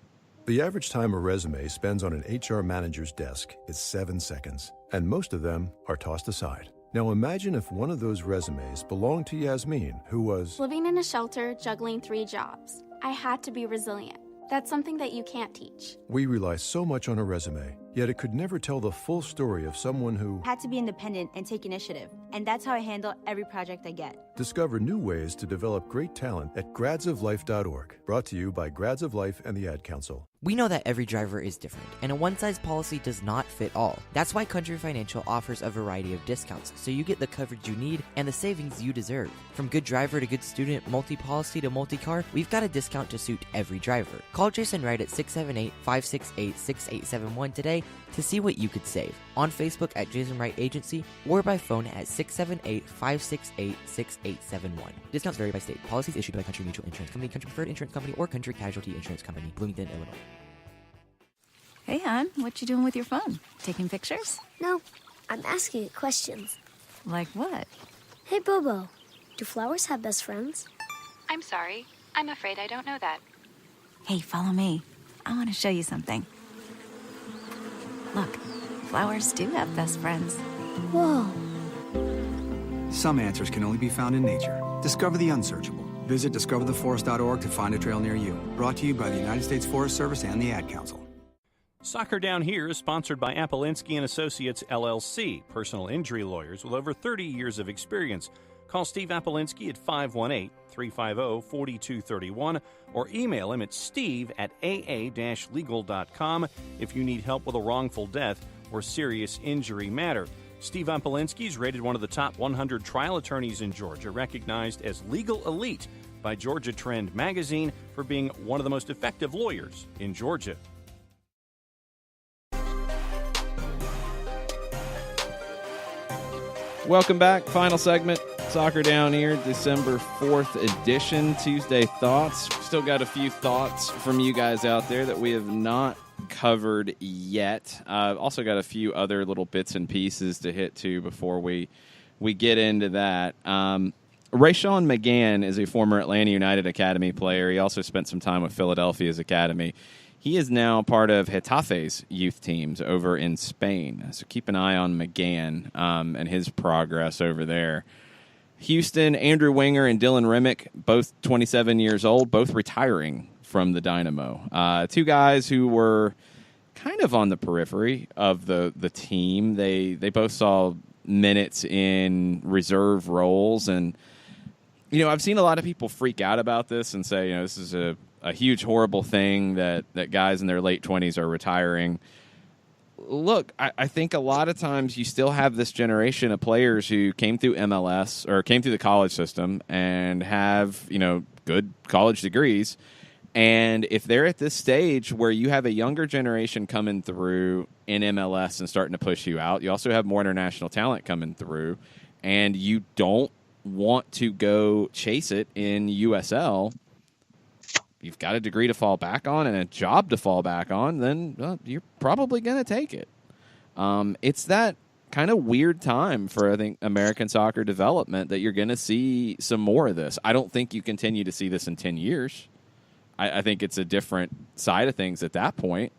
The average time a resume spends on an HR manager's desk is 7 seconds, and most of them are tossed aside. Now imagine if one of those resumes belonged to Yasmin, who was living in a shelter, juggling 3 jobs. I had to be resilient. That's something that you can't teach. We rely so much on a resume, yet it could never tell the full story of someone who had to be independent and take initiative. And that's how I handle every project I get. Discover new ways to develop great talent at gradsoflife.org. Brought to you by Grads of Life and the Ad Council. We know that every driver is different, and a one-size policy does not fit all. That's why Country Financial offers a variety of discounts, so you get the coverage you need and the savings you deserve. From good driver to good student, multi-policy to multi-car, we've got a discount to suit every driver. Call Jason Wright at 678-568-6871 today to see what you could save. On Facebook at Jason Wright Agency, or by phone at 678-568-6871. Discounts vary by state. Policies issued by Country Mutual Insurance Company, Country Preferred Insurance Company, or Country Casualty Insurance Company, Bloomington, Illinois. Hey, hon, what you doing with your phone? Taking pictures? No, I'm asking it questions. Like what? Hey, Bobo, do flowers have best friends? I'm sorry. I'm afraid I don't know that. Hey, follow me. I want to show you something. Look, flowers do have best friends. Whoa. Some answers can only be found in nature. Discover the unsearchable. Visit discovertheforest.org to find a trail near you. Brought to you by the United States Forest Service and the Ad Council. Soccer Down Here is sponsored by Apolinski & Associates, LLC, personal injury lawyers with over 30 years of experience. Call Steve Apolinski at 518-350-4231 or email him at steve@aa-legal.com if you need help with a wrongful death or serious injury matter. Steve Apolinski is rated one of the top 100 trial attorneys in Georgia, recognized as Legal Elite by Georgia Trend magazine for being one of the most effective lawyers in Georgia. Welcome back. Final segment. Soccer Down Here, December 4th edition, Tuesday Thoughts. Still got a few thoughts from you guys out there that we have not covered yet. Also got a few other little bits and pieces to hit to before we get into that. Rayshawn McGann is a former Atlanta United Academy player. He also spent some time with Philadelphia's Academy. He is now part of Getafe's youth teams over in Spain. So keep an eye on McGann and his progress over there. Houston, Andrew Winger and Dylan Remick, both 27 years old, both retiring from the Dynamo. Two guys who were kind of on the periphery of the team. They both saw minutes in reserve roles. And, I've seen a lot of people freak out about this and say, this is a huge, horrible thing that guys in their late 20s are retiring. Look, I think a lot of times you still have this generation of players who came through MLS or came through the college system and have, good college degrees. And if they're at this stage where you have a younger generation coming through in MLS and starting to push you out, you also have more international talent coming through, and you don't want to go chase it in USL, you've got a degree to fall back on and a job to fall back on, then you're probably going to take it. It's that kind of weird time for, I think, American soccer development that you're going to see some more of this. I don't think you continue to see this in 10 years. I think it's a different side of things at that point.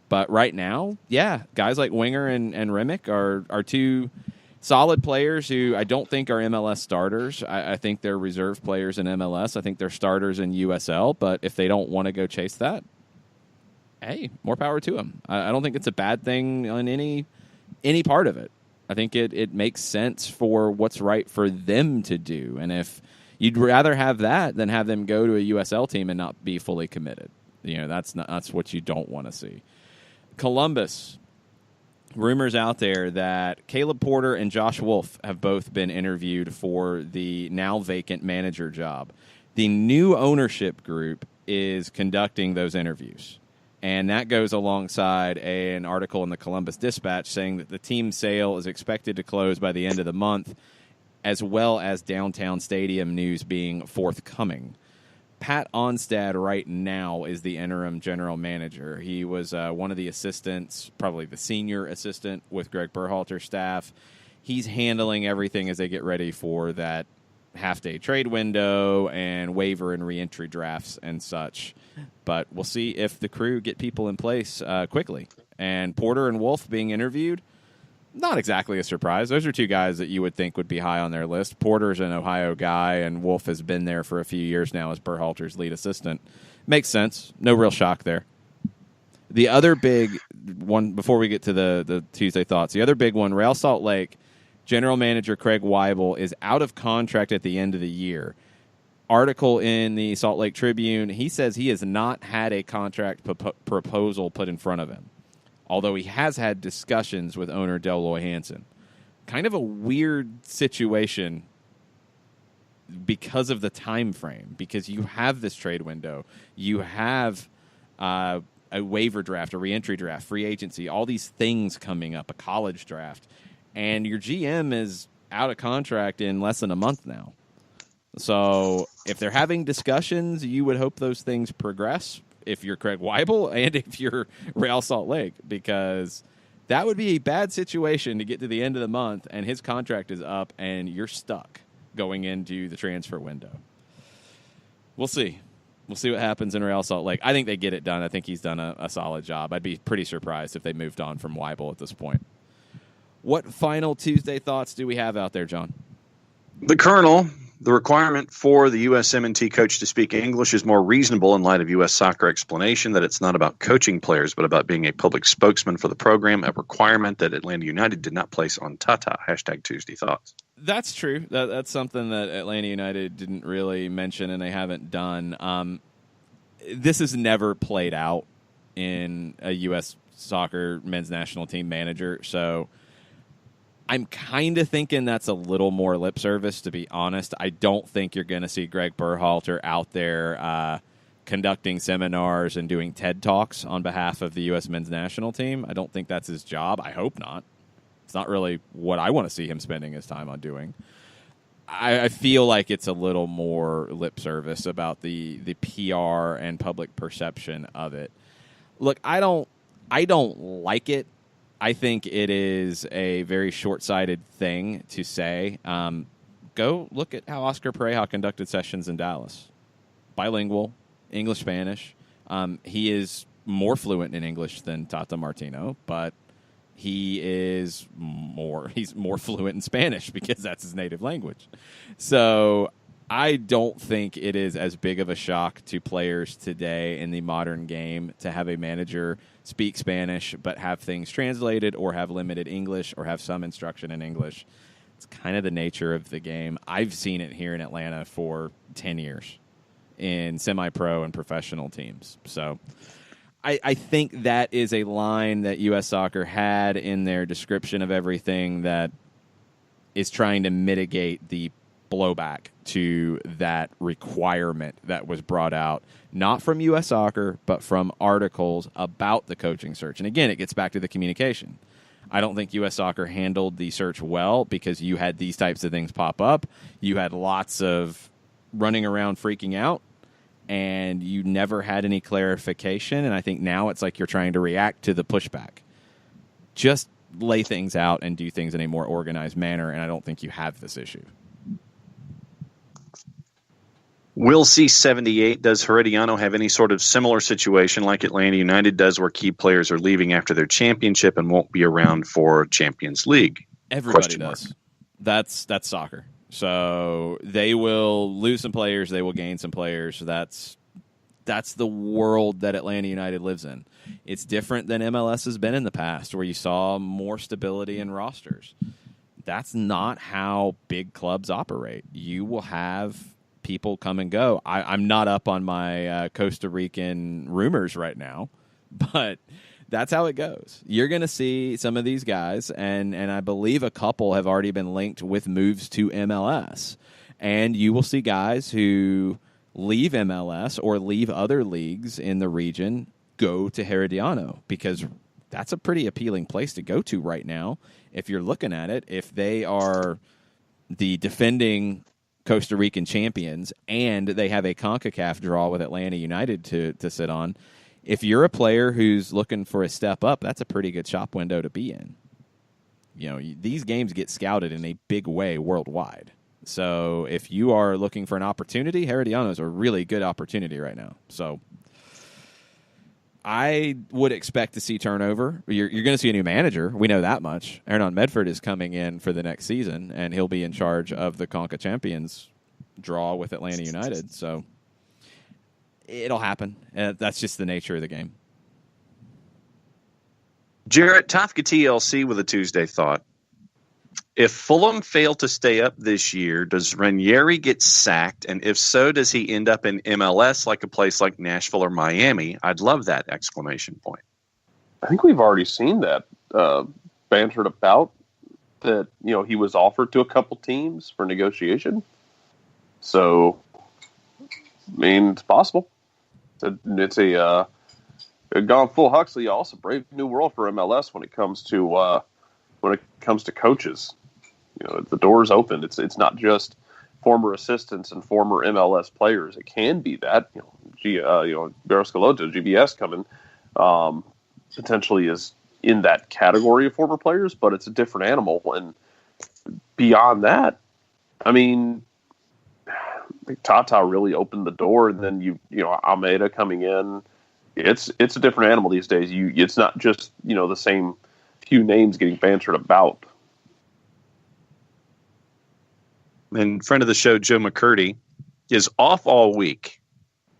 But right now, yeah, guys like Winger and Remick are two solid players who I don't think are MLS starters. I think they're reserve players in MLS. I think they're starters in USL. But if they don't want to go chase that, hey, more power to them. I don't think it's a bad thing on any part of it. I think it makes sense for what's right for them to do. And if you'd rather have that than have them go to a USL team and not be fully committed, that's what you don't want to see. Columbus. Rumors out there that Caleb Porter and Josh Wolf have both been interviewed for the now vacant manager job. The new ownership group is conducting those interviews. And that goes alongside an article in the Columbus Dispatch saying that the team sale is expected to close by the end of the month, as well as downtown stadium news being forthcoming. Pat Onstad right now is the interim general manager. He was one of the assistants, probably the senior assistant with Greg Berhalter's staff. He's handling everything as they get ready for that half-day trade window and waiver and reentry drafts and such. But we'll see if the crew get people in place quickly. And Porter and Wolf being interviewed, not exactly a surprise. Those are two guys that you would think would be high on their list. Porter's an Ohio guy, and Wolf has been there for a few years now as Berhalter's lead assistant. Makes sense. No real shock there. The other big one, before we get to the Tuesday thoughts, the other big one, Real Salt Lake, general manager Craig Weibel is out of contract at the end of the year. Article in the Salt Lake Tribune, he says he has not had a contract proposal put in front of him, although he has had discussions with owner Deloy Hansen. Kind of a weird situation because of the time frame, because you have this trade window. You have a waiver draft, a reentry draft, free agency, all these things coming up, a college draft, and your GM is out of contract in less than a month now. So if they're having discussions, you would hope those things progress if you're Craig Weibel and if you're Real Salt Lake, because that would be a bad situation to get to the end of the month and his contract is up and you're stuck going into the transfer window. We'll see. We'll see what happens in Real Salt Lake. I think they get it done. I think he's done a solid job. I'd be pretty surprised if they moved on from Weibel at this point. What final Tuesday thoughts do we have out there, John? The Colonel, the requirement for the USMNT coach to speak English is more reasonable in light of U.S. soccer explanation that it's not about coaching players, but about being a public spokesman for the program, a requirement that Atlanta United did not place on Tata. # Tuesday Thoughts. That's true. That's something that Atlanta United didn't really mention and they haven't done. This has never played out in a U.S. soccer men's national team manager, so I'm kind of thinking that's a little more lip service, to be honest. I don't think you're going to see Greg Berhalter out there conducting seminars and doing TED Talks on behalf of the U.S. men's national team. I don't think that's his job. I hope not. It's not really what I want to see him spending his time on doing. I feel like it's a little more lip service about the PR and public perception of it. Look, I don't like it. I think it is a very short-sighted thing to say. Go look at how Oscar Pereja conducted sessions in Dallas. Bilingual, English-Spanish. He is more fluent in English than Tata Martino, but he's more fluent in Spanish because that's his native language. So I don't think it is as big of a shock to players today in the modern game to have a manager speak Spanish but have things translated or have limited English or have some instruction in English. It's kind of the nature of the game. I've seen it here in Atlanta for 10 years in semi-pro and professional teams. So I think that is a line that U.S. Soccer had in their description of everything that is trying to mitigate the blowback to that requirement that was brought out, not from U.S. Soccer, but from articles about the coaching search. And again, it gets back to the communication. I don't think U.S. Soccer handled the search well because you had these types of things pop up. You had lots of running around freaking out, and you never had any clarification. And I think now it's like you're trying to react to the pushback. Just lay things out and do things in a more organized manner, and I don't think you have this issue. Will C78, does Herediano have any sort of similar situation like Atlanta United does where key players are leaving after their championship and won't be around for Champions League? Everybody does. That's soccer. So they will lose some players, they will gain some players. That's the world that Atlanta United lives in. It's different than MLS has been in the past, where you saw more stability in rosters. That's not how big clubs operate. You will have people come and go. I'm not up on my Costa Rican rumors right now, but that's how it goes. You're going to see some of these guys, and I believe a couple have already been linked with moves to MLS. And you will see guys who leave MLS or leave other leagues in the region, go to Herediano, because that's a pretty appealing place to go to right now. If you're looking at it, if they are the defending Costa Rican champions and they have a CONCACAF draw with Atlanta United to sit on, if you're a player who's looking for a step up, that's a pretty good shop window to be in. You know, these games get scouted in a big way worldwide. So if you are looking for an opportunity, Herediano is a really good opportunity right now. So I would expect to see turnover. You're going to see a new manager. We know that much. Hernan Medford is coming in for the next season, and he'll be in charge of the ConcaChampions draw with Atlanta United. So it'll happen. That's just the nature of the game. Jarrett, Tafka TLC with a Tuesday thought. If Fulham fail to stay up this year, does Ranieri get sacked? And if so, does he end up in MLS like a place like Nashville or Miami? I'd love that exclamation point. I think we've already seen that bantered about, that, you know, he was offered to a couple teams for negotiation. So, I mean, it's possible. It's a gone full Huxley, also brave new world for MLS when it comes to coaches. You know, the door's open. It's not just former assistants and former MLS players. It can be that, Barroscalota, GBS coming, potentially is in that category of former players, but it's a different animal. And beyond that, I mean, Tata really opened the door, and then you know Almeida coming in. It's a different animal these days. It's not just the same few names getting bantered about. And friend of the show, Joe McCurdy, is off all week.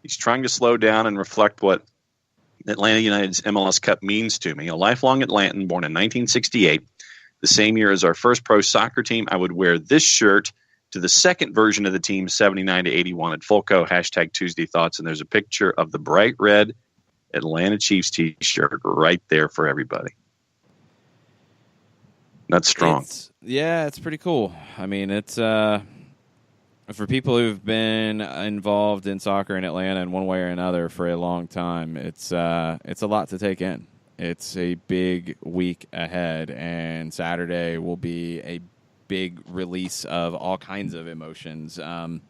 He's trying to slow down and reflect what Atlanta United's MLS Cup means to me. A lifelong Atlantan born in 1968, the same year as our first pro soccer team, I would wear this shirt to the second version of the team, 79-81 at Fulco, hashtag Tuesday Thoughts. And there's a picture of the bright red Atlanta Chiefs t-shirt right there for everybody. That's strong. It's pretty cool. I mean, it's for people who've been involved in soccer in Atlanta in one way or another for a long time. It's a lot to take in. It's a big week ahead, and Saturday will be a big release of all kinds of emotions. We'll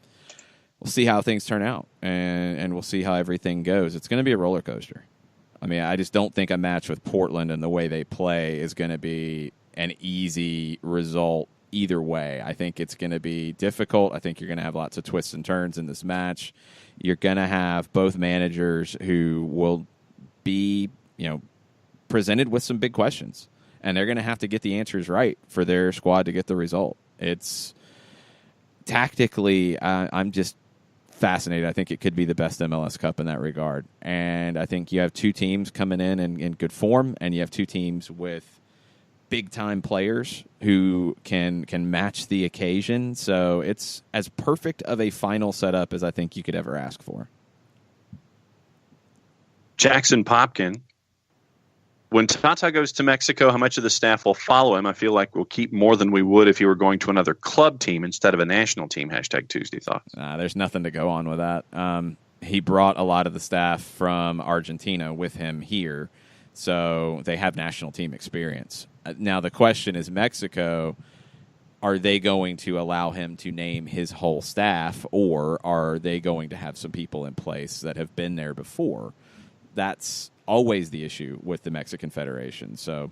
see how things turn out, and we'll see how everything goes. It's going to be a roller coaster. I mean, I just don't think a match with Portland and the way they play is going to be an easy result either way. I think it's going to be difficult. I think you're going to have lots of twists and turns in this match. You're going to have both managers who will be, presented with some big questions, and they're going to have to get the answers right for their squad to get the result. It's tactically, I'm just fascinated. I think it could be the best MLS Cup in that regard. And I think you have two teams coming in good form, and you have two teams with big-time players who can match the occasion. So it's as perfect of a final setup as I think you could ever ask for. Jackson Popkin, when Tata goes to Mexico, how much of the staff will follow him? I feel like we'll keep more than we would if he were going to another club team instead of a national team. #Tuesday Thoughts. There's nothing to go on with that. He brought a lot of the staff from Argentina with him here, so they have national team experience. Now the question is, Mexico, are they going to allow him to name his whole staff, or are they going to have some people in place that have been there before? That's always the issue with the Mexican Federation. So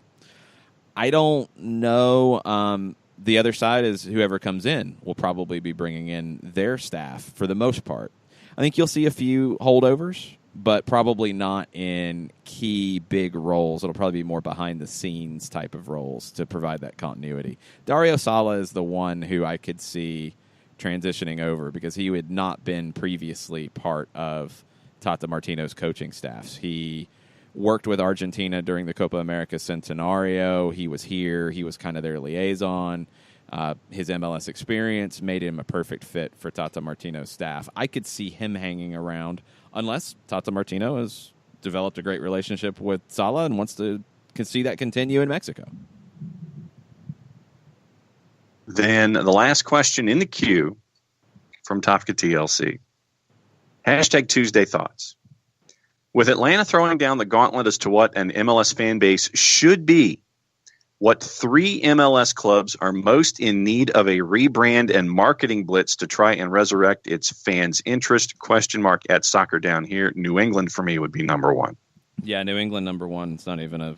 I don't know. The other side is whoever comes in will probably be bringing in their staff for the most part. I think you'll see a few holdovers, but probably not in key big roles. It'll probably be more behind-the-scenes type of roles to provide that continuity. Dario Sala is the one who I could see transitioning over because he had not been previously part of Tata Martino's coaching staffs. He worked with Argentina during the Copa America Centenario. He was here. He was kind of their liaison. His MLS experience made him a perfect fit for Tata Martino's staff. I could see him hanging around unless Tata Martino has developed a great relationship with Sala and wants to see that continue in Mexico. Then the last question in the queue from Topka TLC. #Tuesday Thoughts. With Atlanta throwing down the gauntlet as to what an MLS fan base should be, what 3 MLS clubs are most in need of a rebrand and marketing blitz to try and resurrect its fans' interest? @ soccer down here. New England for me would be number 1. Yeah, New England number 1. It's not even a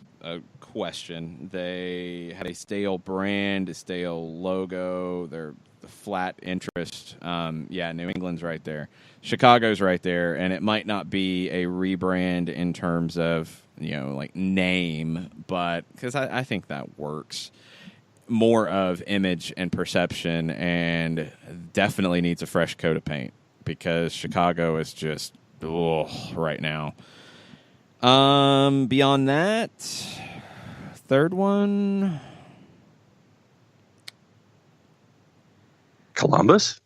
question. They had a stale brand, a stale logo. They're the flat interest. New England's right there. Chicago's right there, and it might not be a rebrand in terms of like name, but because I think that works. More of image and perception, and definitely needs a fresh coat of paint because Chicago is just right now. Beyond that, third one, Columbus.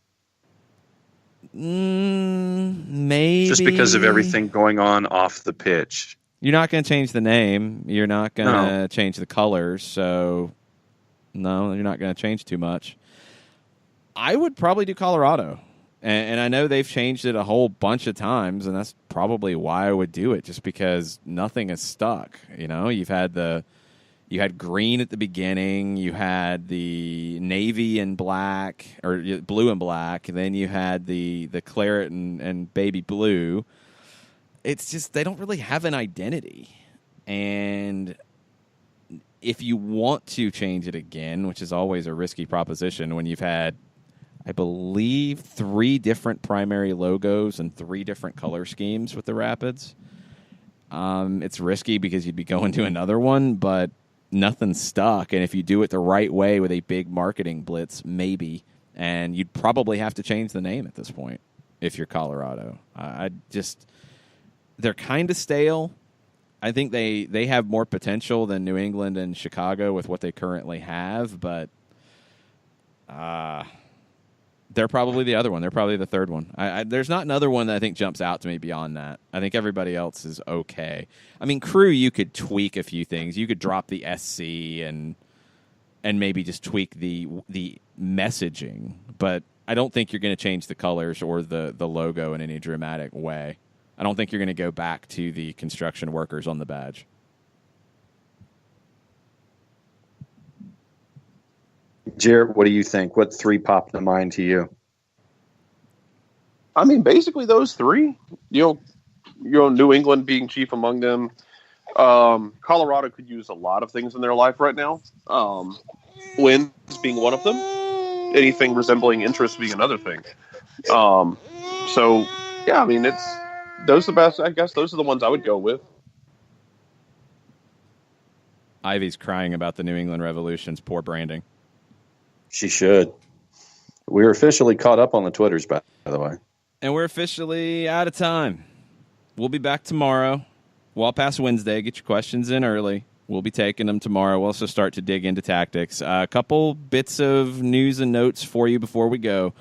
Maybe just because of everything going on off the pitch. You're not going to change the name. You're not going to change the colors. So, no, you're not going to change too much. I would probably do Colorado. And I know they've changed it a whole bunch of times, and that's probably why I would do it, just because nothing is stuck. You had green at the beginning, you had the navy and black, or blue and black, and then you had the claret and baby blue. It's just they don't really have an identity. And if you want to change it again, which is always a risky proposition when you've had, I believe, 3 different primary logos and 3 different color schemes with the Rapids, it's risky because you'd be going to another one, but nothing's stuck. And if you do it the right way with a big marketing blitz, maybe, and you'd probably have to change the name at this point if you're Colorado. They're kind of stale. I think they have more potential than New England and Chicago with what they currently have, but they're probably the other one. They're probably the third one. There's not another one that I think jumps out to me beyond that. I think everybody else is okay. I mean, Crew, you could tweak a few things. You could drop the SC and maybe just tweak the messaging, but I don't think you're going to change the colors or the logo in any dramatic way. I don't think you're going to go back to the construction workers on the badge. Jarrett, what do you think? What three popped to mind to you? I mean, basically those three. You know, New England being chief among them. Colorado could use a lot of things in their life right now. Wins being one of them. Anything resembling interest being another thing. So yeah, I mean, those are the best. I guess those are the ones I would go with. Ivy's crying about the New England Revolution's poor branding. She should. We're officially caught up on the Twitters, by the way. And we're officially out of time. We'll be back tomorrow. Well past Wednesday. Get your questions in early. We'll be taking them tomorrow. We'll also start to dig into tactics. A couple bits of news and notes for you before we go.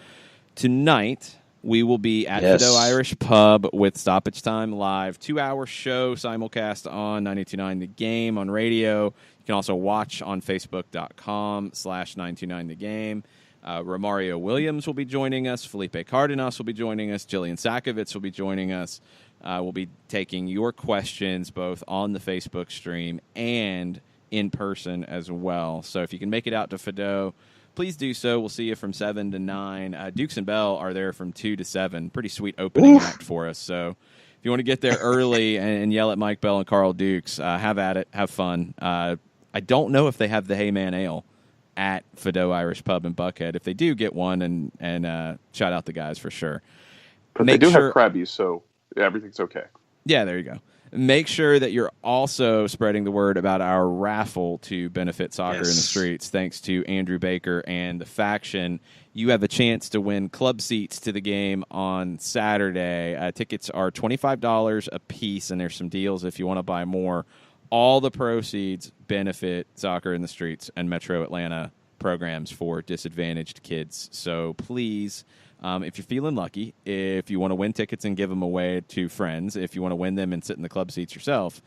Tonight, we will be at Fido Irish Pub with Stoppage Time Live. 2-hour show simulcast on 92.9 The Game on radio. You can also watch on Facebook.com/929 The Game. Romario Williams will be joining us. Felipe Cardenas will be joining us. Jillian Sakovits will be joining us. We'll be taking your questions both on the Facebook stream and in person as well. So if you can make it out to Fido, please do so. We'll see you from 7 to 9. Dukes and Bell are there from 2 to 7. Pretty sweet opening act for us. So if you want to get there early and yell at Mike Bell and Carl Dukes, have at it. Have fun. I don't know if they have the Hey Man Ale at Fido Irish Pub in Buckhead. If they do, get one and shout out the guys for sure. But they do have Krabbies, so everything's okay. Yeah, there you go. Make sure that you're also spreading the word about our raffle to benefit soccer in the streets. Thanks to Andrew Baker and the Faction. You have a chance to win club seats to the game on Saturday. Tickets are $25 a piece, and there's some deals if you want to buy more. All the proceeds benefit Soccer in the Streets and Metro Atlanta programs for disadvantaged kids. So please, if you're feeling lucky, if you want to win tickets and give them away to friends, if you want to win them and sit in the club seats yourself,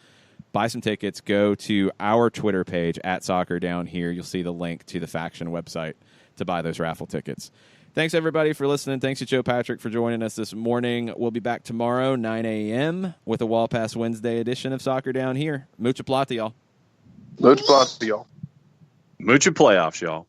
buy some tickets. Go to our Twitter page at Soccer Down Here. You'll see the link to the Faction website to buy those raffle tickets. Thanks, everybody, for listening. Thanks to Joe Patrick for joining us this morning. We'll be back tomorrow, 9 a.m., with a Wall Pass Wednesday edition of Soccer Down Here. Mucha plata, y'all. Mucha plata, y'all. Mucha playoffs, y'all.